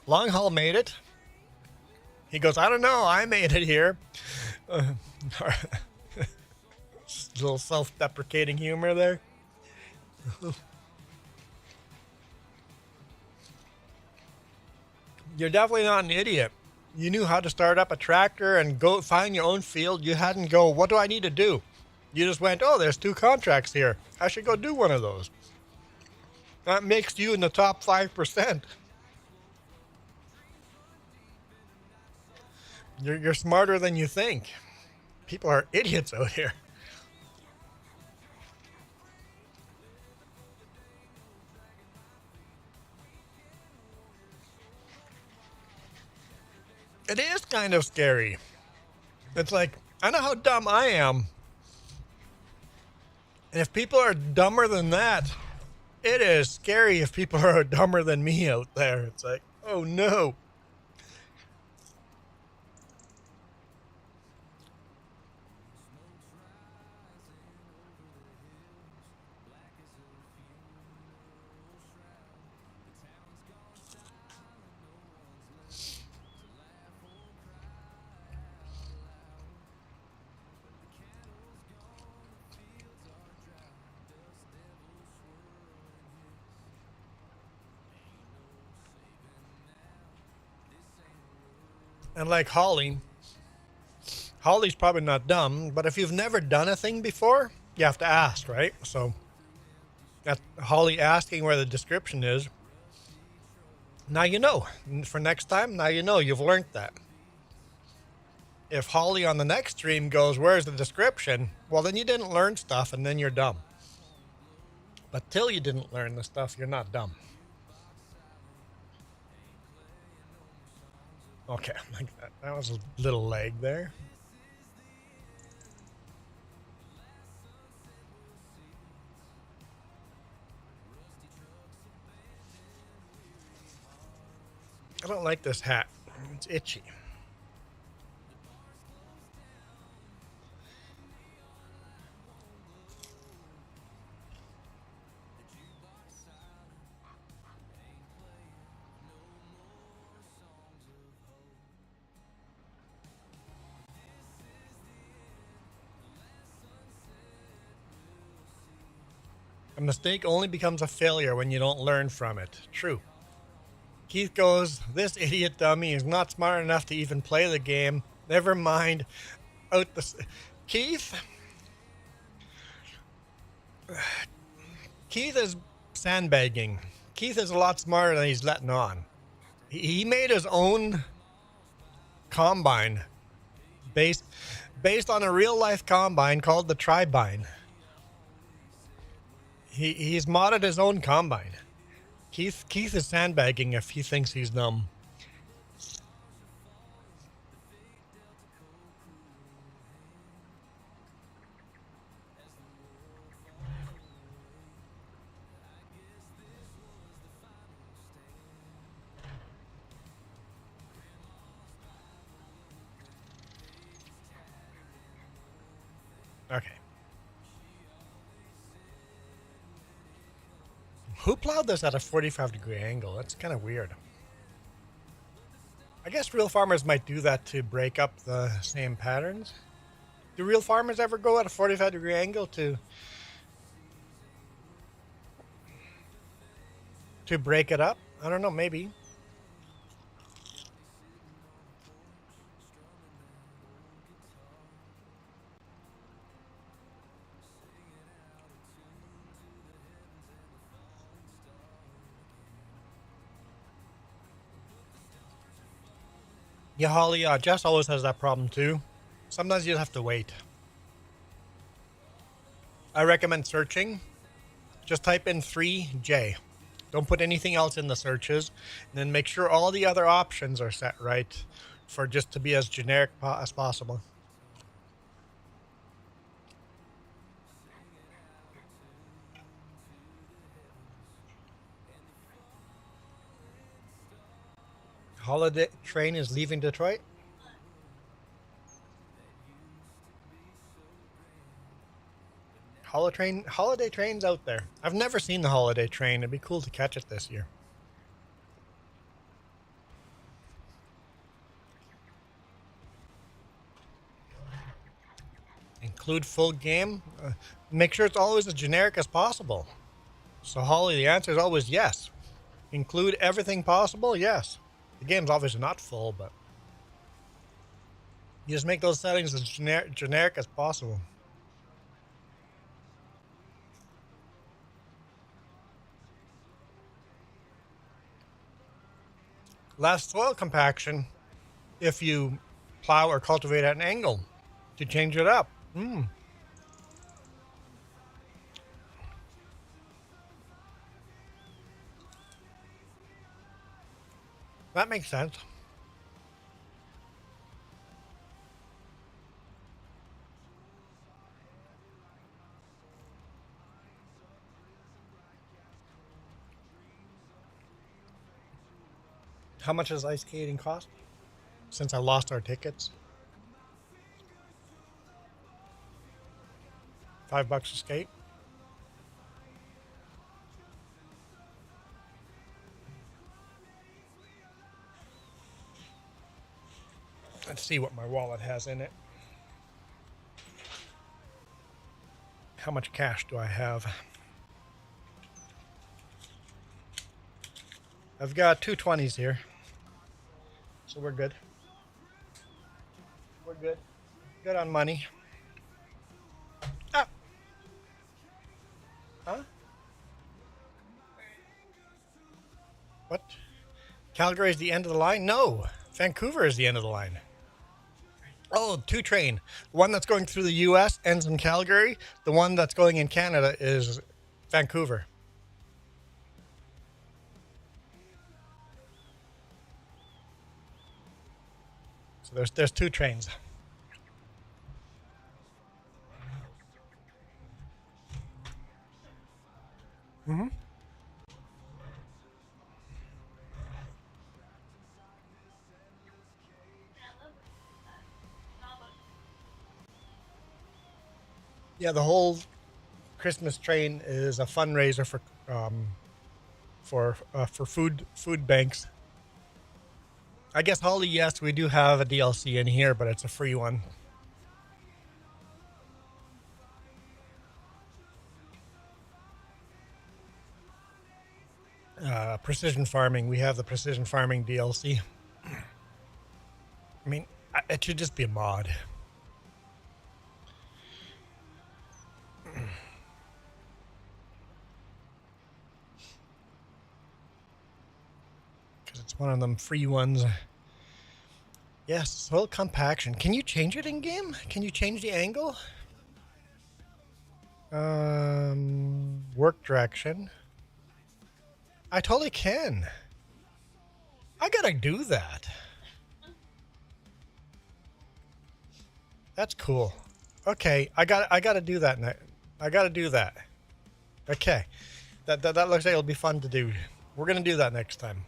Long Haul made it. He goes, I don't know, I made it here. Little self-deprecating humor there. You're definitely not an idiot. You knew how to start up a tractor and go find your own field. You hadn't go, what do I need to do? You just went, oh, there's 2 contracts here. I should go do one of those. That makes you in the top 5%. You're smarter than you think. People are idiots out here. It is kind of scary. It's like, I know how dumb I am. And if people are dumber than that, it is scary if people are dumber than me out there. It's like, oh no. And like Holly's probably not dumb, but if you've never done a thing before, you have to ask, right? So that's Holly asking where the description is. Now you know. For next time, now you know. You've learned that. If Holly on the next stream goes, where's the description? Well, then you didn't learn stuff, and then you're dumb. But till you didn't learn the stuff, you're not dumb. Okay, like that. That was a little lag there. I don't like this hat. It's itchy. A mistake only becomes a failure when you don't learn from it. True. Keith goes, this idiot dummy is not smart enough to even play the game. Never mind. Out the... Keith? Keith is sandbagging. Keith is a lot smarter than he's letting on. He made his own combine based on a real life combine called the Tribine. He's modded his own combine. Keith is sandbagging if he thinks he's dumb. Okay. Who plowed this at a 45-degree angle? That's kind of weird. I guess real farmers might do that to break up the same patterns. Do real farmers ever go at a 45-degree angle to break it up? I don't know, maybe. Yeah, Holly, Jess always has that problem too. Sometimes you have to wait. I recommend searching. Just type in 3J. Don't put anything else in the searches. And then make sure all the other options are set right for just to be as generic as possible. Holiday train is leaving Detroit. Holiday train's out there. I've never seen the holiday train. It'd be cool to catch it this year. Include full game. Make sure it's always as generic as possible. So Holly, the answer is always yes. Include everything possible, yes. The game's obviously not full, but you just make those settings as generic as possible. Last soil compaction, if you plow or cultivate at an angle to change it up. That makes sense. How much does ice skating cost? Since I lost our tickets. $5 a skate. Let's see what my wallet has in it. How much cash do I have? I've got 2 20s here. So we're good. We're good. Good on money. Ah! Huh? What? Calgary is the end of the line? No. Vancouver is the end of the line. Oh, 2 train. The one that's going through the U.S. ends in Calgary. The one that's going in Canada is Vancouver. So there's 2 trains. Mm-hmm. Yeah, the whole Christmas train is a fundraiser for food banks. I guess, Holly, yes, we do have a DLC in here, but it's a free one. precision farming. We have the precision farming DLC. I mean, it should just be a mod. Because it's one of them free ones. Yes, soil compaction. Can you change it in game? Can you change the angle? Work direction. I totally can. I gotta do that. That's cool. Okay, I gotta do that. I gotta do that. Okay, that looks like it'll be fun to do. We're gonna do that next time.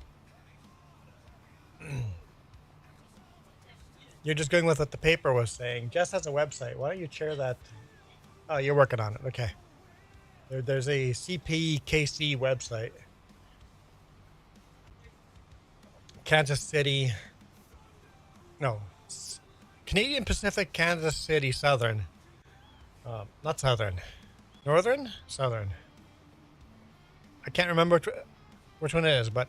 You're just going with what the paper was saying. Jess has a website. Why don't you share that? Oh, you're working on it. Okay. There's a CPKC website. Kansas City. No. Canadian Pacific, Kansas City, Southern. Not Southern. Northern? Southern. I can't remember which one it is, but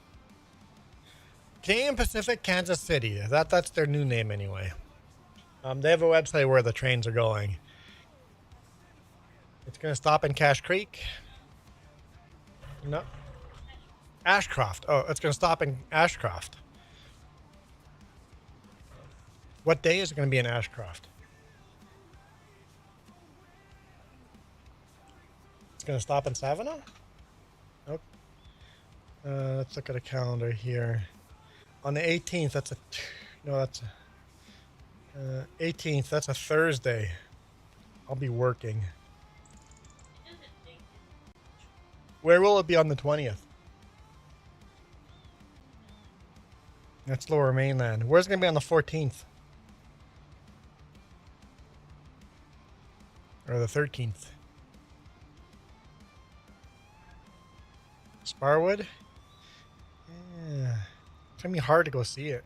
Canadian Pacific, Kansas City. That's their new name anyway. They have a website where the trains are going. It's going to stop in Cache Creek. No. Ashcroft. Oh, it's going to stop in Ashcroft. What day is it going to be in Ashcroft? It's going to stop in Savannah? Nope. Let's look at a calendar here. On the 18th, that's a... No, that's a... 18th, that's a Thursday. I'll be working. Where will it be on the 20th? That's Lower Mainland. Where's it going to be on the 14th? Or the 13th? Sparwood? Yeah. It's going to be hard to go see it.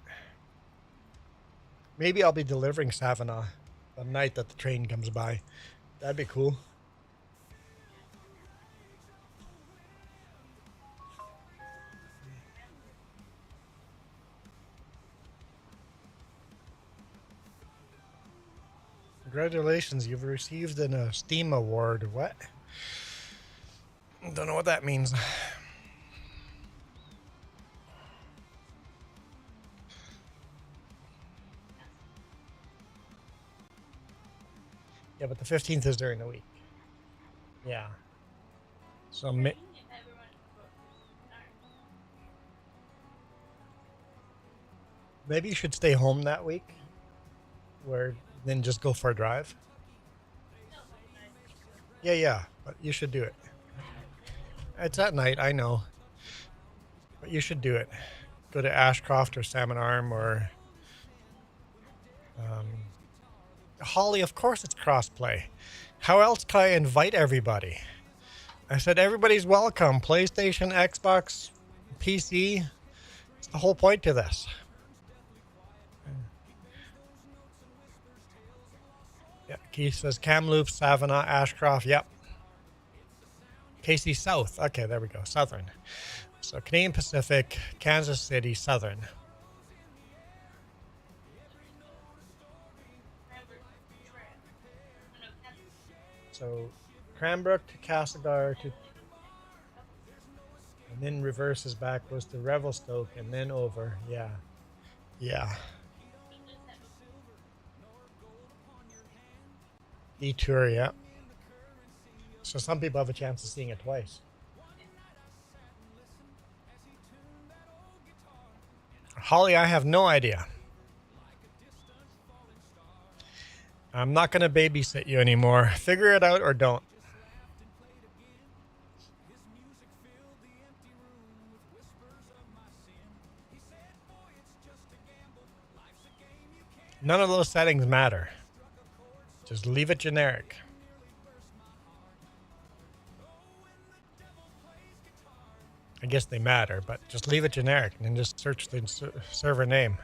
Maybe I'll be delivering Savannah the night that the train comes by. That'd be cool. Congratulations, you've received a Steam award. What? Don't know what that means. Yeah, but the 15th is during the week. Yeah. So maybe you should stay home that week. Then just go for a drive. Yeah, but you should do it. It's at night, I know. But you should do it. Go to Ashcroft or Salmon Arm or... Holly, of course it's crossplay. How else can I invite everybody? I said everybody's welcome. PlayStation, Xbox, PC. It's the whole point to this. Yeah, Keith says Kamloops, Savannah, Ashcroft. Yep. KC South. Okay, there we go. Southern. So Canadian Pacific, Kansas City, Southern. So Cranbrook to Castlegar to, and then reverses back, goes to Revelstoke and then over. Yeah. Yeah. Detour, yeah. So some people have a chance of seeing it twice. Holly, I have no idea. I'm not going to babysit you anymore. Figure it out or don't. None of those settings matter. Just leave it generic. I guess they matter, but just leave it generic and then just search the server name.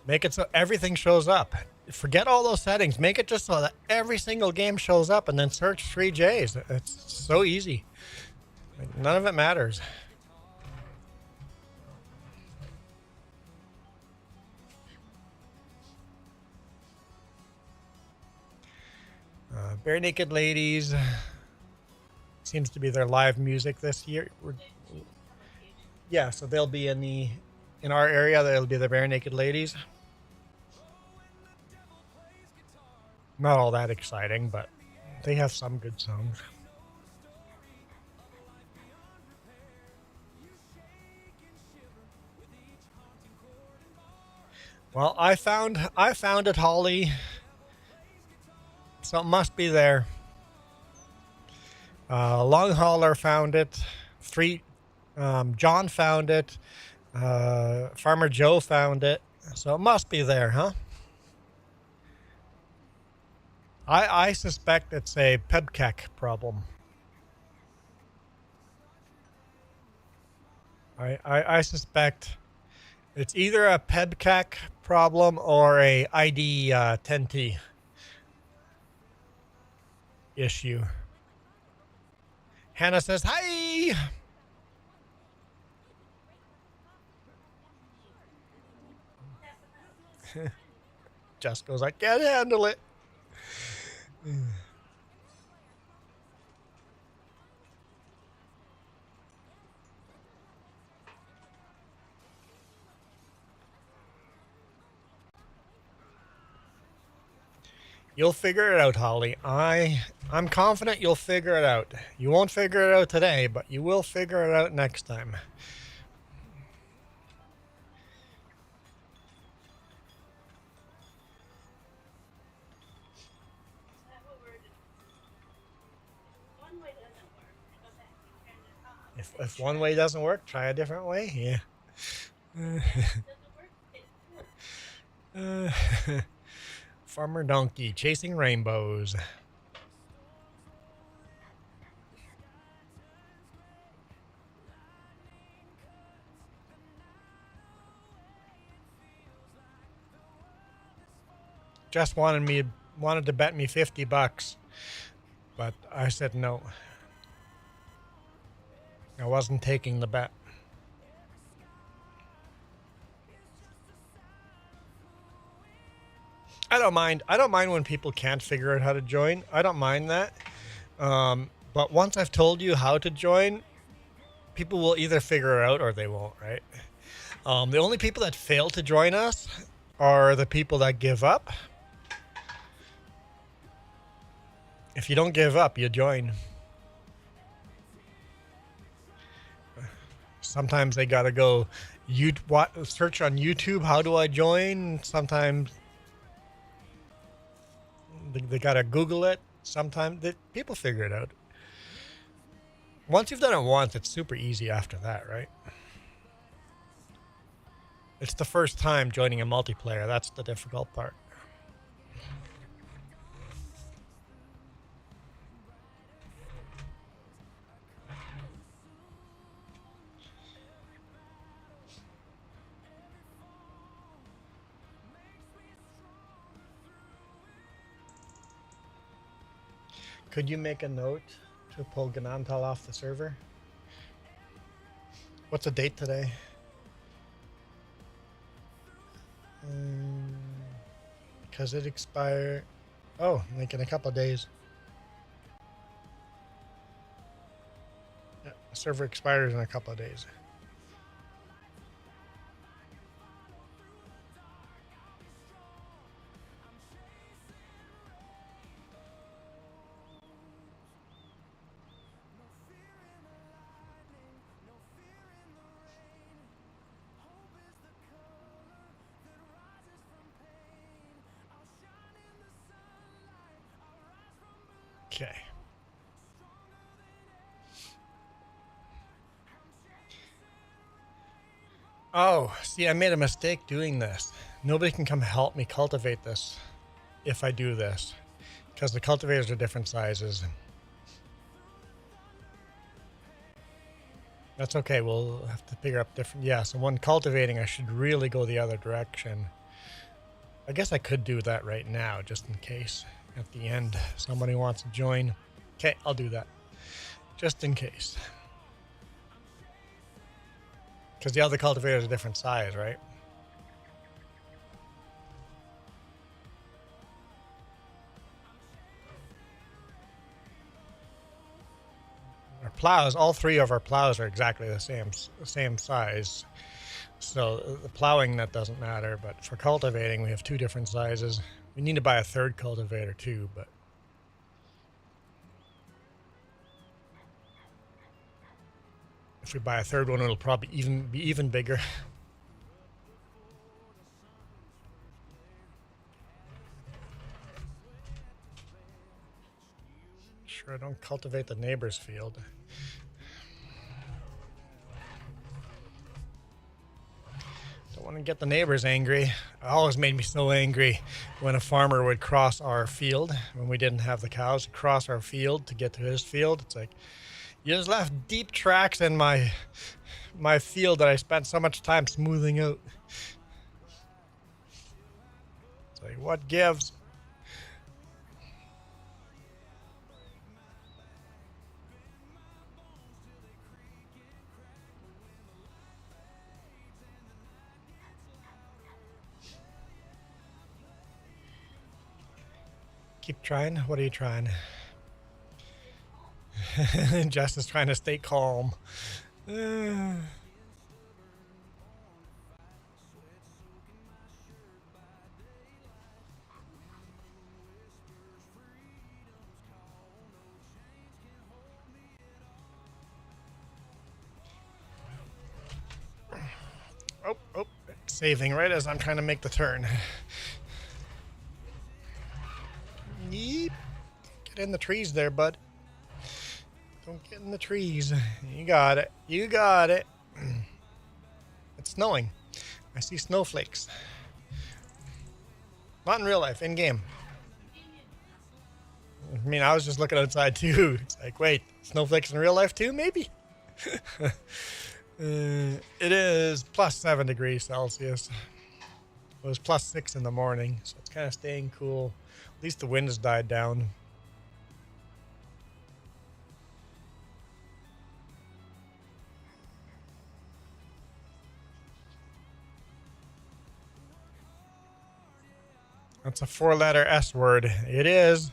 Make it so everything shows up. Forget all those settings. Make it just so that every single game shows up and then search 3Js. It's so easy. None of it matters. Bare Naked Ladies seems to be their live music this year. Yeah, so they'll be in our area. They'll be the Bare Naked Ladies. Not all that exciting, but they have some good songs. Well, I found it, Holly. So it must be there. Long Hauler found it. John found it. Farmer Joe found it. So it must be there, huh? I suspect it's a PEBCAC problem. I suspect it's either a PEBCAC problem or a ID 10T issue. Hannah says, hi! Just goes, I can't handle it. You'll figure it out, Holly. I'm confident you'll figure it out. You won't figure it out today, but you will figure it out next time. If one way doesn't work, try a different way. Yeah. Farmer Donkey chasing rainbows. Just wanted to bet me $50, but I said no. I wasn't taking the bet. I don't mind when people can't figure out how to join. I don't mind that. But once I've told you how to join, people will either figure it out or they won't, right? The only people that fail to join us are the people that give up. If you don't give up, you join. Sometimes they gotta go search on YouTube, how do I join? Sometimes they gotta Google it. Sometimes people figure it out. Once you've done it once, it's super easy after that, right? It's the first time joining a multiplayer. That's the difficult part. Could you make a note to pull Gnadenthal off the server? What's the date today? Because it expired. Oh, like in a couple of days. Yeah, the server expires in a couple of days. Okay. Oh, see, I made a mistake doing this. Nobody can come help me cultivate this if I do this, because the cultivators are different sizes. That's okay. We'll have to figure out different. Yeah, so when cultivating, I should really go the other direction. I guess I could do that right now, just in case. At the end, somebody wants to join. Okay, I'll do that. Just in case. Because the other cultivator is a different size, right? Our plows, all three of our plows are exactly the same size. So the plowing, that doesn't matter, but for cultivating we have two different sizes. We need to buy a third cultivator too, but if we buy a third one it'll probably be even bigger. Sure, I don't cultivate the neighbor's field. Don't want to get the neighbors angry. It always made me so angry when a farmer would cross our field when we didn't have the cows, cross our field to get to his field. It's like, you just left deep tracks in my field that I spent so much time smoothing out. It's like, what gives? Keep trying? What are you trying? Jess is trying to stay calm. Oh, saving right as I'm trying to make the turn. Yeep. Get in the trees there, bud. Don't get in the trees. You got it. You got it. It's snowing. I see snowflakes. Not in real life, in game. I mean, I was just looking outside too. It's like, wait, snowflakes in real life too, maybe? It is plus 7 degrees Celsius. It was plus 6 in the morning, so it's kind of staying cool. At least the wind has died down. That's a 4-letter S word. It is.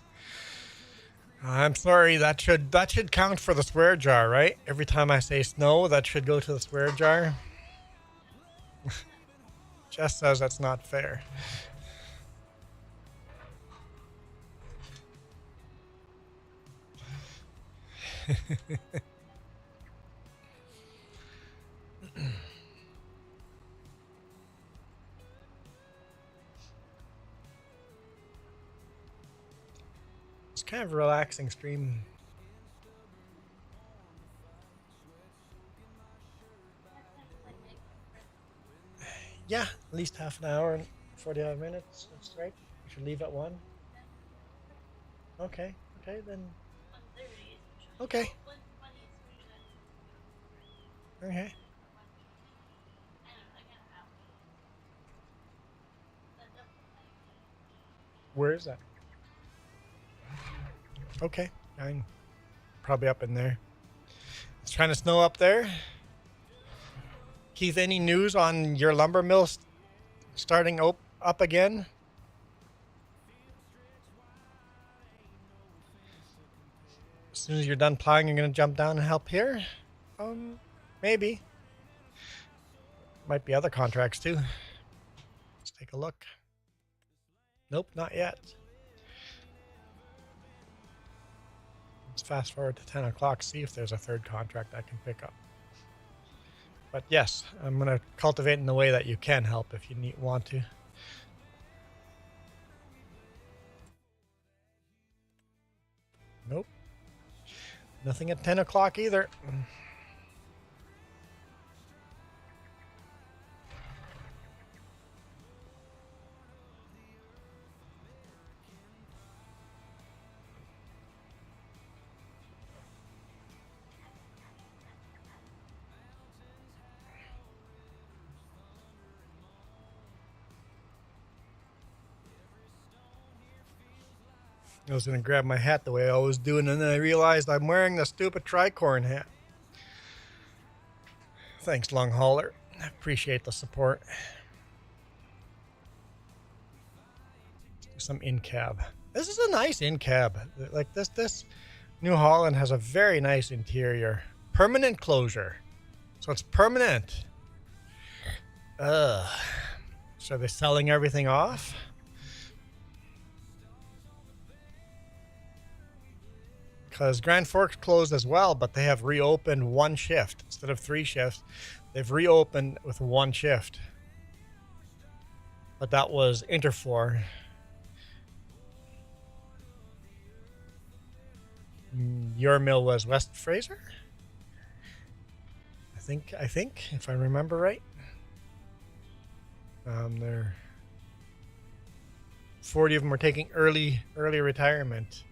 I'm sorry, that should count for the swear jar, right? Every time I say snow, that should go to the swear jar. Jess says that's not fair. It's kind of a relaxing stream. Yeah, at least half an hour and 45 minutes. That's right. We should leave at 1. Okay, then. Okay. Okay. Where is that? Okay, I'm probably up in there. It's trying to snow up there. Keith, any news on your lumber mill starting up again? As soon as you're done plowing, you're going to jump down and help here? Maybe. Might be other contracts too. Let's take a look. Nope, not yet. Let's fast forward to 10 o'clock, see if there's a third contract I can pick up. But yes, I'm going to cultivate in the way that you can help if you want to. Nope. Nothing at 10 o'clock either. I was going to grab my hat the way I always do, and then I realized I'm wearing the stupid Tricorn hat. Thanks, long hauler. I appreciate the support. Let's do some in-cab. This is a nice in-cab. Like this New Holland has a very nice interior. Permanent closure. So it's permanent. So they're selling everything off? Because Grand Forks closed as well, but they have reopened one shift. Instead of 3 shifts, they've reopened with 1 shift. But that was Interfor. Your mill was West Fraser? I think, if I remember right. There 40 of them are taking early retirement.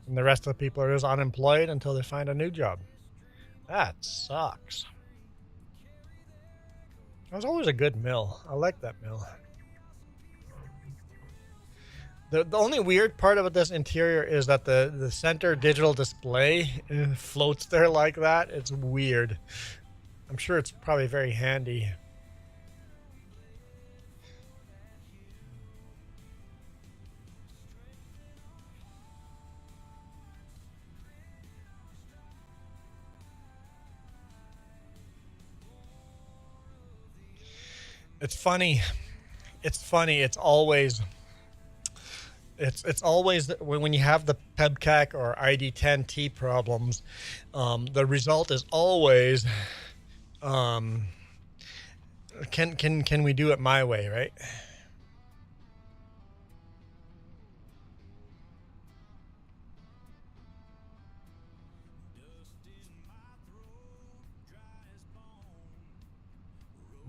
And the rest of the people are just unemployed until they find a new job. That sucks. That was always a good mill. I like that mill. The only weird part about this interior is that the center digital display floats there like that. It's weird. I'm sure it's probably very handy. It's funny. It's always when you have the PEBCAC or ID10T problems, the result is always, can we do it my way, right?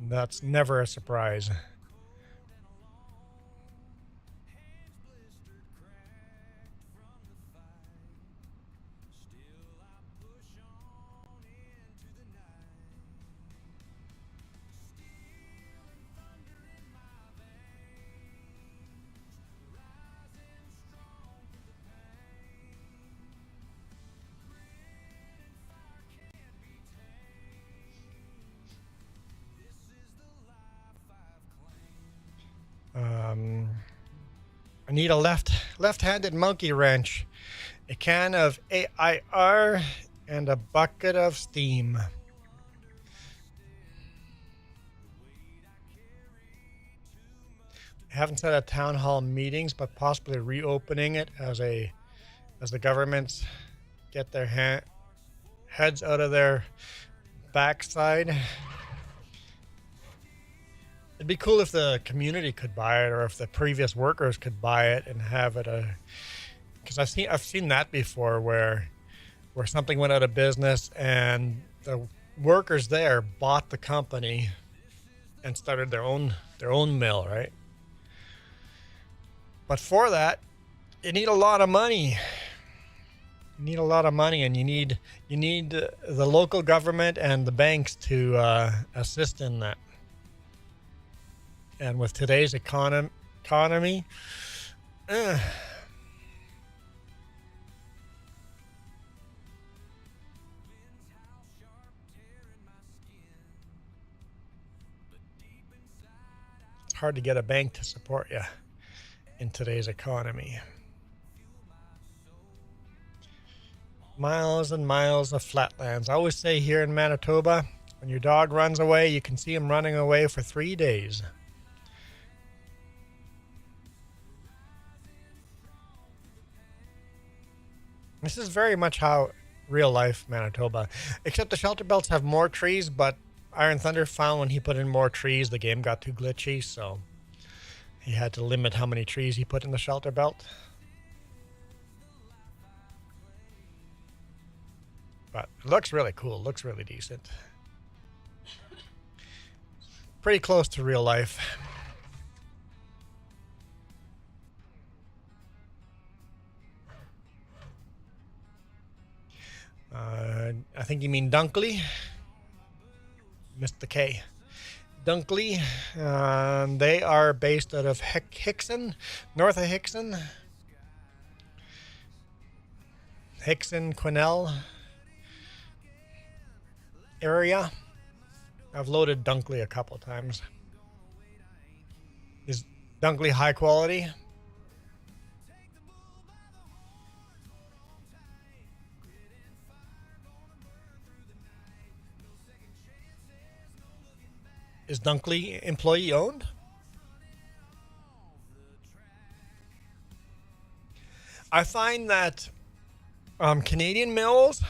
That's never a surprise. I need a left-handed monkey wrench, a can of AIR, and a bucket of steam. I haven't set up town hall meetings, but possibly reopening it as the governments get their heads out of their backside. It'd be cool if the community could buy it, or if the previous workers could buy it and have it because I've seen that before where something went out of business and the workers there bought the company and started their own mill, right? But for that, you need a lot of money. You need a lot of money, and you need the local government and the banks to assist in that. And with today's economy, it's hard to get a bank to support you in today's economy. Miles and miles of flatlands. I always say here in Manitoba, when your dog runs away, you can see him running away for 3 days. This is very much how real life Manitoba, except the shelter belts have more trees, but Iron Thunder found when he put in more trees, the game got too glitchy, so he had to limit how many trees he put in the shelter belt. But it looks really cool, looks really decent. Pretty close to real life. I think you mean Dunkley. Missed the K. Dunkley. They are based out of Hickson, north of Hickson. Hickson, Quesnel area. I've loaded Dunkley a couple times. Is Dunkley high quality? Is Dunkley employee owned? I find that Canadian mills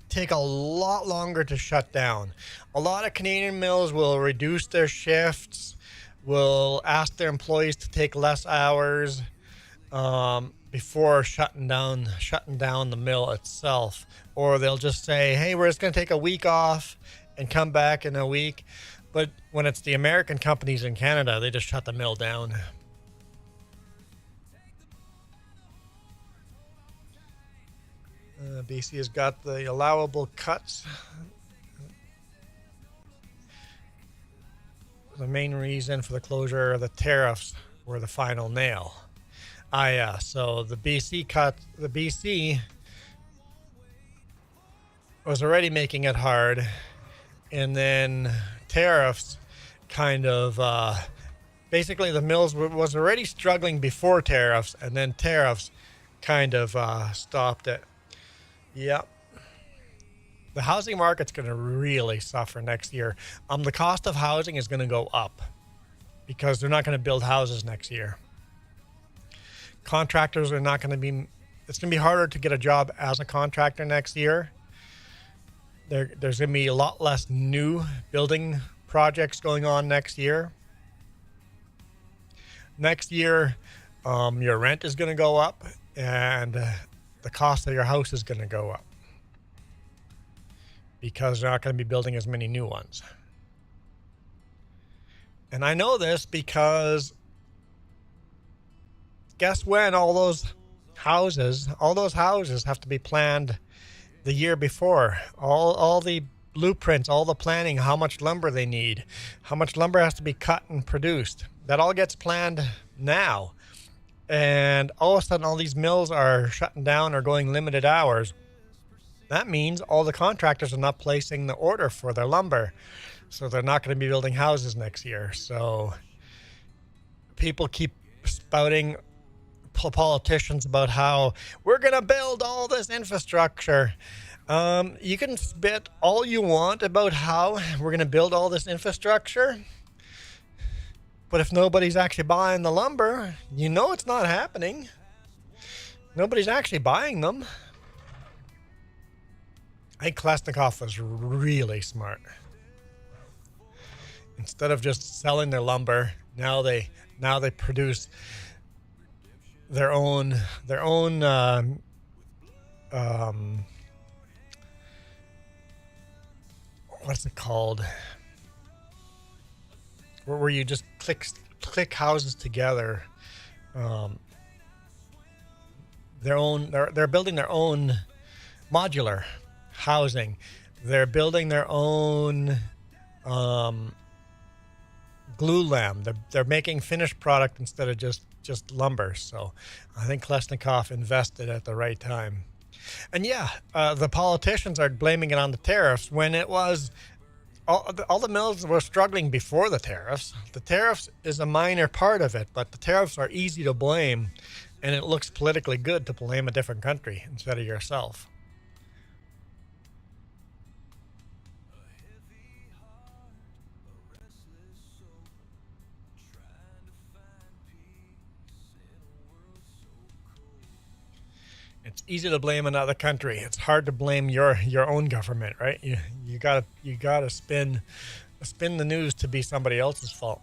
take a lot longer to shut down. A lot of Canadian mills will reduce their shifts, will ask their employees to take less hours before shutting down the mill itself. Or they'll just say, hey, we're just going to take a week off and come back in a week. But when it's the American companies in Canada, they just shut the mill down. BC has got the allowable cuts. The main reason for the closure of the tariffs were the final nail. Yeah, so the BC was already making it hard, and then tariffs kind of basically the mills was already struggling before tariffs, and then tariffs kind of stopped it. Yep. The housing market's going to really suffer next year. The cost of housing is going to go up because they're not going to build houses next year. Contractors are not going to be... It's going to be harder to get a job as a contractor next year. There's going to be a lot less new building projects going on next year. Next year, your rent is going to go up, and the cost of your house is going to go up because they're not going to be building as many new ones. And I know this because guess when all those houses have to be planned the year before. All the blueprints, all the planning, how much lumber they need, how much lumber has to be cut and produced. That all gets planned now. And all of a sudden, all these mills are shutting down or going limited hours. That means all the contractors are not placing the order for their lumber. So they're not going to be building houses next year. So people keep spouting, politicians, about how we're going to build all this infrastructure. You can spit all you want about how we're going to build all this infrastructure. But if nobody's actually buying the lumber, you know it's not happening. Nobody's actually buying them. I think Klesnikov was really smart. Instead of just selling their lumber, now they produce their own what's it called? Where you just click houses together. They're building their own modular housing. They're building their own glue lam. They're making finished product instead of just lumber. So I think Klesnikov invested at the right time. And yeah, the politicians are blaming it on the tariffs when it was all the mills were struggling before the tariffs. The tariffs is a minor part of it, but the tariffs are easy to blame, and it looks politically good to blame a different country instead of yourself. It's easy to blame another country. It's hard to blame your own government, right? You gotta spin the news to be somebody else's fault.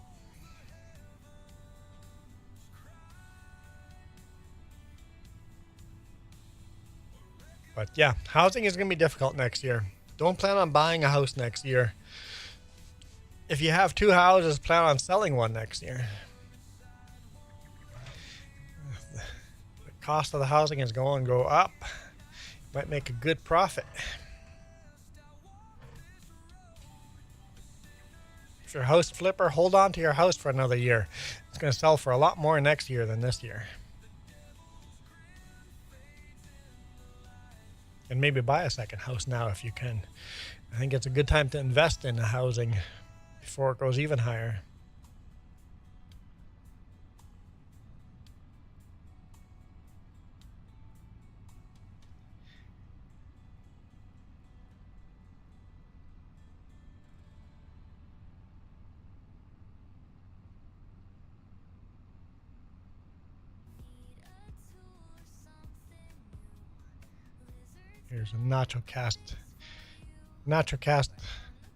But yeah, housing is gonna be difficult next year. Don't plan on buying a house next year. If you have two houses, plan on selling one next year. Cost of the housing is going to go up. Might make a good profit. If you're a house flipper, hold on to your house for another year. It's going to sell for a lot more next year than this year. And maybe buy a second house now if you can. I think it's a good time to invest in the housing before it goes even higher. Here's a nacho cast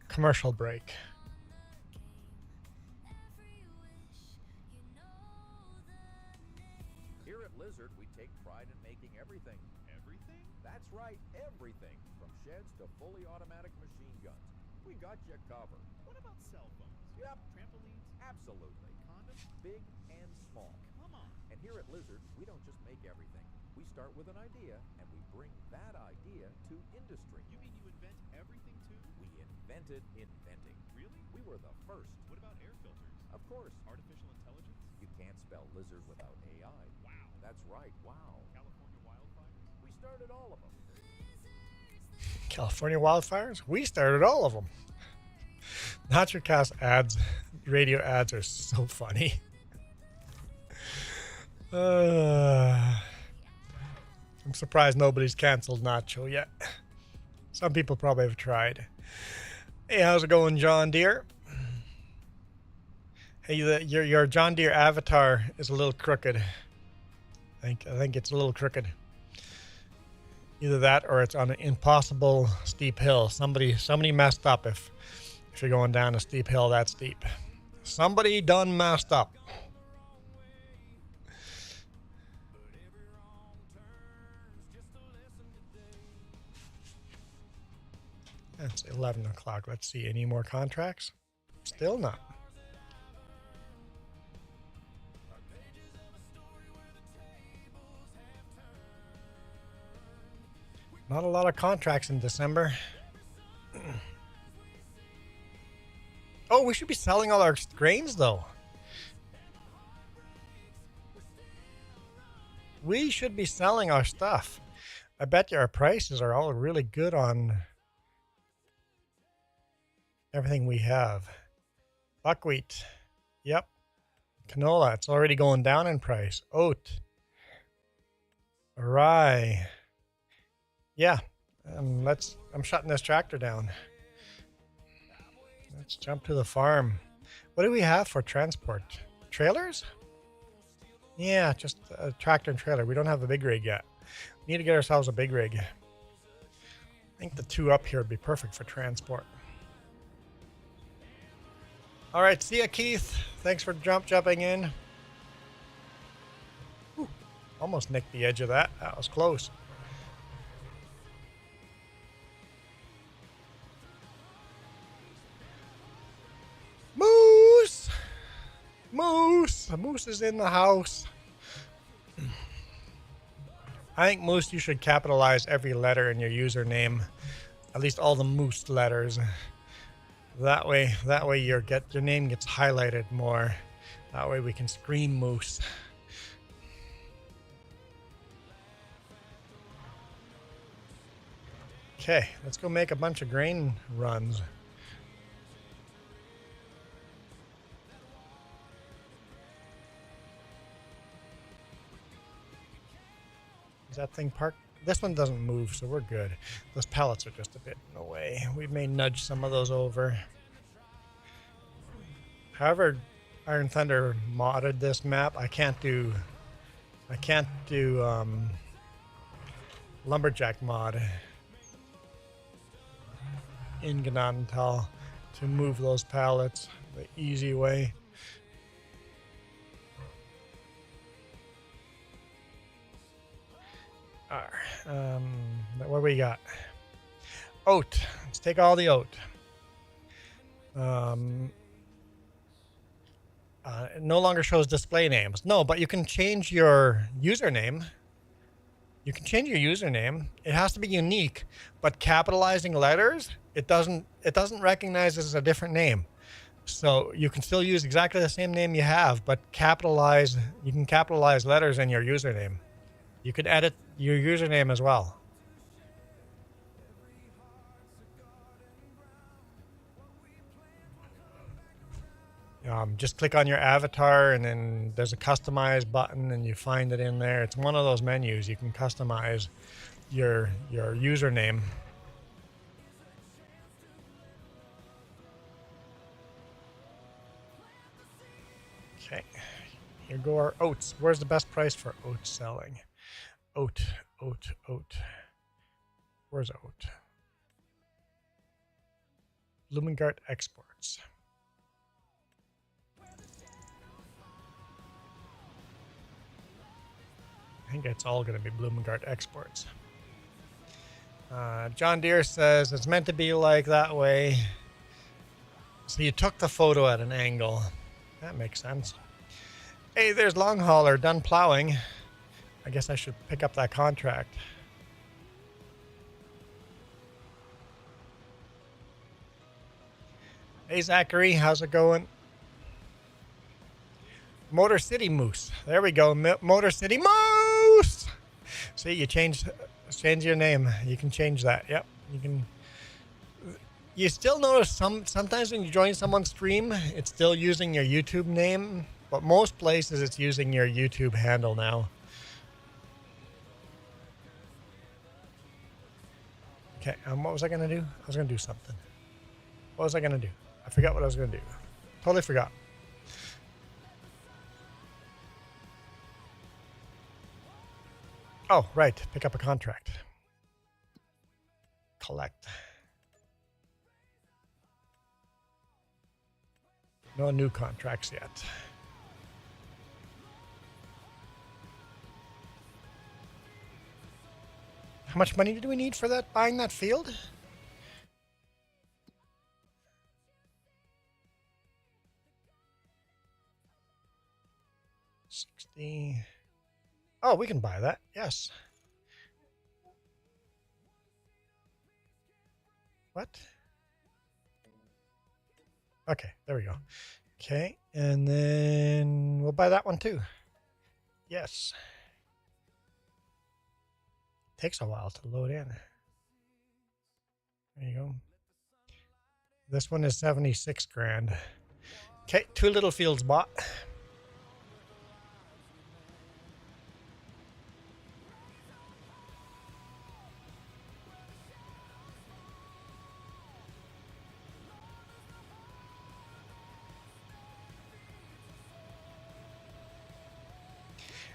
commercial break. Here at Lizard, we take pride in making everything. Everything? That's right, everything. From sheds to fully automatic machine guns. We got you covered. What about cell phones? Yep. Trampolines? Absolutely. Condoms? Big and small. Come on. And here at Lizard, we don't just make everything. We start with an idea, and we bring that idea to industry. You mean you invent everything too? We invented inventing. Really? We were the first. What about air filters? Of course. Artificial intelligence? You can't spell lizard without AI. Wow. That's right, wow. California wildfires? We started all of them. California wildfires? We started all of them. NachoCast ads, radio ads are so funny. I'm surprised nobody's canceled Nacho yet. Some people probably have tried. Hey, how's it going, John Deere? Hey, your John Deere avatar is a little crooked. I think it's a little crooked. Either that or it's on an impossible steep hill. Somebody messed up if you're going down a steep hill that steep. Somebody done messed up. It's 11 o'clock. Let's see. Any more contracts? Still not. Not a lot of contracts in December. Oh, we should be selling all our grains, though. We should be selling our stuff. I bet you our prices are all really good on everything we have. Buckwheat. Yep. Canola. It's already going down in price. Oat. Rye. Yeah. I'm shutting this tractor down. Let's jump to the farm. What do we have for transport? Trailers? Yeah, just a tractor and trailer. We don't have a big rig yet. We need to get ourselves a big rig. I think the two up here would be perfect for transport. All right, see ya, Keith. Thanks for jumping in. Whew, almost nicked the edge of that. That was close. Moose! Moose! Moose is in the house. I think, Moose, you should capitalize every letter in your username. At least all the Moose letters. That way your name gets highlighted more. That way we can scream Moose. Okay, let's go make a bunch of grain runs. Is that thing parked? This one doesn't move, so we're good. Those pallets are just a bit in the way. We may nudge some of those over. However, Iron Thunder modded this map. I can't do Lumberjack mod in Gnadenthal to move those pallets the easy way. What do we got? Oat. Let's take all the oat. It no longer shows display names. No, but you can change your username. You can change your username. It has to be unique, but capitalizing letters, it doesn't recognize as a different name. So you can still use exactly the same name you have, but you can capitalize letters in your username. You could edit your username as well. Just click on your avatar and then there's a customize button and you find it in there. It's one of those menus. You can customize your username. Okay, here go our oats. Where's the best price for oat selling? Oat. Where's out? Blumengart Exports. I think it's all going to be Blumengart Exports. John Deere says it's meant to be like that way. So you took the photo at an angle. That makes sense. Hey, there's Long Hauler done plowing. I guess I should pick up that contract. Hey, Zachary, how's it going? Motor City Moose. There we go. Motor City Moose. See, you change your name. You can change that. Yep. You can. You still notice sometimes when you join someone's stream, it's still using your YouTube name, but most places it's using your YouTube handle now. Okay. What was I gonna do? I was gonna do something. What was I gonna do? I forgot what I was gonna do. Totally forgot. Oh, right. Pick up a contract. Collect. No new contracts yet. How much money do we need for that, buying that field? $60. Oh, we can buy that. Yes. What? Okay, there we go. Okay, and then we'll buy that one too. Yes. Takes a while to load in. There you go. This one is 76 grand. Okay, 2 little fields bought.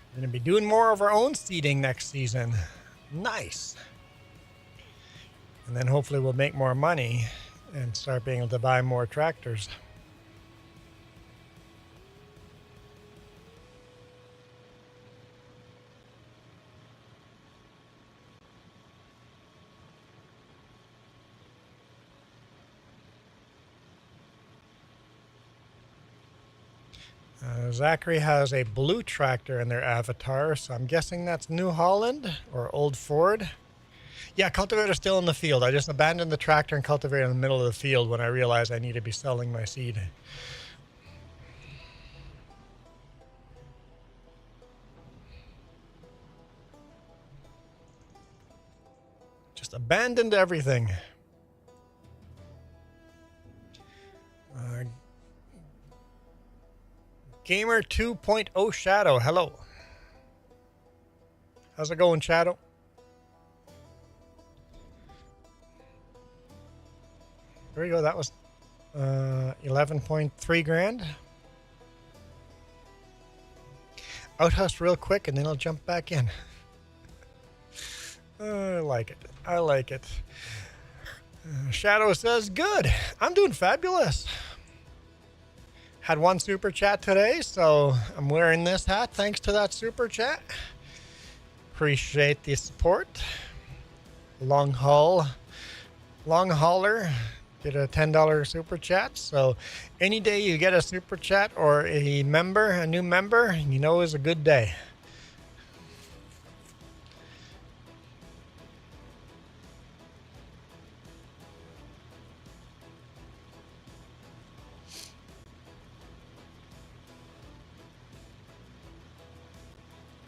We're going to be doing more of our own seeding next season. Nice. And then hopefully we'll make more money and start being able to buy more tractors. Zachary has a blue tractor in their avatar, so I'm guessing that's New Holland or Old Ford. Yeah, cultivator's still in the field. I just abandoned the tractor and cultivator in the middle of the field when I realized I need to be selling my seed. Just abandoned everything. Gamer 2.0 Shadow, hello. How's it going, Shadow? There we go, that was 11.3 grand. Outhouse real quick and then I'll jump back in. I like it. I like it. Shadow says, good. I'm doing fabulous. Had one super chat today, so I'm wearing this hat thanks to that super chat. Appreciate the support. Long hauler did a $10 super chat. So any day you get a super chat or a new member, you know is a good day.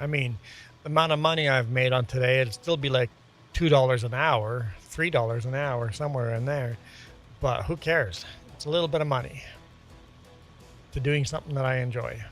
I mean, the amount of money I've made on today, it'd still be like $2 an hour, $3 an hour, somewhere in there. But who cares? It's a little bit of money to doing something that I enjoy.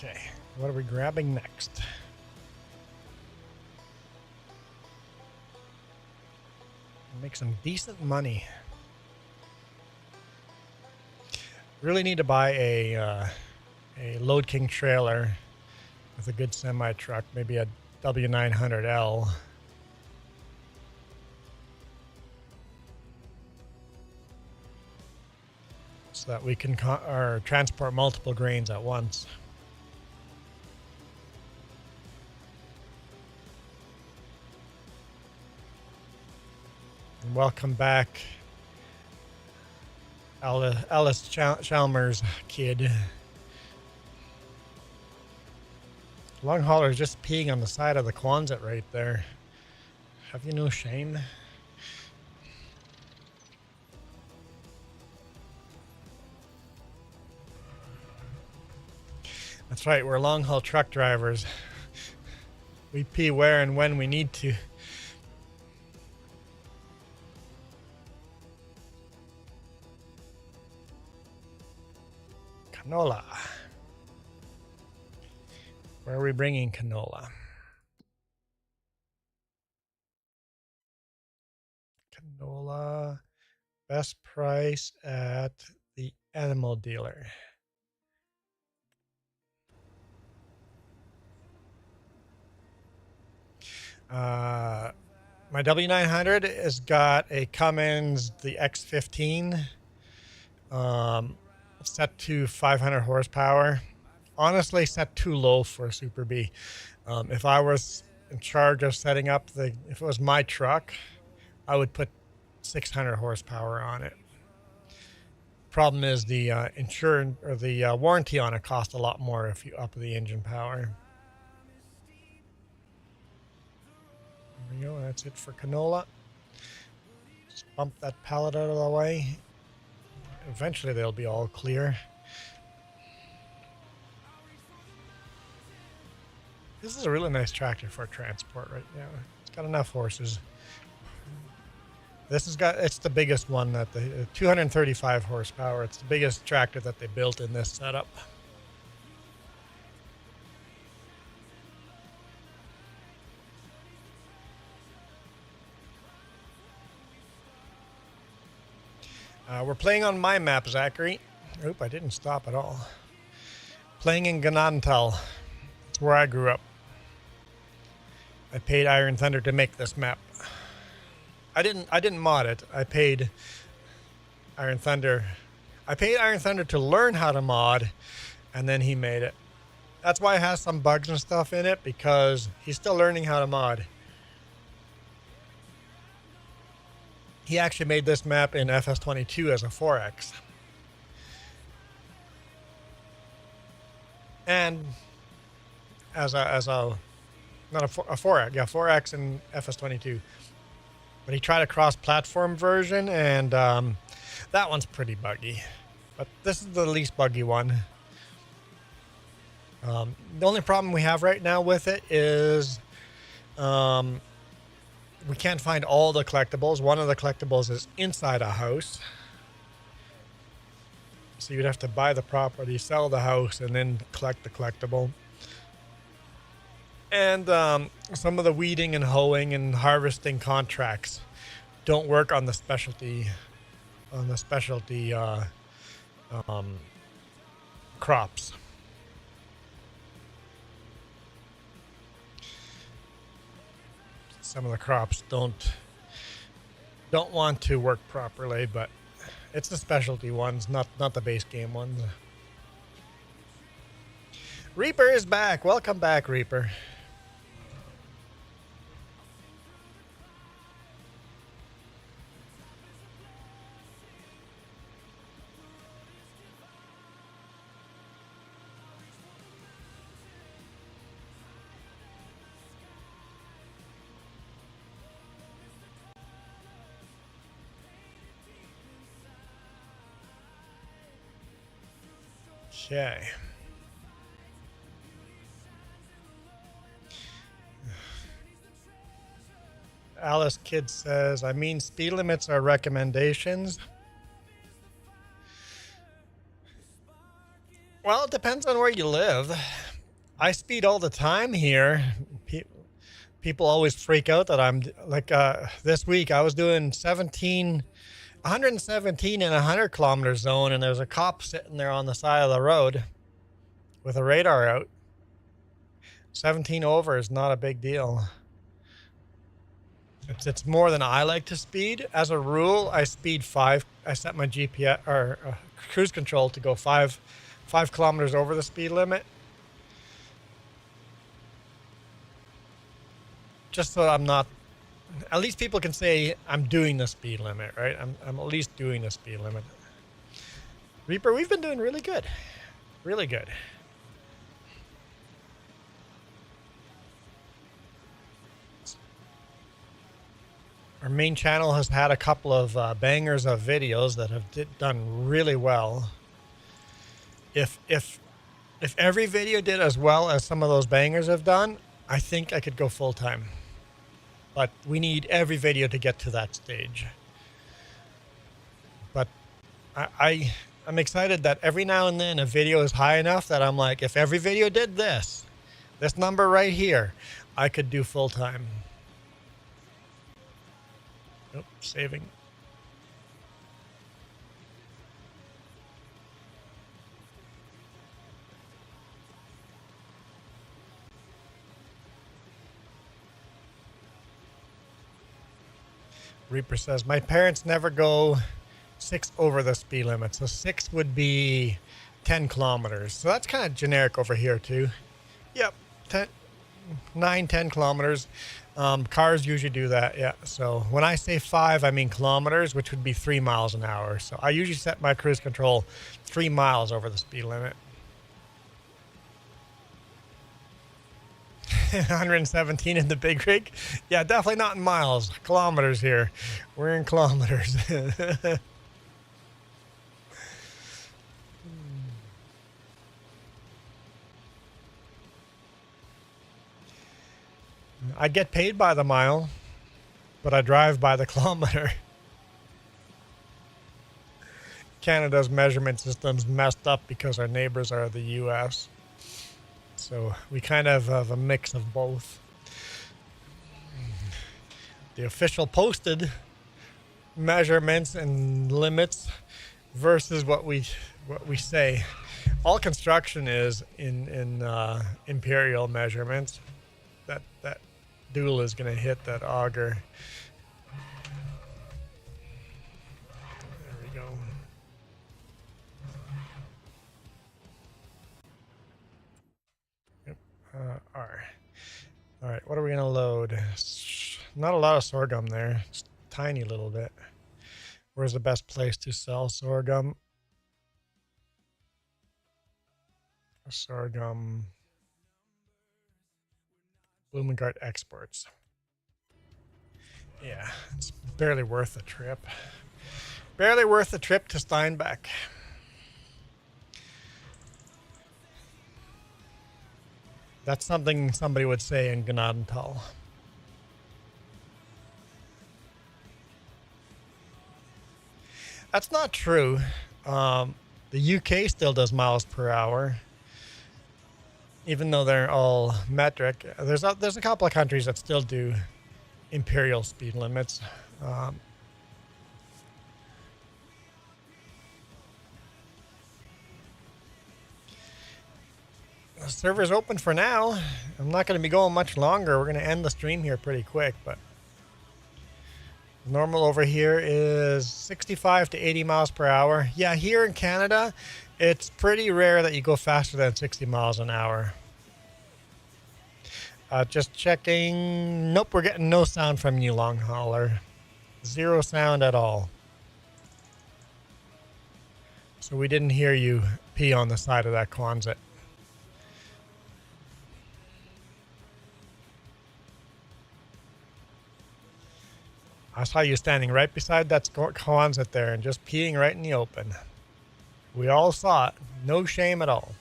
Okay, what are we grabbing next? Make some decent money. Really need to buy a Load King trailer with a good semi truck, maybe a W900L. So that we can transport multiple grains at once. And welcome back, Alice Chalmers' kid. Long hauler is just peeing on the side of the Quonset right there. Have you no shame? That's right, we're long haul truck drivers. We pee where and when we need to. Canola. Where are we bringing canola? Canola, best price at the animal dealer. My W900 has got a Cummins, the X15, set to 500 horsepower. Honestly, set too low for a Super B. If I was in charge of setting up if it was my truck, I would put 600 horsepower on it. Problem is the insurance or the warranty on it costs a lot more if you up the engine power. There we go. That's it for canola. Just bump that pallet out of the way. Eventually they'll be all clear. This is a really nice tractor for transport right now. It's got enough horses. It's the biggest one that 235 horsepower. It's the biggest tractor that they built in this setup. We're playing on my map, Zachary. Oop, I didn't stop at all. Playing in Gnadenthal. That's where I grew up. I paid Iron Thunder to make this map. I didn't mod it. I paid Iron Thunder. I paid Iron Thunder to learn how to mod, and then he made it. That's why it has some bugs and stuff in it, because he's still learning how to mod. He actually made this map in FS22 as a 4X. And as a not a 4X, yeah, 4X in FS22. But he tried a cross-platform version, and that one's pretty buggy. But this is the least buggy one. The only problem we have right now with it is we can't find all the collectibles. One of the collectibles is inside a house. So you'd have to buy the property, sell the house, and then collect the collectible. And some of the weeding and hoeing and harvesting contracts don't work on the specialty crops. Some of the crops don't want to work properly, but it's the specialty ones, not the base game ones. Reaper is back. Welcome back, Reaper. Okay. Alice Kid says, I mean, speed limits are recommendations. Well, it depends on where you live. I speed all the time here. People always freak out that I'm like, this week I was doing 117 in a 100-kilometer zone, and there's a cop sitting there on the side of the road with a radar out. 17 over is not a big deal. It's more than I like to speed. As a rule, I speed 5. I set my GPS or cruise control to go 5 kilometers over the speed limit. Just so I'm not, at least people can say I'm doing the speed limit, right? I'm at least doing the speed limit. Reaper, we've been doing really good. Really good. Our main channel has had a couple of bangers of videos that have done really well. If every video did as well as some of those bangers have done, I think I could go full time. But we need every video to get to that stage. But I'm excited that every now and then a video is high enough that I'm like, if every video did this number right here, I could do full time. Nope, saving. Reaper says, my parents never go 6 over the speed limit. So 6 would be 10 kilometers. So that's kind of generic over here too. Yep, 9, 10 kilometers. Cars usually do that, yeah. So when I say 5, I mean kilometers, which would be 3 miles an hour. So I usually set my cruise control 3 miles over the speed limit. 117 in the big rig? Yeah, definitely not in miles. Kilometers here. We're in kilometers. I get paid by the mile, but I drive by the kilometer. Canada's measurement system's messed up because our neighbors are the US. So we kind of have a mix of both. The official posted measurements and limits versus what we say. All construction is in imperial measurements. That dual is going to hit that auger. There we go. Yep. R. All right, what are we going to load? Not a lot of sorghum there. Just a tiny little bit. Where's the best place to sell sorghum? Sorghum. Blumengart exports. Yeah, it's barely worth the trip. Barely worth the trip to Steinbeck. That's something somebody would say in Gnadenthal. That's not true. The UK still does miles per hour, even though they're all metric. There's a couple of countries that still do imperial speed limits. The server's open for now. I'm not going to be going much longer. We're going to end the stream here pretty quick, but normal over here is 65 to 80 miles per hour. Yeah, here in Canada, it's pretty rare that you go faster than 60 miles an hour. Just checking. Nope, we're getting no sound from you, long hauler. Zero sound at all. So we didn't hear you pee on the side of that Quonset. I saw you standing right beside that Quonset there and just peeing right in the open. We all saw it. No shame at all.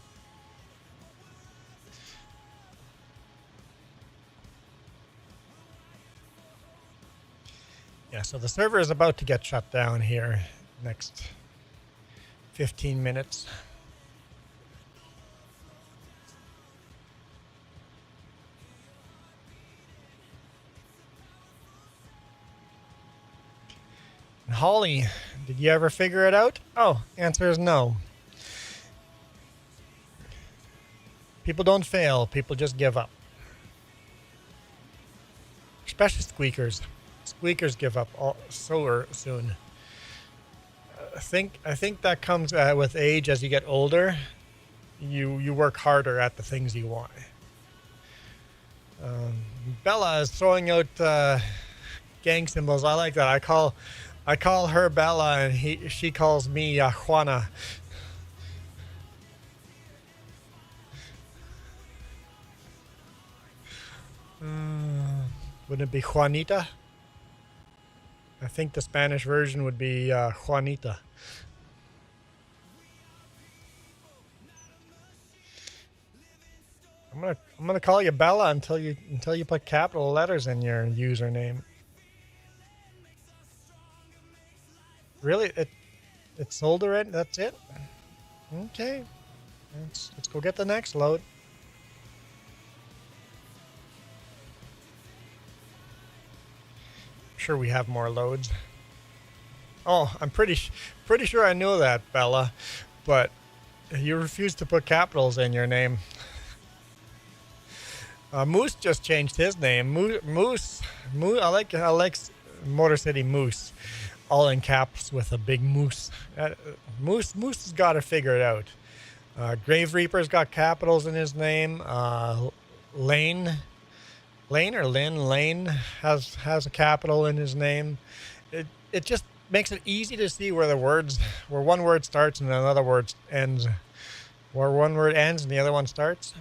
Yeah, so the server is about to get shut down here next 15 minutes. Holly, did you ever figure it out? Oh, answer is no. People don't fail. People just give up. Especially squeakers. Squeakers give up so soon. I think that comes with age. As you get older, you work harder at the things you want. Bella is throwing out gang symbols. I like that. I call her Bella, and she calls me Juana. Wouldn't it be Juanita? I think the Spanish version would be Juanita. I'm gonna call you Bella until you put capital letters in your username. Really? It sold already? That's it? Okay. Let's go get the next load. Sure, we have more loads. Oh, I'm pretty sure I know that, Bella, but you refuse to put capitals in your name. Moose just changed his name. Moose. I like Motor City Moose, all in caps with a big moose. Moose has got to figure it out. Grave Reaper's got capitals in his name. Lane has a capital in his name. It just makes it easy to see where one word starts and another word ends. Where one word ends and the other one starts.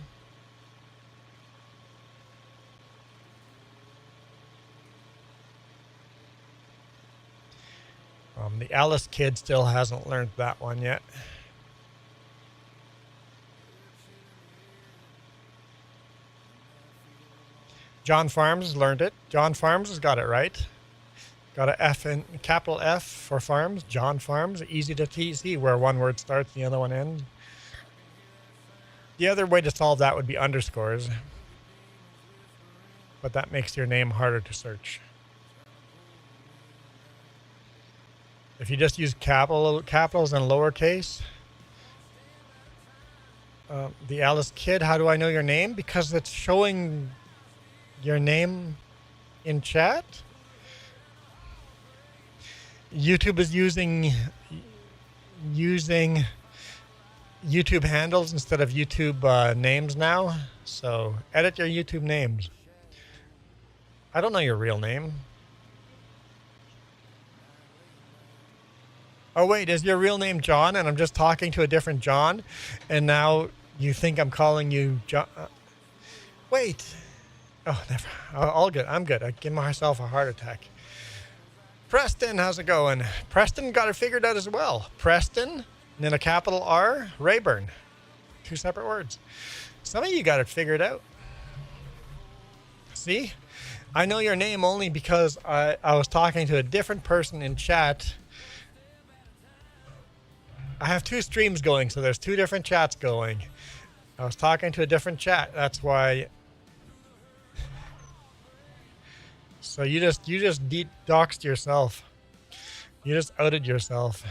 The Alice kid still hasn't learned that one yet. John Farms learned it. John Farms has got it right. Got a F in capital F for Farms. John Farms. Easy to see where one word starts and the other one ends. The other way to solve that would be underscores. But that makes your name harder to search. If you just use capitals and lowercase, the Alice Kid, how do I know your name? Because it's showing your name in chat. YouTube is using YouTube handles instead of YouTube names now. So edit your YouTube names. I don't know your real name. Oh wait, is your real name John and I'm just talking to a different John and now you think I'm calling you John? Wait. Oh, never. All good. I'm good. I give myself a heart attack. Preston, how's it going? Preston got it figured out as well. Preston, and then a capital R, Rayburn. 2 separate words. Some of you got it figured out. See? I know your name only because I was talking to a different person in chat. I have 2 streams going, so there's 2 different chats going. I was talking to a different chat. That's why. So you just doxed yourself. You just outed yourself.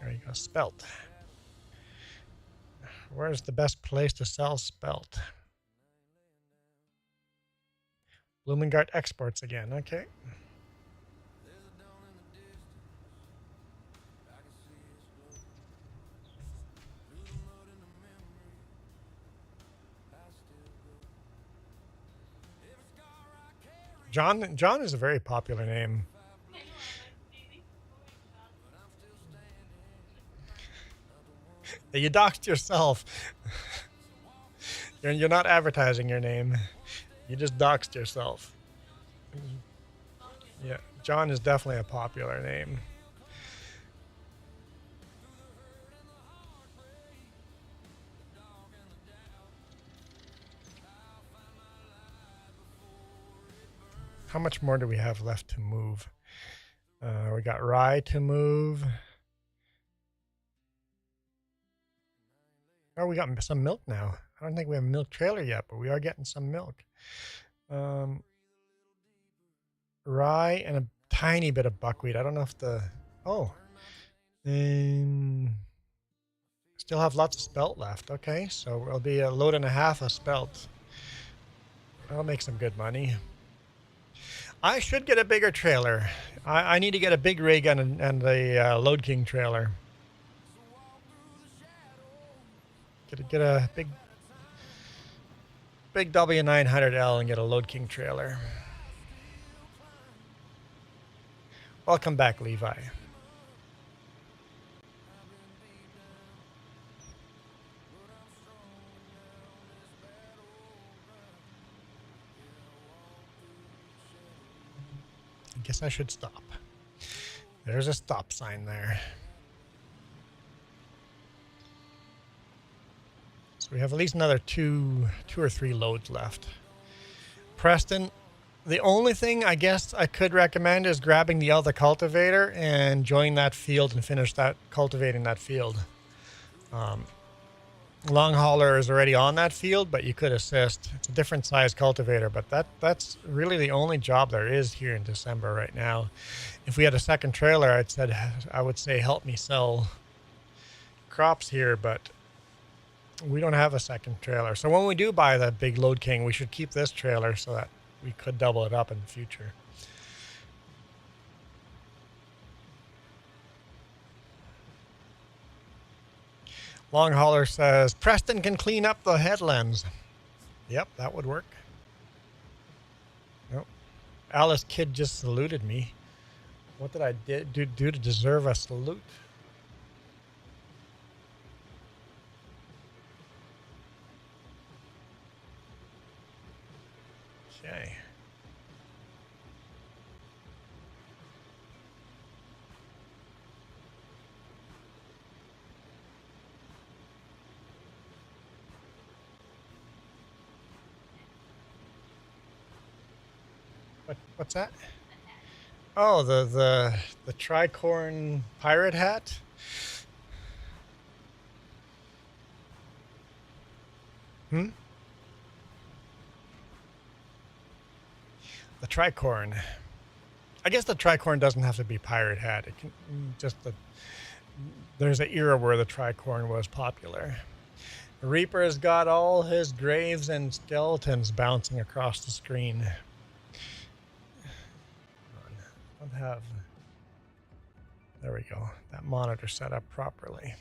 There you go. Spelt. Where's the best place to sell spelt? Bloomingart Exports again. Okay. John is a very popular name. You doxed yourself. You're not advertising your name. You just doxed yourself. Yeah, John is definitely a popular name. How much more do we have left to move? We got rye to move. Oh, we got some milk now. I don't think we have a milk trailer yet, but we are getting some milk. rye and a tiny bit of buckwheat. I don't know if the... Oh. Still have lots of spelt left. Okay, so it'll be a load and a half of spelt. That'll make some good money. I should get a bigger trailer. I need to get a big rig and a Load King trailer. Get a big W900L and get a Load King trailer. Welcome back, Levi. I guess I should stop. There's a stop sign there. So we have at least another two or three loads left. Preston, the only thing I guess I could recommend is grabbing the other cultivator and join that field and finish that cultivating that field. Long hauler is already on that field, but you could assist. It's a different size cultivator, but that's really the only job there is here in December right now. If we had a second trailer, I would say help me sell crops here, but we don't have a second trailer. So when we do buy that big Load King, we should keep this trailer so that we could double it up in the future. Long hauler says, Preston can clean up the headlands. Yep, that would work. Nope. Alice Kidd just saluted me. What did I do to deserve a salute? Okay. What's that? Oh, the Tricorn pirate hat. The Tricorn. I guess the Tricorn doesn't have to be pirate hat. It can just there's an era where the Tricorn was popular. The Reaper has got all his graves and skeletons bouncing across the screen. I don't have... There we go. That monitor set up properly.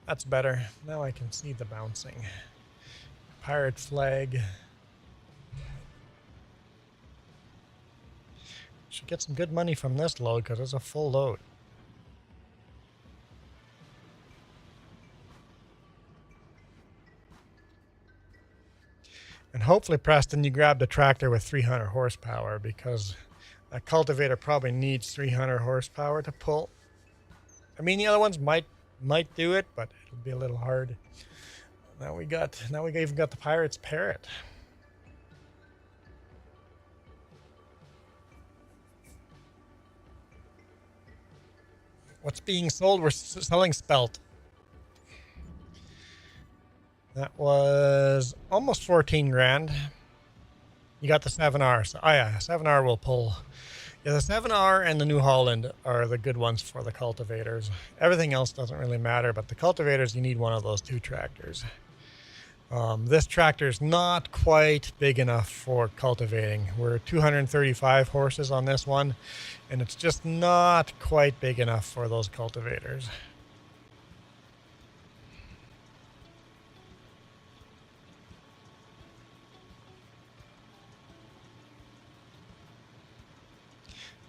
That's better. Now I can see the bouncing. Pirate flag. Should get some good money from this load because it's a full load. And hopefully, Preston, you grabbed a tractor with 300 horsepower because a cultivator probably needs 300 horsepower to pull. I mean, the other ones might do it, but it'll be a little hard. Now we even got the Pirate's Parrot. What's being sold? We're selling spelt. That was almost 14 grand. You got the 7R. So, oh yeah, 7R will pull. Yeah, the 7R and the New Holland are the good ones for the cultivators. Everything else doesn't really matter, but the cultivators, you need one of those two tractors. This tractor is not quite big enough for cultivating. We're 235 horses on this one, and it's just not quite big enough for those cultivators.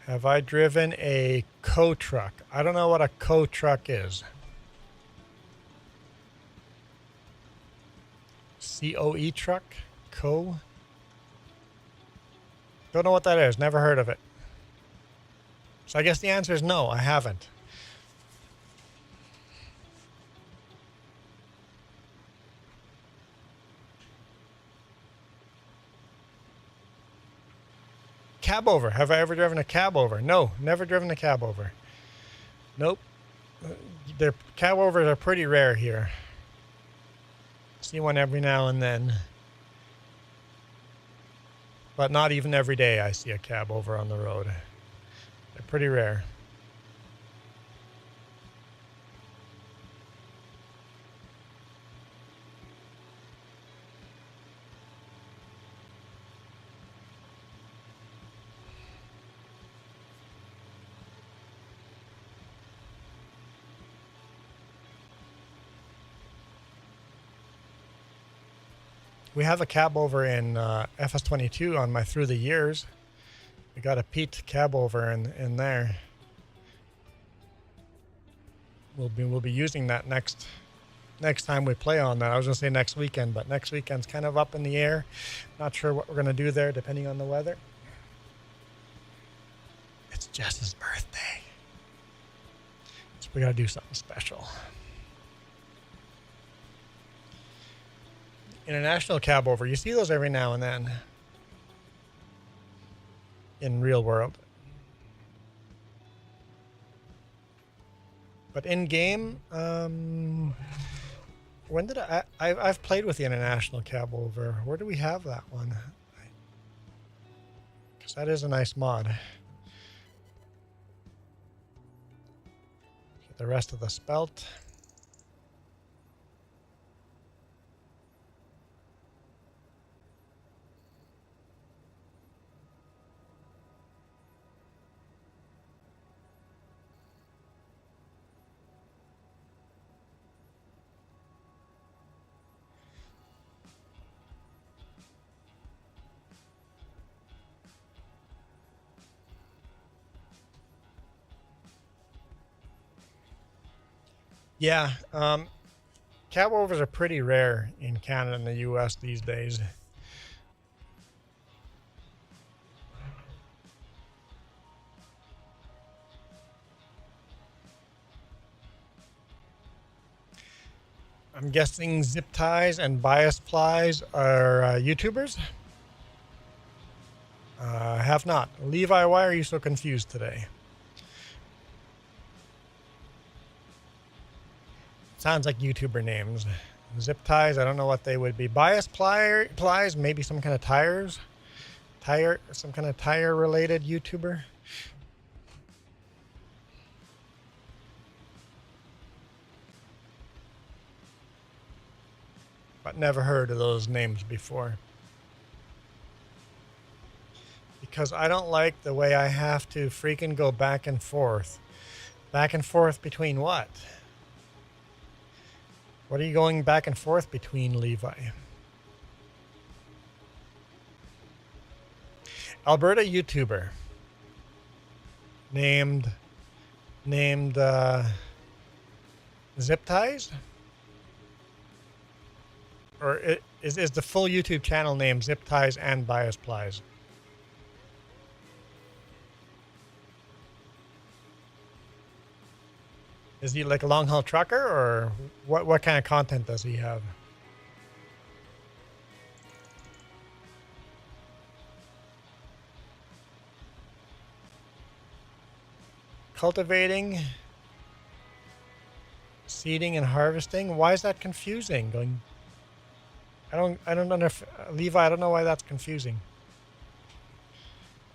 Have I driven a co-truck? I don't know what a co-truck is. C-O-E truck? Co? Don't know what that is. Never heard of it. So I guess the answer is no, I haven't. Cab over. Have I ever driven a cab over? No, never driven a cab over. Nope. Cab overs are pretty rare here. See one every now and then. but not even every day I see a cab over on the road. They're pretty rare. We have a cab over in FS22 on my Through the Years. We got a Pete cab over in there. We'll be using that next time we play on that. I was gonna say next weekend, but next weekend's kind of up in the air. Not sure what we're gonna do there, depending on the weather. It's Jess's birthday, so we gotta do something special. International cab over. You see those every now and then in real world. But in game, when did I've played with the international cab over. Where do we have that one? Because that is a nice mod. Get the rest of the spelt. Yeah, cab overs are pretty rare in Canada and the US these days. I'm guessing zip ties and bias plies are YouTubers? Have not. Levi, why are you so confused today? Sounds like YouTuber names. Zip ties, I don't know what they would be. Bias plies, maybe some kind of some kind of tire related YouTuber. But never heard of those names before. Because I don't like the way I have to freaking go back and forth. Back and forth between what? What are you going back and forth between, Levi? Alberta YouTuber. Named Zip Ties? Or is the full YouTube channel named Zip Ties and Bias Plies? Is he like a long haul trucker, or what kind of content does he have? Cultivating, seeding, and harvesting. Why is that confusing? I don't know if Levi. I don't know why that's confusing.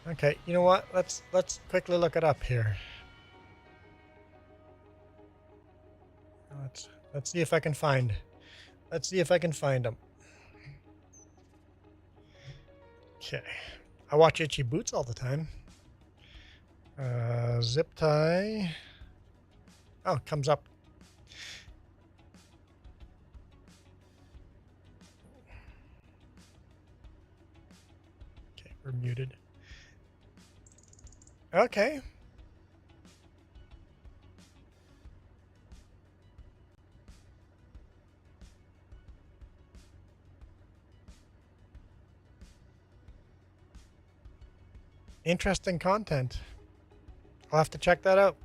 Okay, you know what? Let's quickly look it up here. Let's see if I can find. Let's see if I can find them. Okay, I watch Itchy Boots all the time. Zip tie. Oh, it comes up. Okay, we're muted. Okay. Interesting content. I'll have to check that out.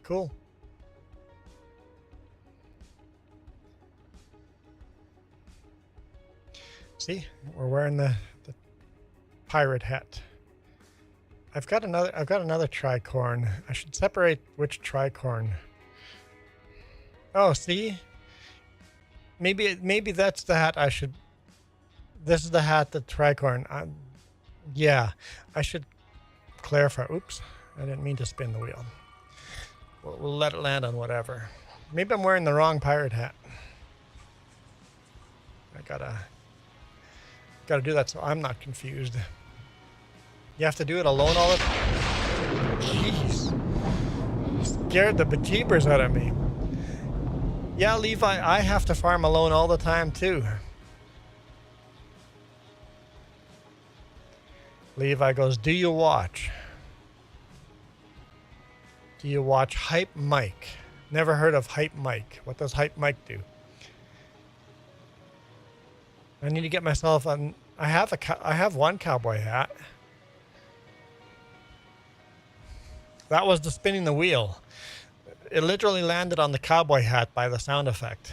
Cool. See, we're wearing the pirate hat. I've got another tricorn. I should separate which tricorn. Oh, see? Maybe that's the hat I should. This is the hat, the tricorn. Yeah, I should clarify. Oops, I didn't mean to spin the wheel. We'll let it land on whatever. Maybe I'm wearing the wrong pirate hat. I gotta do that so I'm not confused. You have to do it alone all the time? Jeez. Scared the bejeebers out of me. Yeah, Levi, I have to farm alone all the time too. Levi goes, do you watch? Do you watch Hype Mike? Never heard of Hype Mike. What does Hype Mike do? I need to get myself an... I have one cowboy hat. That was the spinning the wheel. It literally landed on the cowboy hat by the sound effect.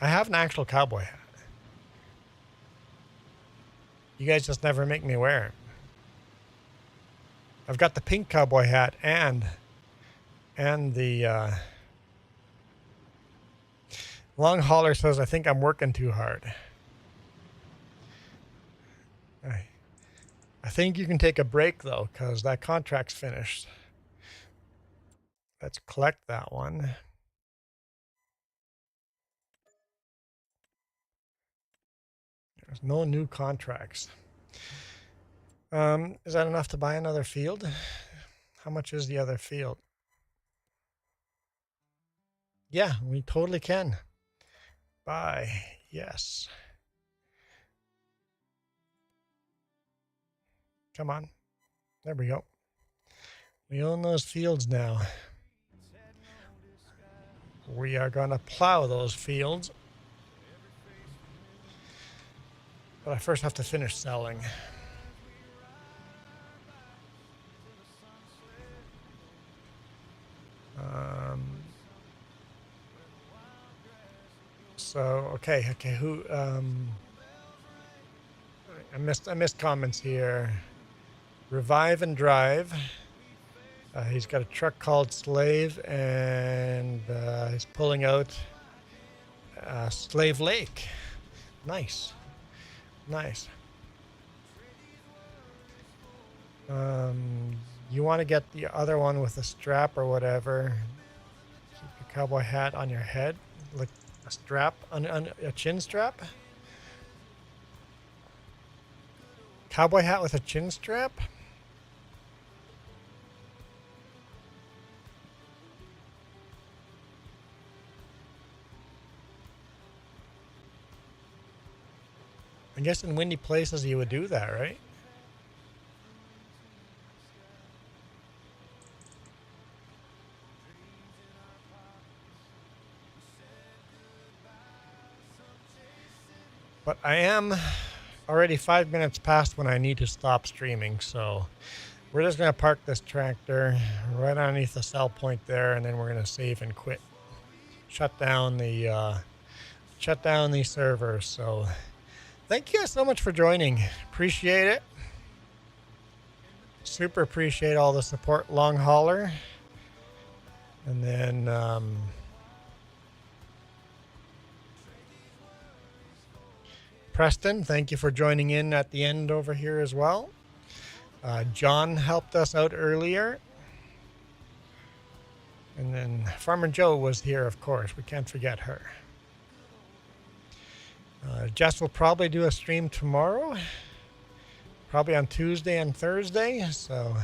I have an actual cowboy hat. You guys just never make me wear it. I've got the pink cowboy hat and the long hauler says I think I'm working too hard. I think you can take a break though, because that contract's finished. Let's collect that one. There's no new contracts. Is that enough to buy another field? How much is the other field? Yeah, we totally can. Buy, yes. Come on. There we go. We own those fields now. We are going to plow those fields. But I first have to finish selling. Okay, who I missed comments here. Revive and Drive. He's got a truck called Slave, and he's pulling out Slave Lake. Nice. Nice. You want to get the other one with a strap or whatever. Keep your cowboy hat on your head, like a strap, on a chin strap. Cowboy hat with a chin strap. I guess in windy places you would do that, right? But I am already 5 minutes past when I need to stop streaming, so we're just going to park this tractor right underneath the sell point there, and then we're going to save and quit. Shut down the server. So thank you guys so much for joining. Appreciate it. Super appreciate all the support, long hauler. And then Preston, thank you for joining in at the end over here as well. John helped us out earlier. And then Farmer Joe was here, of course. We can't forget her. Jess will probably do a stream tomorrow. Probably on Tuesday and Thursday. So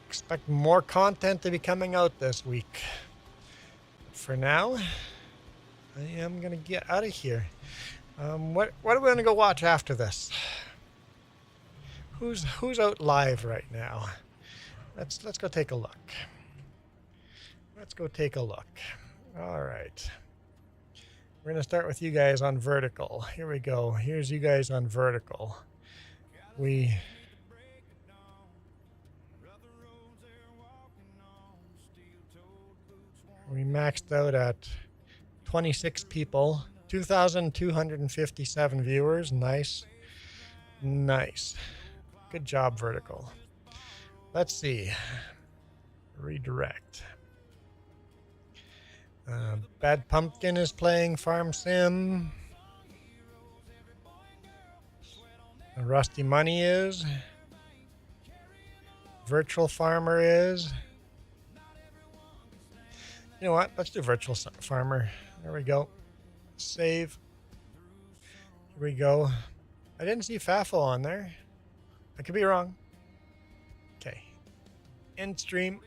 expect more content to be coming out this week. For now, I am going to get out of here. What are we going to go watch after this? Who's out live right now? Let's go take a look. Let's go take a look. All right. We're going to start with you guys on vertical. Here we go. Here's you guys on vertical. We maxed out at 26 people. 2,257 viewers. Nice. Nice. Good job, vertical. Let's see. Redirect. Bad Pumpkin is playing Farm Sim. Rusty Money is. Virtual Farmer is. You know what? Let's do Virtual Farmer. There we go. Save. Here we go. I didn't see Faffle on there. I could be wrong. Okay. End stream.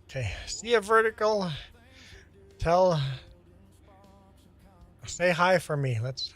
Okay. See a vertical. Say hi for me. Let's